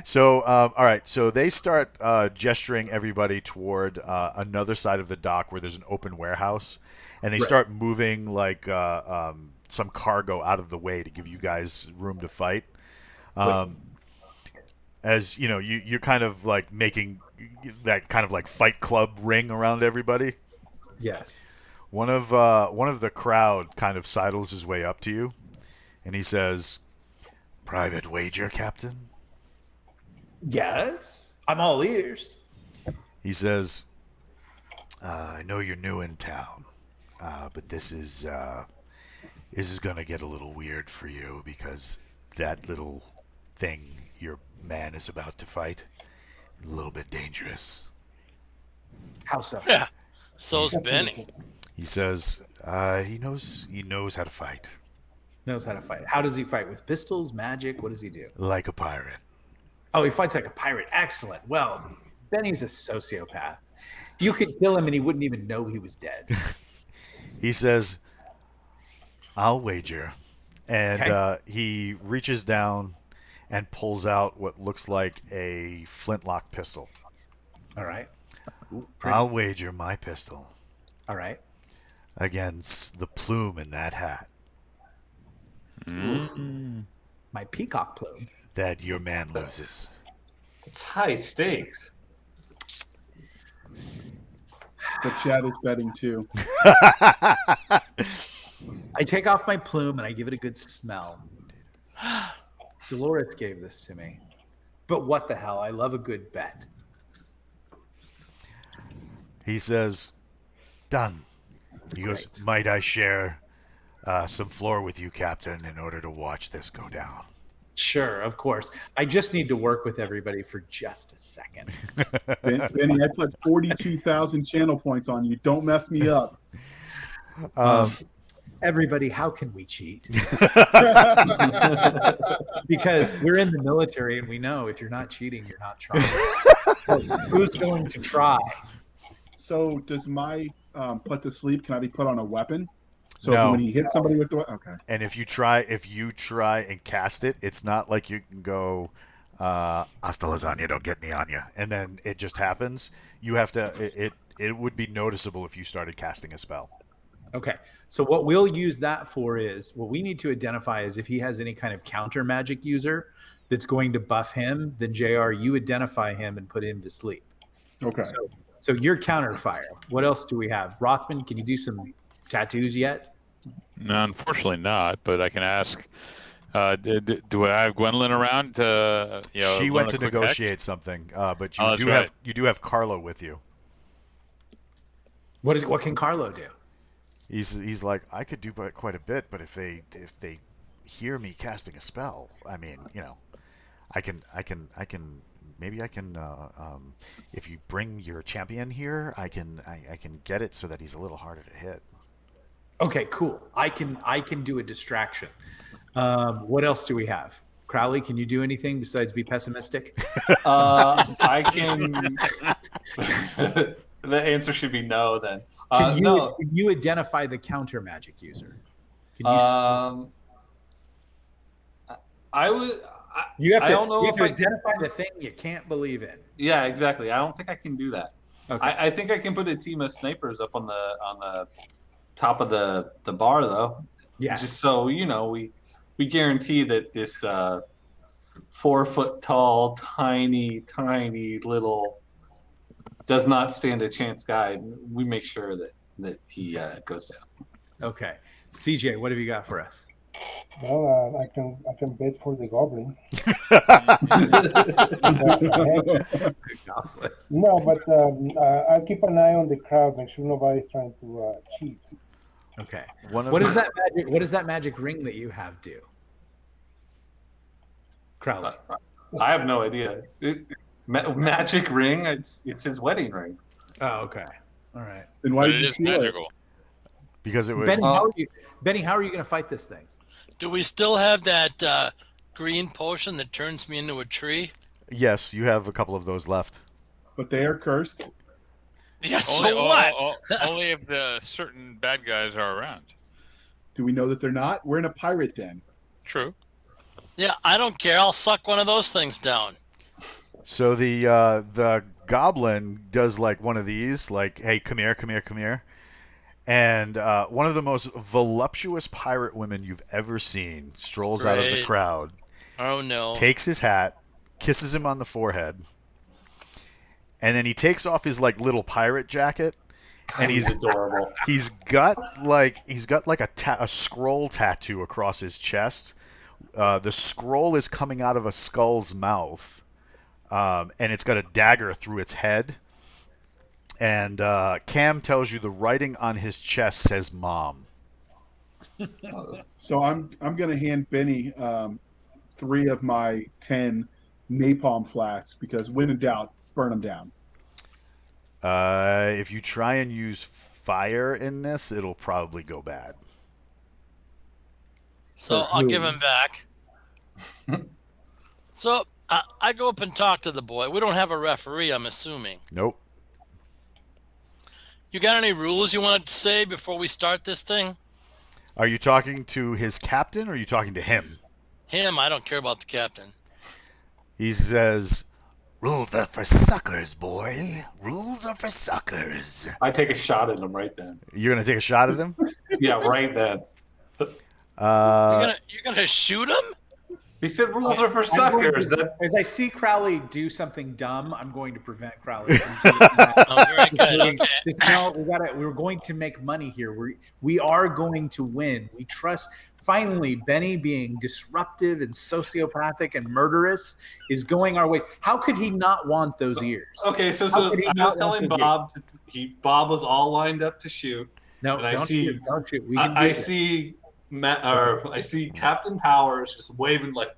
Speaker 1: So, all right. So they start gesturing everybody toward another side of the dock where there's an open warehouse, and they
Speaker 7: Right.
Speaker 1: start moving like some cargo out of the way to give you guys room to fight. As you know, you're kind of like making that kind of like Fight Club ring around everybody.
Speaker 7: Yes.
Speaker 1: One of the crowd kind of sidles his way up to you, and he says, "Private wager, Captain."
Speaker 7: Yes. I'm all ears.
Speaker 1: He says, "I know you're new in town, but this is going to get a little weird for you because that little thing your man is about to fight, a little bit dangerous."
Speaker 7: How so?
Speaker 2: Yeah. So's Benny.
Speaker 1: He says, he knows how to fight
Speaker 7: Knows how to fight. How does he fight? With pistols, magic? What does he do?
Speaker 1: like a pirate."
Speaker 7: Oh, he fights like a pirate. Excellent. Well, Benny's a sociopath. You could kill him and he wouldn't even know he was dead.
Speaker 1: He says, "I'll wager," and
Speaker 7: Okay.
Speaker 1: he reaches down and pulls out what looks like a flintlock pistol.
Speaker 7: All right. Ooh, pretty.
Speaker 1: "I'll wager my pistol
Speaker 7: All right.
Speaker 1: against the plume in that hat
Speaker 7: My peacock plume.
Speaker 1: that your man loses."
Speaker 3: It's high stakes.
Speaker 6: The chat is betting too.
Speaker 7: I take off my plume and I give it a good smell. Dolores gave this to me. But what the hell? I love a good bet.
Speaker 1: He says, "Done." He goes,
Speaker 7: Great.
Speaker 1: "Might I share some floor with you, Captain, in order to watch this go down?"
Speaker 7: Sure, of course. I just need to work with everybody for just a second.
Speaker 6: Benny, I put 42,000 channel points on you. Don't mess me up.
Speaker 7: Everybody, how can we cheat? because we're in the military and we know if you're not cheating, you're not trying. So who's going to try?
Speaker 6: So does my put to sleep? Can I be put on a weapon? So
Speaker 1: No.
Speaker 6: when he hits somebody with the okay.
Speaker 1: And if you try and cast it, it's not like you can go hasta lasagna, don't get me on you, and then it just happens. You have to. It would be noticeable if you started casting a spell.
Speaker 7: Okay. So what we'll use that for is what we need to identify is if he has any kind of counter magic user that's going to buff him, then JR, you identify him and put him to sleep.
Speaker 6: Okay.
Speaker 7: So you're counter fire. What else do we have? Rothman, can you do some tattoos yet?
Speaker 5: No, unfortunately not. But I can ask. Do I have Gwendolyn around?
Speaker 1: She
Speaker 5: learn
Speaker 1: went
Speaker 5: a
Speaker 1: to
Speaker 5: quick
Speaker 1: negotiate
Speaker 5: text?
Speaker 1: something, but
Speaker 5: Oh, that's right.
Speaker 1: you do have Carlo with you.
Speaker 7: What can Carlo do?
Speaker 1: He's like, I could do quite a bit, but if they hear me casting a spell, I mean, I can maybe I can if you bring your champion here, I can get it so that he's a little harder to hit.
Speaker 7: Okay, cool. I can do a distraction. What else do we have? Crowley, can you do anything besides be pessimistic?
Speaker 3: I can. The answer should be no. Then no.
Speaker 7: Can you identify the counter magic user? Can you?
Speaker 3: I would.
Speaker 7: You have to.
Speaker 3: I don't know
Speaker 7: you have
Speaker 3: if
Speaker 7: to
Speaker 3: I
Speaker 7: identify the thing you can't believe in.
Speaker 3: Yeah, exactly. I don't think I can do that.
Speaker 7: Okay.
Speaker 3: I think I can put a team of snipers up on the top of the bar though.
Speaker 7: Yeah.
Speaker 3: Just so we guarantee that this 4 foot tall, tiny little does not stand a chance guy. We make sure that he goes down.
Speaker 7: Okay. CJ, what have you got for us?
Speaker 4: Well, I can bet for the goblin. No, but I'll keep an eye on the crowd. Make sure nobody's trying to cheat.
Speaker 7: Okay. What does that magic ring that you have do? Crowley.
Speaker 3: I have no idea. Magic ring. It's his wedding ring.
Speaker 7: Oh, okay. All right.
Speaker 6: Then why
Speaker 5: But
Speaker 6: did
Speaker 5: it
Speaker 6: you
Speaker 5: is
Speaker 6: steal
Speaker 5: magical.
Speaker 1: Because it was
Speaker 7: Benny, how are you going to fight this thing?
Speaker 2: Do we still have that green potion that turns me into a tree?
Speaker 1: Yes, you have a couple of those left.
Speaker 6: But they are cursed.
Speaker 2: Yeah,
Speaker 5: Only,
Speaker 2: so what?
Speaker 5: only if the certain bad guys are around.
Speaker 6: Do we know that they're not? We're in a pirate den.
Speaker 5: True.
Speaker 2: Yeah, I don't care. I'll suck one of those things down.
Speaker 1: So the goblin does like one of these, like, hey, come here. And one of the most voluptuous pirate women you've ever seen strolls out of the
Speaker 2: Great.
Speaker 1: crowd,
Speaker 2: Oh, no.
Speaker 1: takes his hat, kisses him on the forehead, and then he takes off his like little pirate jacket, and
Speaker 3: He's adorable.
Speaker 1: he's got like a scroll tattoo across his chest. The scroll is coming out of a skull's mouth, and it's got a dagger through its head. And Cam tells you the writing on his chest says "Mom."
Speaker 6: So I'm gonna hand Benny 3 of my 10 napalm flasks because when in doubt, burn them down.
Speaker 1: If you try and use fire in this, it'll probably go bad.
Speaker 2: So I'll give him back. So I go up and talk to the boy. We don't have a referee, I'm assuming.
Speaker 1: Nope.
Speaker 2: You got any rules you wanted to say before we start this thing?
Speaker 1: Are you talking to his captain or are you talking to him?
Speaker 2: Him, I don't care about the captain.
Speaker 1: He says, "Rules are for suckers, boy. Rules are for suckers."
Speaker 3: I take a shot at him right then.
Speaker 1: You're going to take a shot at him?
Speaker 3: Yeah, right then.
Speaker 2: You're gonna shoot him?
Speaker 3: He said rules are for suckers.
Speaker 7: As I see Crowley do something dumb, I'm going to prevent Crowley.
Speaker 2: Oh, very good. Okay.
Speaker 7: No, we're going to make money here. We are going to win. We trust. Finally, Benny, being disruptive and sociopathic and murderous, is going our ways. How could he not want those ears?
Speaker 3: Okay, so
Speaker 7: How could he
Speaker 3: I
Speaker 7: not
Speaker 3: was telling
Speaker 7: want
Speaker 3: Bob. Bob was all lined up to shoot.
Speaker 7: No,
Speaker 3: And I
Speaker 7: don't
Speaker 3: see-
Speaker 7: shoot. Don't shoot. We can do
Speaker 3: I
Speaker 7: this.
Speaker 3: see I see Captain Powers just waving like.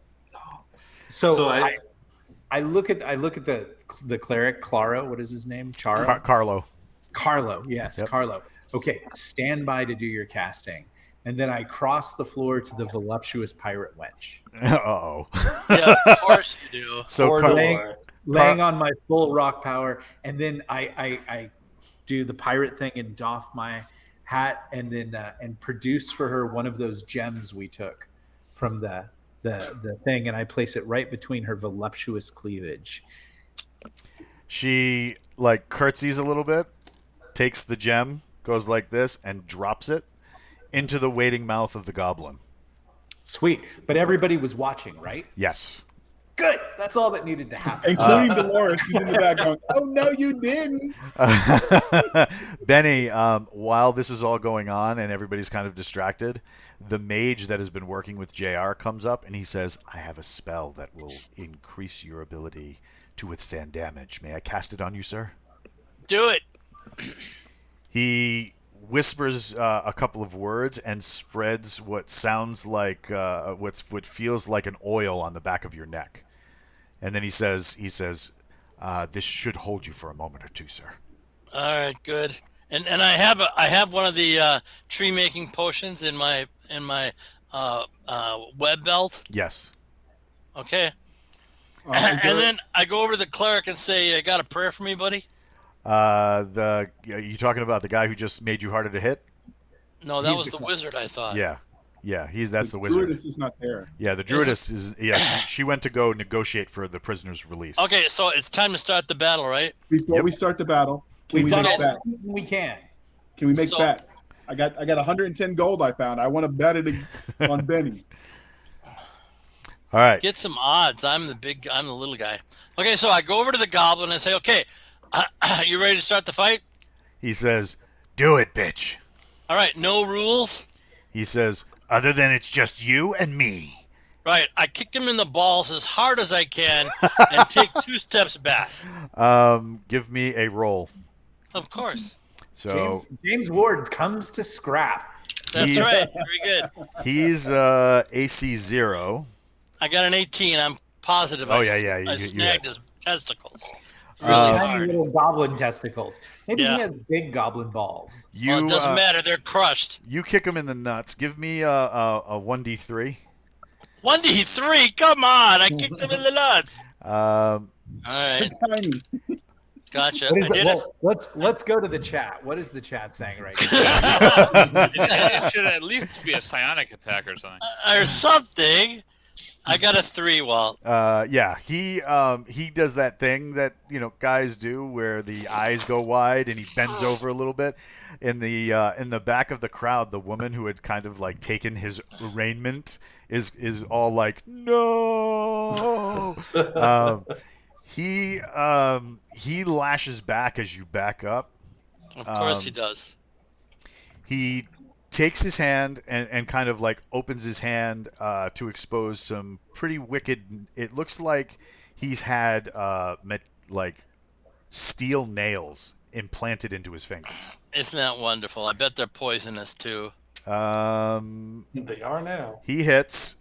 Speaker 7: So I look at the cleric, Claro. What is his name? Charo.
Speaker 1: Carlo.
Speaker 7: Carlo. Yes,
Speaker 1: Yep.
Speaker 7: Carlo. Okay, stand by to do your casting. and then I cross the floor to the voluptuous pirate wench,
Speaker 1: Uh-oh.
Speaker 2: Yeah, of course you do.
Speaker 1: So
Speaker 3: Or
Speaker 1: Car-
Speaker 3: door.
Speaker 7: laying on my full rock power, and then I do the pirate thing and doff my hat, and then and produce for her one of those gems we took from the thing, and I place it right between her voluptuous cleavage.
Speaker 1: she like curtsies a little bit, takes the gem, goes like this, and drops it into the waiting mouth of the goblin.
Speaker 7: Sweet, but everybody was watching, right?
Speaker 1: Yes.
Speaker 7: Good. That's all that needed to happen.
Speaker 6: Including Dolores, who's in the back going, "Oh no, you didn't."
Speaker 1: Benny, while this is all going on and everybody's kind of distracted, the mage that has been working with JR comes up and he says, I have a spell that will increase your ability to withstand damage. May I cast it on you, sir?
Speaker 2: Do it.
Speaker 1: He whispers a couple of words and spreads what sounds like what feels like an oil on the back of your neck. And then he says, this should hold you for a moment or two, sir.
Speaker 2: All right, good. And I have one of the tree making potions in my web belt.
Speaker 1: Yes.
Speaker 2: Okay. And then I go over to the cleric and say, "Got a prayer for me, buddy?"
Speaker 1: You talking about the guy who just made you harder to hit?
Speaker 2: No, that was the wizard. I thought.
Speaker 1: Yeah. That's the wizard.
Speaker 6: Druidess is not there.
Speaker 1: Yeah, the druidess is. Yeah, she went to go negotiate for the prisoner's release.
Speaker 2: Okay, so it's time to start the battle, right?
Speaker 6: Before we start the battle, can we
Speaker 7: We've done
Speaker 6: make
Speaker 7: all
Speaker 6: bets?
Speaker 7: we can.
Speaker 6: Can we make
Speaker 2: So-
Speaker 6: bets? I got 110 gold I found. I want to bet it on Benny.
Speaker 1: All right.
Speaker 2: Get some odds. I'm the little guy. Okay, so I go over to the goblin and say, "Okay, you ready to start the fight?"
Speaker 1: He says, "Do it, bitch."
Speaker 2: All right, no rules.
Speaker 1: He says, "Other than it's just you and me."
Speaker 2: Right, I kick him in the balls as hard as I can and take 2 steps back.
Speaker 1: Give me a roll.
Speaker 2: Of course.
Speaker 1: So
Speaker 7: James Ward comes to scrap.
Speaker 2: That's
Speaker 1: He's-
Speaker 2: right. Very good.
Speaker 1: he's AC 0.
Speaker 2: I got an 18. I'm positive.
Speaker 1: Oh,
Speaker 2: I,
Speaker 1: yeah,
Speaker 2: I
Speaker 1: you
Speaker 2: snagged his testicles. Really
Speaker 7: Tiny
Speaker 2: hard.
Speaker 7: little goblin testicles. Maybe
Speaker 2: Yeah.
Speaker 7: he has big goblin balls.
Speaker 1: You
Speaker 2: Well, it doesn't matter. They're crushed.
Speaker 1: you kick him in the nuts. Give me a 1d3.
Speaker 2: 1d3. Come on. I kicked him in the nuts.
Speaker 1: Um,
Speaker 2: All right.
Speaker 6: It's tiny.
Speaker 2: Gotcha.
Speaker 7: What is
Speaker 2: I
Speaker 7: it?
Speaker 2: did it.
Speaker 7: Well, let's go to the chat. What is the chat saying right now?
Speaker 5: It should at least be a psionic attack or something.
Speaker 2: Or something. I got a 3, Walt.
Speaker 1: yeah, he does that thing that guys do where the eyes go wide and he bends over a little bit. In the back of the crowd, the woman who had kind of like taken his arraignment is all like, no. He lashes back as you back up.
Speaker 2: Of course he does.
Speaker 1: He takes his hand and kind of like opens his hand to expose some pretty wicked. It looks like he's had like steel nails implanted into his fingers.
Speaker 2: Isn't that wonderful? I bet they're poisonous too.
Speaker 3: They are now.
Speaker 1: He hits.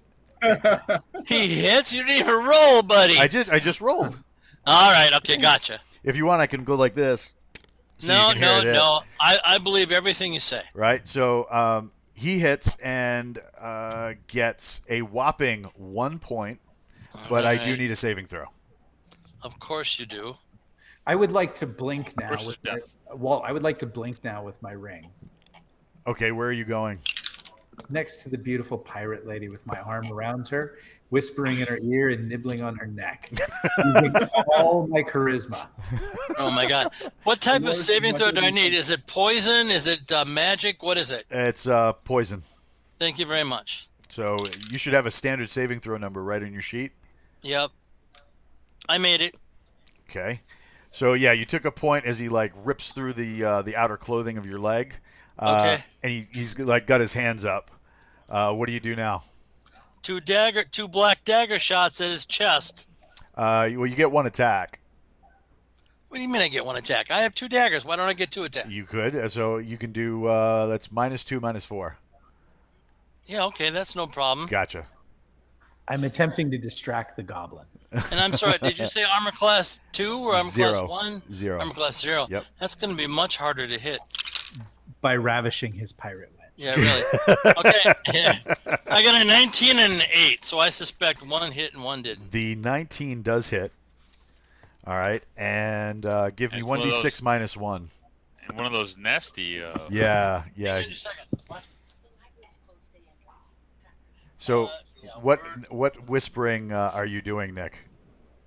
Speaker 2: He hits? You didn't even roll, buddy.
Speaker 1: I just rolled.
Speaker 2: All right. Okay. Gotcha.
Speaker 1: If you want, I can go like this. So
Speaker 2: No.
Speaker 1: you can hear it hit.
Speaker 2: I believe everything you say.
Speaker 1: Right. So he hits and gets a whopping 1 point, but I do
Speaker 2: Alright.
Speaker 1: need a saving throw.
Speaker 2: Of course you do.
Speaker 7: I would like to blink now.
Speaker 5: Versus
Speaker 7: With my,
Speaker 5: death.
Speaker 7: Walt, I would like to blink now with my ring.
Speaker 1: Okay, where are you going?
Speaker 7: Next to the beautiful pirate lady with my arm around her, whispering in her ear and nibbling on her neck. Using all my charisma.
Speaker 2: Oh my God. What type of
Speaker 6: Worse
Speaker 2: saving
Speaker 6: than
Speaker 2: throw
Speaker 6: what
Speaker 2: do I
Speaker 6: you
Speaker 2: need? Is it poison? Is it magic? What is it?
Speaker 1: It's poison.
Speaker 2: Thank you very much.
Speaker 1: So you should have a standard saving throw number right on your sheet.
Speaker 2: Yep. I made it.
Speaker 1: Okay. So yeah, you took a point as he like rips through the outer clothing of your leg.
Speaker 2: Okay.
Speaker 1: And he's like got his hands up. What do you do now?
Speaker 2: 2 black dagger shots at his chest.
Speaker 1: Well, you get 1 attack.
Speaker 2: What do you mean I get 1 attack? I have 2 daggers. Why don't I get 2 attacks?
Speaker 1: You could. So you can do that's -2, -4.
Speaker 2: Yeah, okay, that's no problem.
Speaker 1: Gotcha.
Speaker 7: I'm attempting to distract the goblin.
Speaker 2: And I'm sorry, did you say armor class 2 or armor
Speaker 1: Zero.
Speaker 2: class 1?
Speaker 1: 0.
Speaker 2: Armor class 0.
Speaker 1: Yep.
Speaker 2: That's going to be much harder to hit.
Speaker 7: By ravishing his pirate wench.
Speaker 2: Yeah, really. Okay. I got a 19 and an 8, so I suspect one hit and one didn't.
Speaker 1: The 19 does hit. All right, and give me
Speaker 5: It's
Speaker 1: 1d6 minus 1.
Speaker 5: And one of those nasty.
Speaker 1: Yeah.
Speaker 2: Hang on just a second. What?
Speaker 1: So,
Speaker 2: Yeah,
Speaker 1: what whispering are you doing, Nick?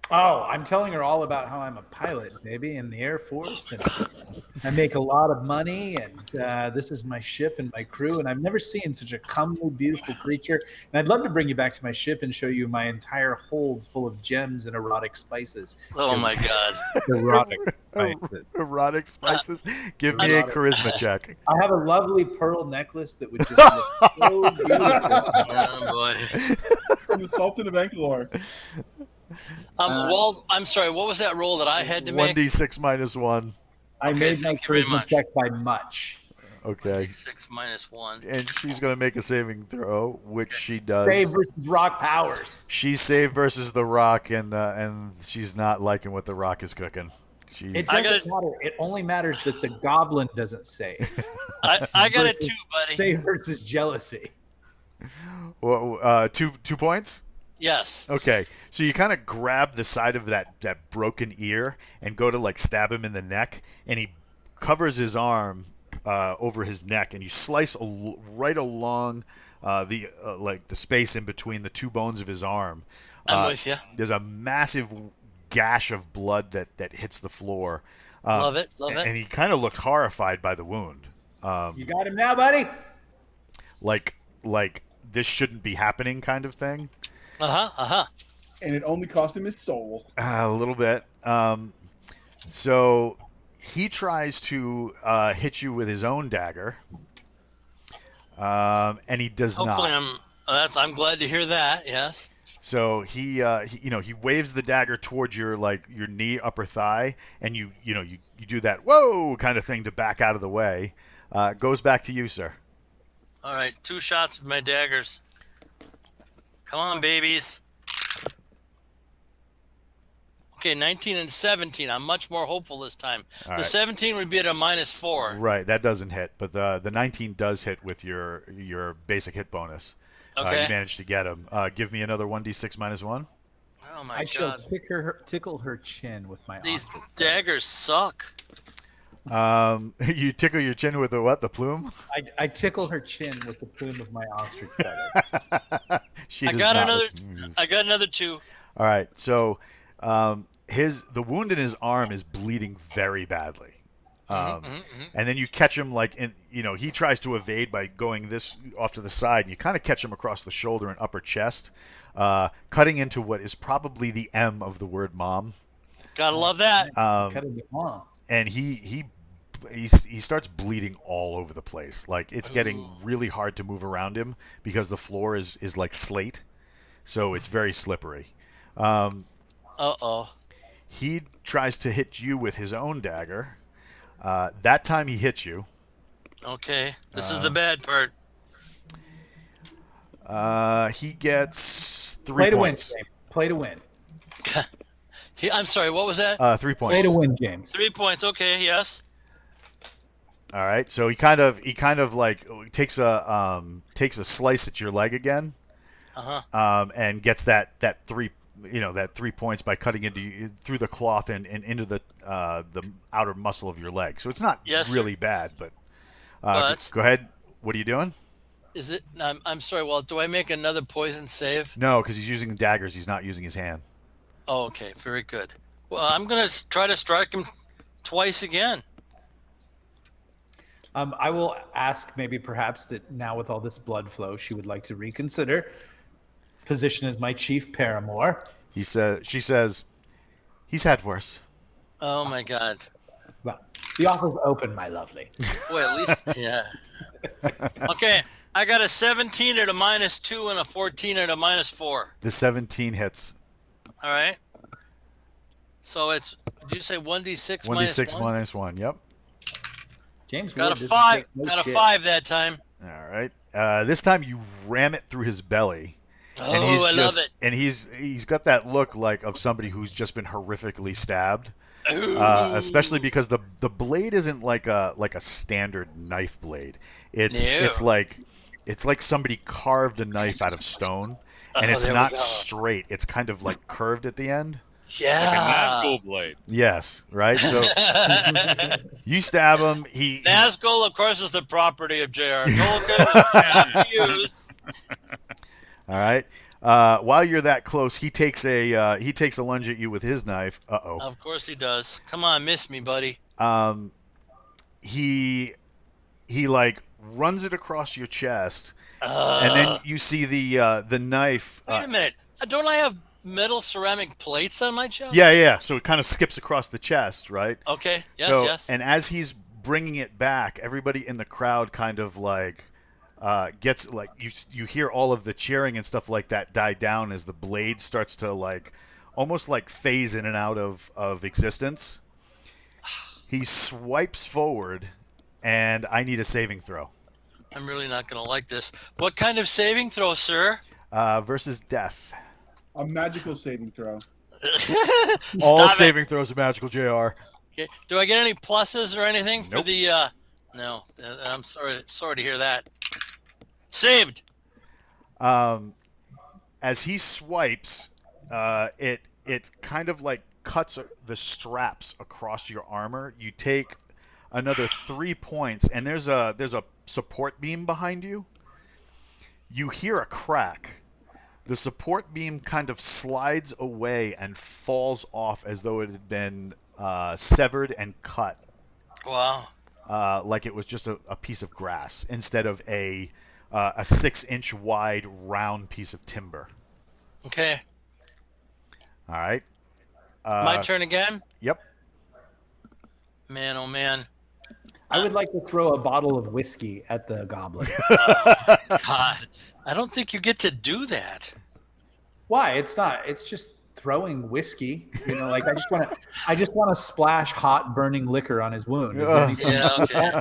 Speaker 7: Oh, I'm telling her all about how I'm a pilot, maybe in the Air Force, and I make a lot of money, and this is my ship and my crew, and I've never seen such a comely, beautiful creature. And I'd love to bring you back to my ship and show you my entire hold full of gems and erotic spices.
Speaker 2: Oh my God.
Speaker 7: Erotic spices.
Speaker 1: Erotic spices. Give me a charisma check.
Speaker 7: I have a lovely pearl necklace that would just look so beautiful.
Speaker 2: Oh boy.
Speaker 6: From the Sultan of Angkor.
Speaker 2: Walt, I'm sorry. What was that roll that I had to make?
Speaker 1: 1d6 minus 1.
Speaker 7: I
Speaker 2: Okay,
Speaker 7: made my
Speaker 2: thank you very
Speaker 7: charisma
Speaker 2: much.
Speaker 7: check by much.
Speaker 1: Okay.
Speaker 2: 6 minus 1.
Speaker 1: And she's going to make a saving throw, which she does.
Speaker 7: Save versus rock powers.
Speaker 1: She's saved versus the rock, and she's not liking what the rock is cooking.
Speaker 7: It
Speaker 2: I
Speaker 7: doesn't matter. It only matters that the goblin doesn't save.
Speaker 2: I got a 2, buddy.
Speaker 7: Save versus jealousy.
Speaker 1: Well, 2 points.
Speaker 2: Yes.
Speaker 1: Okay, so you kind of grab the side of that broken ear and go to like stab him in the neck, and he covers his arm over his neck, and you slice right along the space in between the two bones of his arm.
Speaker 2: I'm with you.
Speaker 1: There's a massive gash of blood that hits the floor.
Speaker 2: Love it. Love it.
Speaker 1: And he kind of looks horrified by the wound.
Speaker 7: You got him now, buddy?
Speaker 1: Like this shouldn't be happening kind of thing.
Speaker 6: And it only cost him his soul.
Speaker 1: A little bit. So he tries to hit you with his own dagger, and he does
Speaker 2: Hopefully
Speaker 1: not.
Speaker 2: I'm glad to hear that. Yes.
Speaker 1: So he waves the dagger towards your knee, upper thigh, and you do that whoa kind of thing to back out of the way. Goes back to you, sir.
Speaker 2: All right. 2 shots with my daggers. Come on, babies. Okay, 19 and 17. I'm much more hopeful this time.
Speaker 1: All
Speaker 2: The
Speaker 1: right.
Speaker 2: 17 would be at a -4.
Speaker 1: Right, that doesn't hit, but the 19 does hit with your basic hit bonus.
Speaker 2: Okay.
Speaker 1: You managed to get him. Give me another 1d6 minus 1.
Speaker 2: Oh my
Speaker 7: I shall
Speaker 2: God.
Speaker 7: tickle her chin with my
Speaker 2: These
Speaker 7: ostrich.
Speaker 2: daggers suck.
Speaker 1: You tickle your chin with the what? The plume?
Speaker 7: I tickle her chin with the plume of my ostrich feather.
Speaker 1: She
Speaker 2: I
Speaker 1: does
Speaker 2: got
Speaker 1: not
Speaker 2: another.
Speaker 1: look-
Speaker 2: I got another 2.
Speaker 1: All right, so the wound in his arm is bleeding very badly. And then you catch him he tries to evade by going this off to the side, and you kind of catch him across the shoulder and upper chest, cutting into what is probably the M of the word mom.
Speaker 2: Gotta love that.
Speaker 7: Cutting it long.
Speaker 1: And he starts bleeding all over the place. Like it's getting really hard to move around him because the floor is like slate, so it's very slippery. He tries to hit you with his own dagger. That time he hits you.
Speaker 2: Okay, this is the bad part.
Speaker 1: He gets 3
Speaker 7: Play to win,
Speaker 1: points.
Speaker 7: James. Play to win.
Speaker 2: I'm sorry. What was that?
Speaker 1: 3 points.
Speaker 7: Play to win, James.
Speaker 2: 3 points. Okay. Yes.
Speaker 1: All right. So he kind of like takes a slice at your leg again, and gets that 3 points by cutting through the cloth and into the outer muscle of your leg. So it's not really bad, but go ahead. What are you doing?
Speaker 2: Is it? I'm sorry. Well, do I make another poison save?
Speaker 1: No, because he's using daggers. He's not using his hand.
Speaker 2: Oh, okay. Very good. Well, I'm gonna try to strike him twice again.
Speaker 7: I will ask maybe perhaps that now with all this blood flow, she would like to reconsider position as my chief paramour.
Speaker 1: She says, he's had worse.
Speaker 2: Oh my God.
Speaker 7: Well, the offer's open, my lovely.
Speaker 2: Well, at least yeah. Okay, I got a 17 at a -2 and a 14 at a -4.
Speaker 1: The 17 hits.
Speaker 2: All right. So it's. Did you say 1d6
Speaker 1: 1d6
Speaker 2: -1?
Speaker 1: minus 1. Yep.
Speaker 7: James
Speaker 2: Got
Speaker 7: Ward
Speaker 2: a
Speaker 7: doesn't
Speaker 2: 5.
Speaker 7: take no
Speaker 2: Got a
Speaker 7: shit.
Speaker 2: 5 that time.
Speaker 1: All right. This time you ram it through his belly, and he's
Speaker 2: Oh, I love
Speaker 1: just
Speaker 2: it.
Speaker 1: and he's got that look like of somebody who's just been horrifically stabbed. Especially
Speaker 2: Ooh.
Speaker 1: because the blade isn't like a standard knife blade. It's
Speaker 2: No.
Speaker 1: it's like it's like somebody carved a knife out of stone, and
Speaker 2: Oh,
Speaker 1: it's
Speaker 2: there we
Speaker 1: not
Speaker 2: go.
Speaker 1: straight. It's kind of like curved at the end.
Speaker 5: Like a
Speaker 2: Yeah.
Speaker 5: Nazgul blade.
Speaker 1: Yes, right. So you stab him. He's
Speaker 2: Nazgul, of course, is the property of J.R. Tolkien. Not used.
Speaker 1: all right. While you're that close, he takes a lunge at you with his knife.
Speaker 2: Of course he does. Come on, miss me, buddy.
Speaker 1: He like runs it across your chest, and then you see the knife.
Speaker 2: Wait a minute. Don't I have metal ceramic plates on my chest?
Speaker 1: Yeah. So it kind of skips across the chest, right?
Speaker 2: Okay. Yes,
Speaker 1: So,
Speaker 2: yes.
Speaker 1: and as he's bringing it back, everybody in the crowd kind of like gets like you hear all of the cheering and stuff like that die down as the blade starts to like almost like phase in and out of existence. He swipes forward, and I need a saving throw
Speaker 2: I'm really not going to like this. What kind of saving throw, sir?
Speaker 1: versus death.
Speaker 6: A magical saving throw.
Speaker 1: All
Speaker 2: Stop it.
Speaker 1: saving throws are magical, Jr.
Speaker 2: Okay. Do I get any pluses or anything for
Speaker 1: Nope.
Speaker 2: the? No. I'm sorry to hear that. Saved.
Speaker 1: As he swipes, it kind of like cuts the straps across your armor. You take another 3 points, and there's a support beam behind you. You hear a crack. The support beam kind of slides away and falls off as though it had been severed and cut,
Speaker 2: Wow.
Speaker 1: like it was just a piece of grass instead of a 6-inch wide round piece of timber.
Speaker 2: Okay.
Speaker 1: All right.
Speaker 2: My turn again.
Speaker 1: Yep.
Speaker 2: Man, oh man.
Speaker 7: I would like to throw a bottle of whiskey at the goblin.
Speaker 2: God, I don't think you get to do that.
Speaker 7: Why? It's not. It's just throwing whiskey. You know, like I just want to splash hot burning liquor on his wound. Is there anything-
Speaker 2: Yeah. Okay.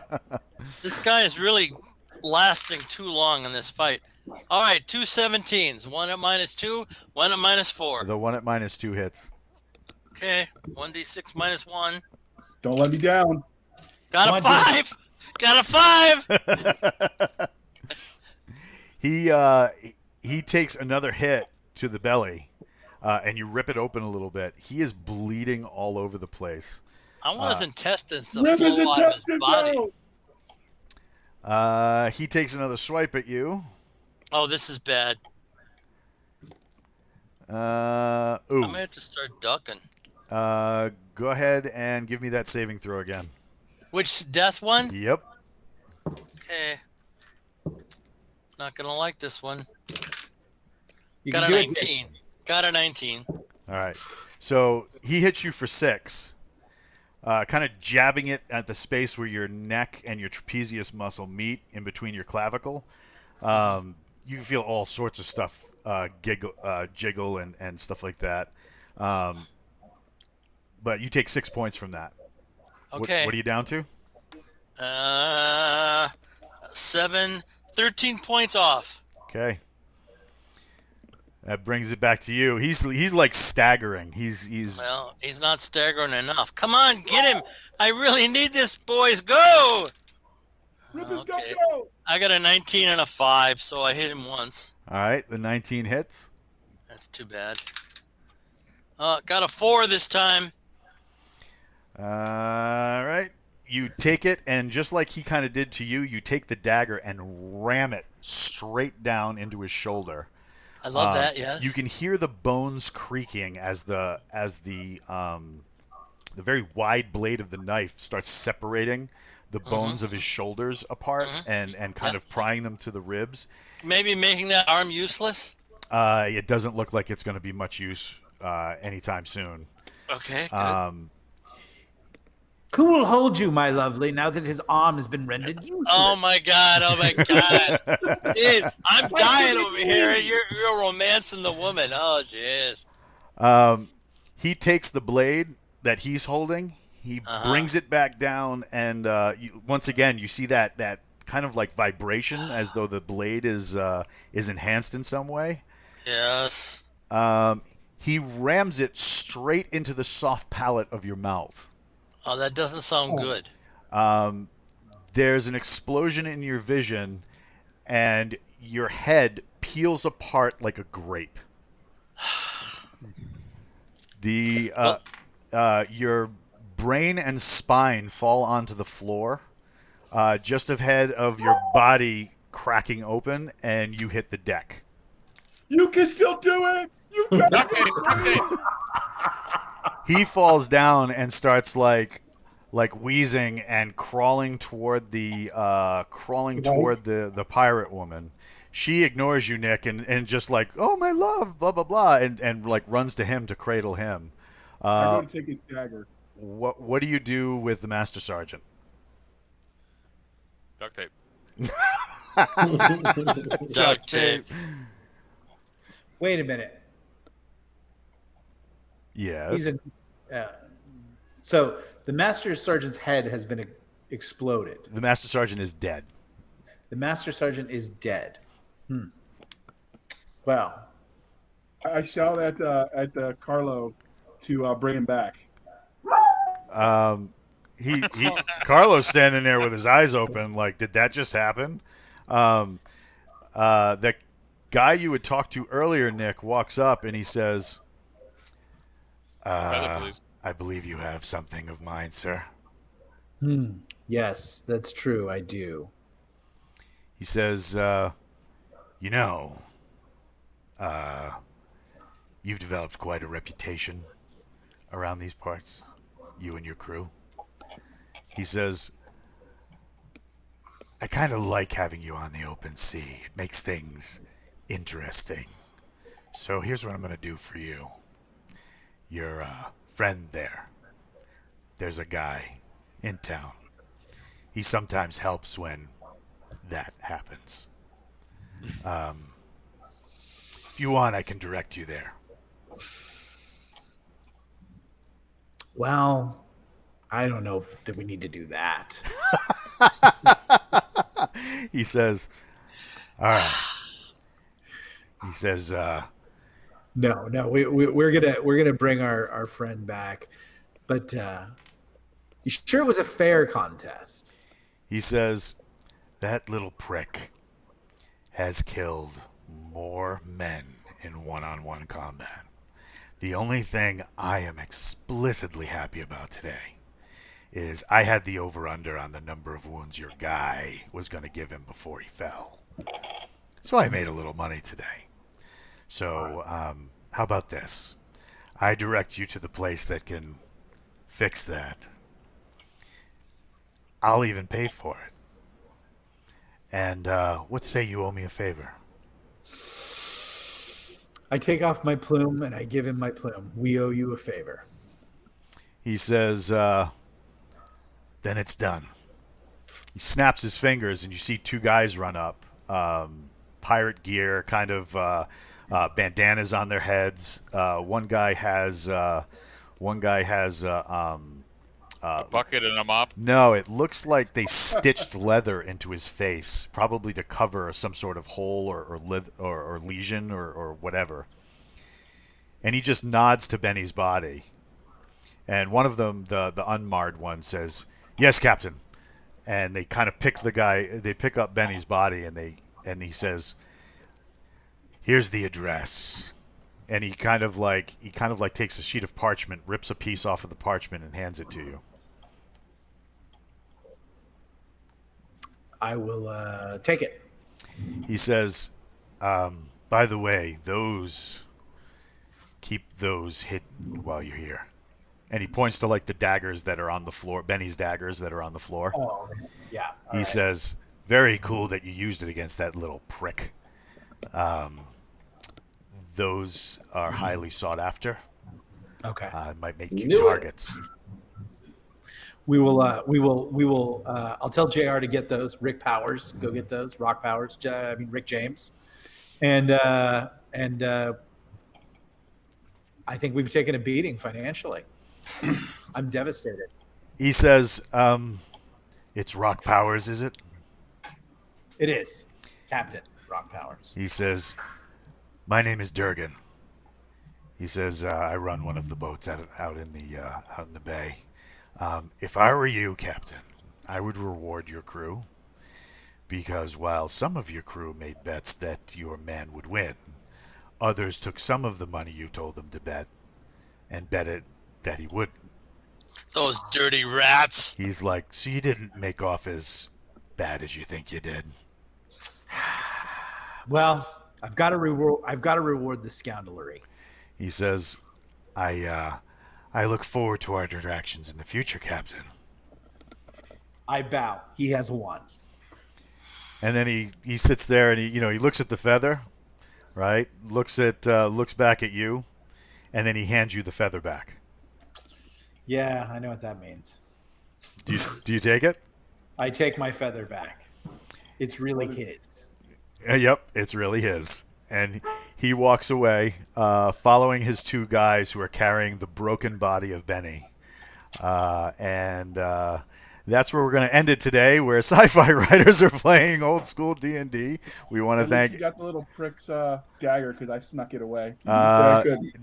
Speaker 2: This guy is really lasting too long in this fight. All right, 2 17s. One at -2, one at -4.
Speaker 1: The one at -2 hits.
Speaker 2: Okay, 1d6 -1.
Speaker 6: Don't let me down.
Speaker 2: Got a 5. Got a 5.
Speaker 1: He takes another hit to the belly, and you rip it open a little bit. He is bleeding all over the place.
Speaker 2: I want his intestines to
Speaker 6: Rip his
Speaker 2: flow out of his
Speaker 6: intestines
Speaker 2: body.
Speaker 6: out!
Speaker 1: He takes another swipe at you.
Speaker 2: Oh, this is bad.
Speaker 1: Ooh.
Speaker 2: I'm gonna have to start ducking.
Speaker 1: Go ahead and give me that saving throw again.
Speaker 2: Which death one?
Speaker 1: Yep.
Speaker 2: Okay. Not gonna like this one.
Speaker 7: You
Speaker 2: Got
Speaker 7: can
Speaker 2: a
Speaker 7: do it.
Speaker 2: 19. Got a 19.
Speaker 1: All right. So he hits you for 6, kind of jabbing it at the space where your neck and your trapezius muscle meet in between your clavicle. You feel all sorts of stuff jiggle and stuff like that. But you take 6 points from that.
Speaker 2: Okay.
Speaker 1: What are you down to?
Speaker 2: 13 points off.
Speaker 1: Okay. That brings it back to you. He's like staggering. He's
Speaker 2: Well, he's not staggering enough. Come on, get him. I really need this, boys. Go.
Speaker 6: Rip his
Speaker 2: Okay.
Speaker 6: guts out!
Speaker 2: I got a 19 and a 5, so I hit him once.
Speaker 1: all right. The 19 hits.
Speaker 2: That's too bad. Got a 4 this time.
Speaker 1: All right. You take it, and just like he kind of did to you, you take the dagger and ram it straight down into his shoulder.
Speaker 2: I love that. Yes.
Speaker 1: You can hear the bones creaking as the very wide blade of the knife starts separating the bones of his shoulders apart and kind of prying them to the ribs.
Speaker 2: Maybe making that arm useless.
Speaker 1: It doesn't look like it's going to be much use anytime soon.
Speaker 2: Okay. Good.
Speaker 7: Who will hold you, my lovely, now that his arm has been rendered useless?
Speaker 2: Oh my God! Oh my God! Jeez, I'm dying over here. You're romancing the woman. Oh jeez.
Speaker 1: He takes the blade that he's holding. He brings it back down, and once again, you see that kind of like vibration, as though the blade is enhanced in some way.
Speaker 2: Yes.
Speaker 1: He rams it straight into the soft palate of your mouth.
Speaker 2: Oh, that doesn't sound
Speaker 4: Oh.
Speaker 2: good.
Speaker 1: There's an explosion in your vision, and your head peels apart like a grape. The
Speaker 2: Well,
Speaker 1: your brain and spine fall onto the floor, just ahead of your body cracking open, and you hit the deck.
Speaker 6: You can still do it. You got
Speaker 5: Duct tape, duct tape.
Speaker 1: He falls down and starts like wheezing and crawling toward the the pirate woman. She ignores you, Nick, and just like, oh my love, blah blah blah, and like runs to him to cradle him.
Speaker 6: I go to take his dagger.
Speaker 1: What do you do with the master sergeant?
Speaker 5: Duct tape.
Speaker 2: duct tape.
Speaker 7: Wait a minute.
Speaker 1: Yes.
Speaker 7: He's a. So the master sergeant's head has been exploded.
Speaker 1: The master sergeant is dead.
Speaker 7: The master sergeant is dead. Well,
Speaker 6: I shout at Carlo to bring him back.
Speaker 1: He Carlos standing there with his eyes open, like, did that just happen? The guy you had talked to earlier, Nick, walks up and he says,
Speaker 5: Feather, please.
Speaker 1: I believe you have something of mine, sir.
Speaker 7: yes, that's true. I do.
Speaker 1: He says, you know, you've developed quite a reputation around these parts, you and your crew. He says, I kind of like having you on the open sea. It makes things interesting. So here's what I'm going to do for you. Your friend there. There's a guy in town. He sometimes helps when that happens. If you want, I can direct you there.
Speaker 7: Well, I don't know that we need to do that.
Speaker 1: He says, all right. He says,
Speaker 7: No, we're gonna bring our friend back, but you sure it was a fair contest?
Speaker 1: he says, that little prick has killed more men in one-on-one combat. The only thing I am explicitly happy about today is I had the over-under on the number of wounds your guy was going to give him before he fell. So I made a little money today. So how about this? I direct you to the place that can fix that. I'll even pay for it. And what say you owe me a favor?
Speaker 7: I take off my plume and I give him my plume. We owe you a favor.
Speaker 1: He says, then it's done. He snaps his fingers, and you see two guys run up. Pirate gear, kind of bandanas on their heads. One guy has
Speaker 5: A bucket and a mop.
Speaker 1: no, it looks like they stitched leather into his face, probably to cover some sort of hole or lesion or whatever. And he just nods to Benny's body. And one of them, the unmarred one, says, "Yes, Captain." And they kind of pick up Benny's body, and he says, "Here's the address." And he kind of like takes a sheet of parchment, rips a piece off of the parchment, and hands it to you.
Speaker 7: I will take it.
Speaker 1: He says, by the way, keep those hidden while you're here. And he points to like the daggers that are on the floor, Benny's daggers that are on the floor.
Speaker 7: Oh, yeah.
Speaker 1: He says, very cool that you used it against that little prick. Those are highly sought after.
Speaker 7: Okay.
Speaker 1: Might make you
Speaker 3: Knew it.
Speaker 1: targets.
Speaker 7: We will. I'll tell Jr. to get those. Rick Powers, go get those. Rock Powers. Rick James, and I think we've taken a beating financially. I'm devastated.
Speaker 1: He says, it's Rock Powers, is it?
Speaker 7: It is Captain Rock Powers.
Speaker 1: He says, My name is Durgan. He says, I run one of the boats out in the bay. If I were you, Captain, I would reward your crew because while some of your crew made bets that your man would win, others took some of the money you told them to bet and bet it that he wouldn't.
Speaker 2: Those dirty rats.
Speaker 1: He's like, so you didn't make off as bad as you think you did.
Speaker 7: Well, I've got to reward. I've got to reward the scoundrelry.
Speaker 1: He says, I look forward to our interactions in the future, Captain.
Speaker 7: I bow. He has won.
Speaker 1: And then he sits there and he looks at the feather, right? Looks back at you, and then he hands you the feather back.
Speaker 7: Yeah, I know what that means.
Speaker 1: Do you take it?
Speaker 7: I take my feather back. It's really his.
Speaker 1: Yep, it's really his. And he walks away, following his two guys who are carrying the broken body of Benny. And that's where we're going to end it today, where sci-fi writers are playing old school D&D. We want to thank.
Speaker 6: You got the little prick's dagger because I snuck it away.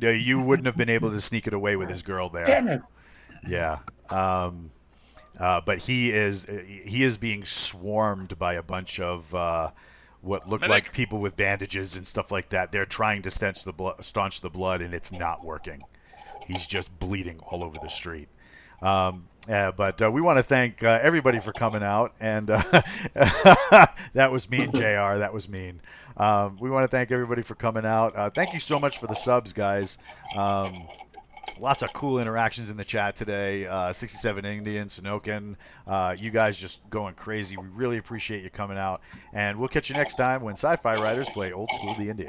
Speaker 1: You wouldn't have been able to sneak it away with his girl there.
Speaker 6: Damn it!
Speaker 1: Yeah. But he is being swarmed by a bunch of what look like people with bandages and stuff like that. They're trying to staunch the blood, and it's not working. He's just bleeding all over the street. But we want to thank everybody for coming out, and that was mean, JR. That was mean. We want to thank everybody for coming out. Thank you so much for the subs, guys. Lots of cool interactions in the chat today. 67 Indian, Sunokin, you guys just going crazy. We really appreciate you coming out, and we'll catch you next time when Sci-Fi Writers play old school D&D.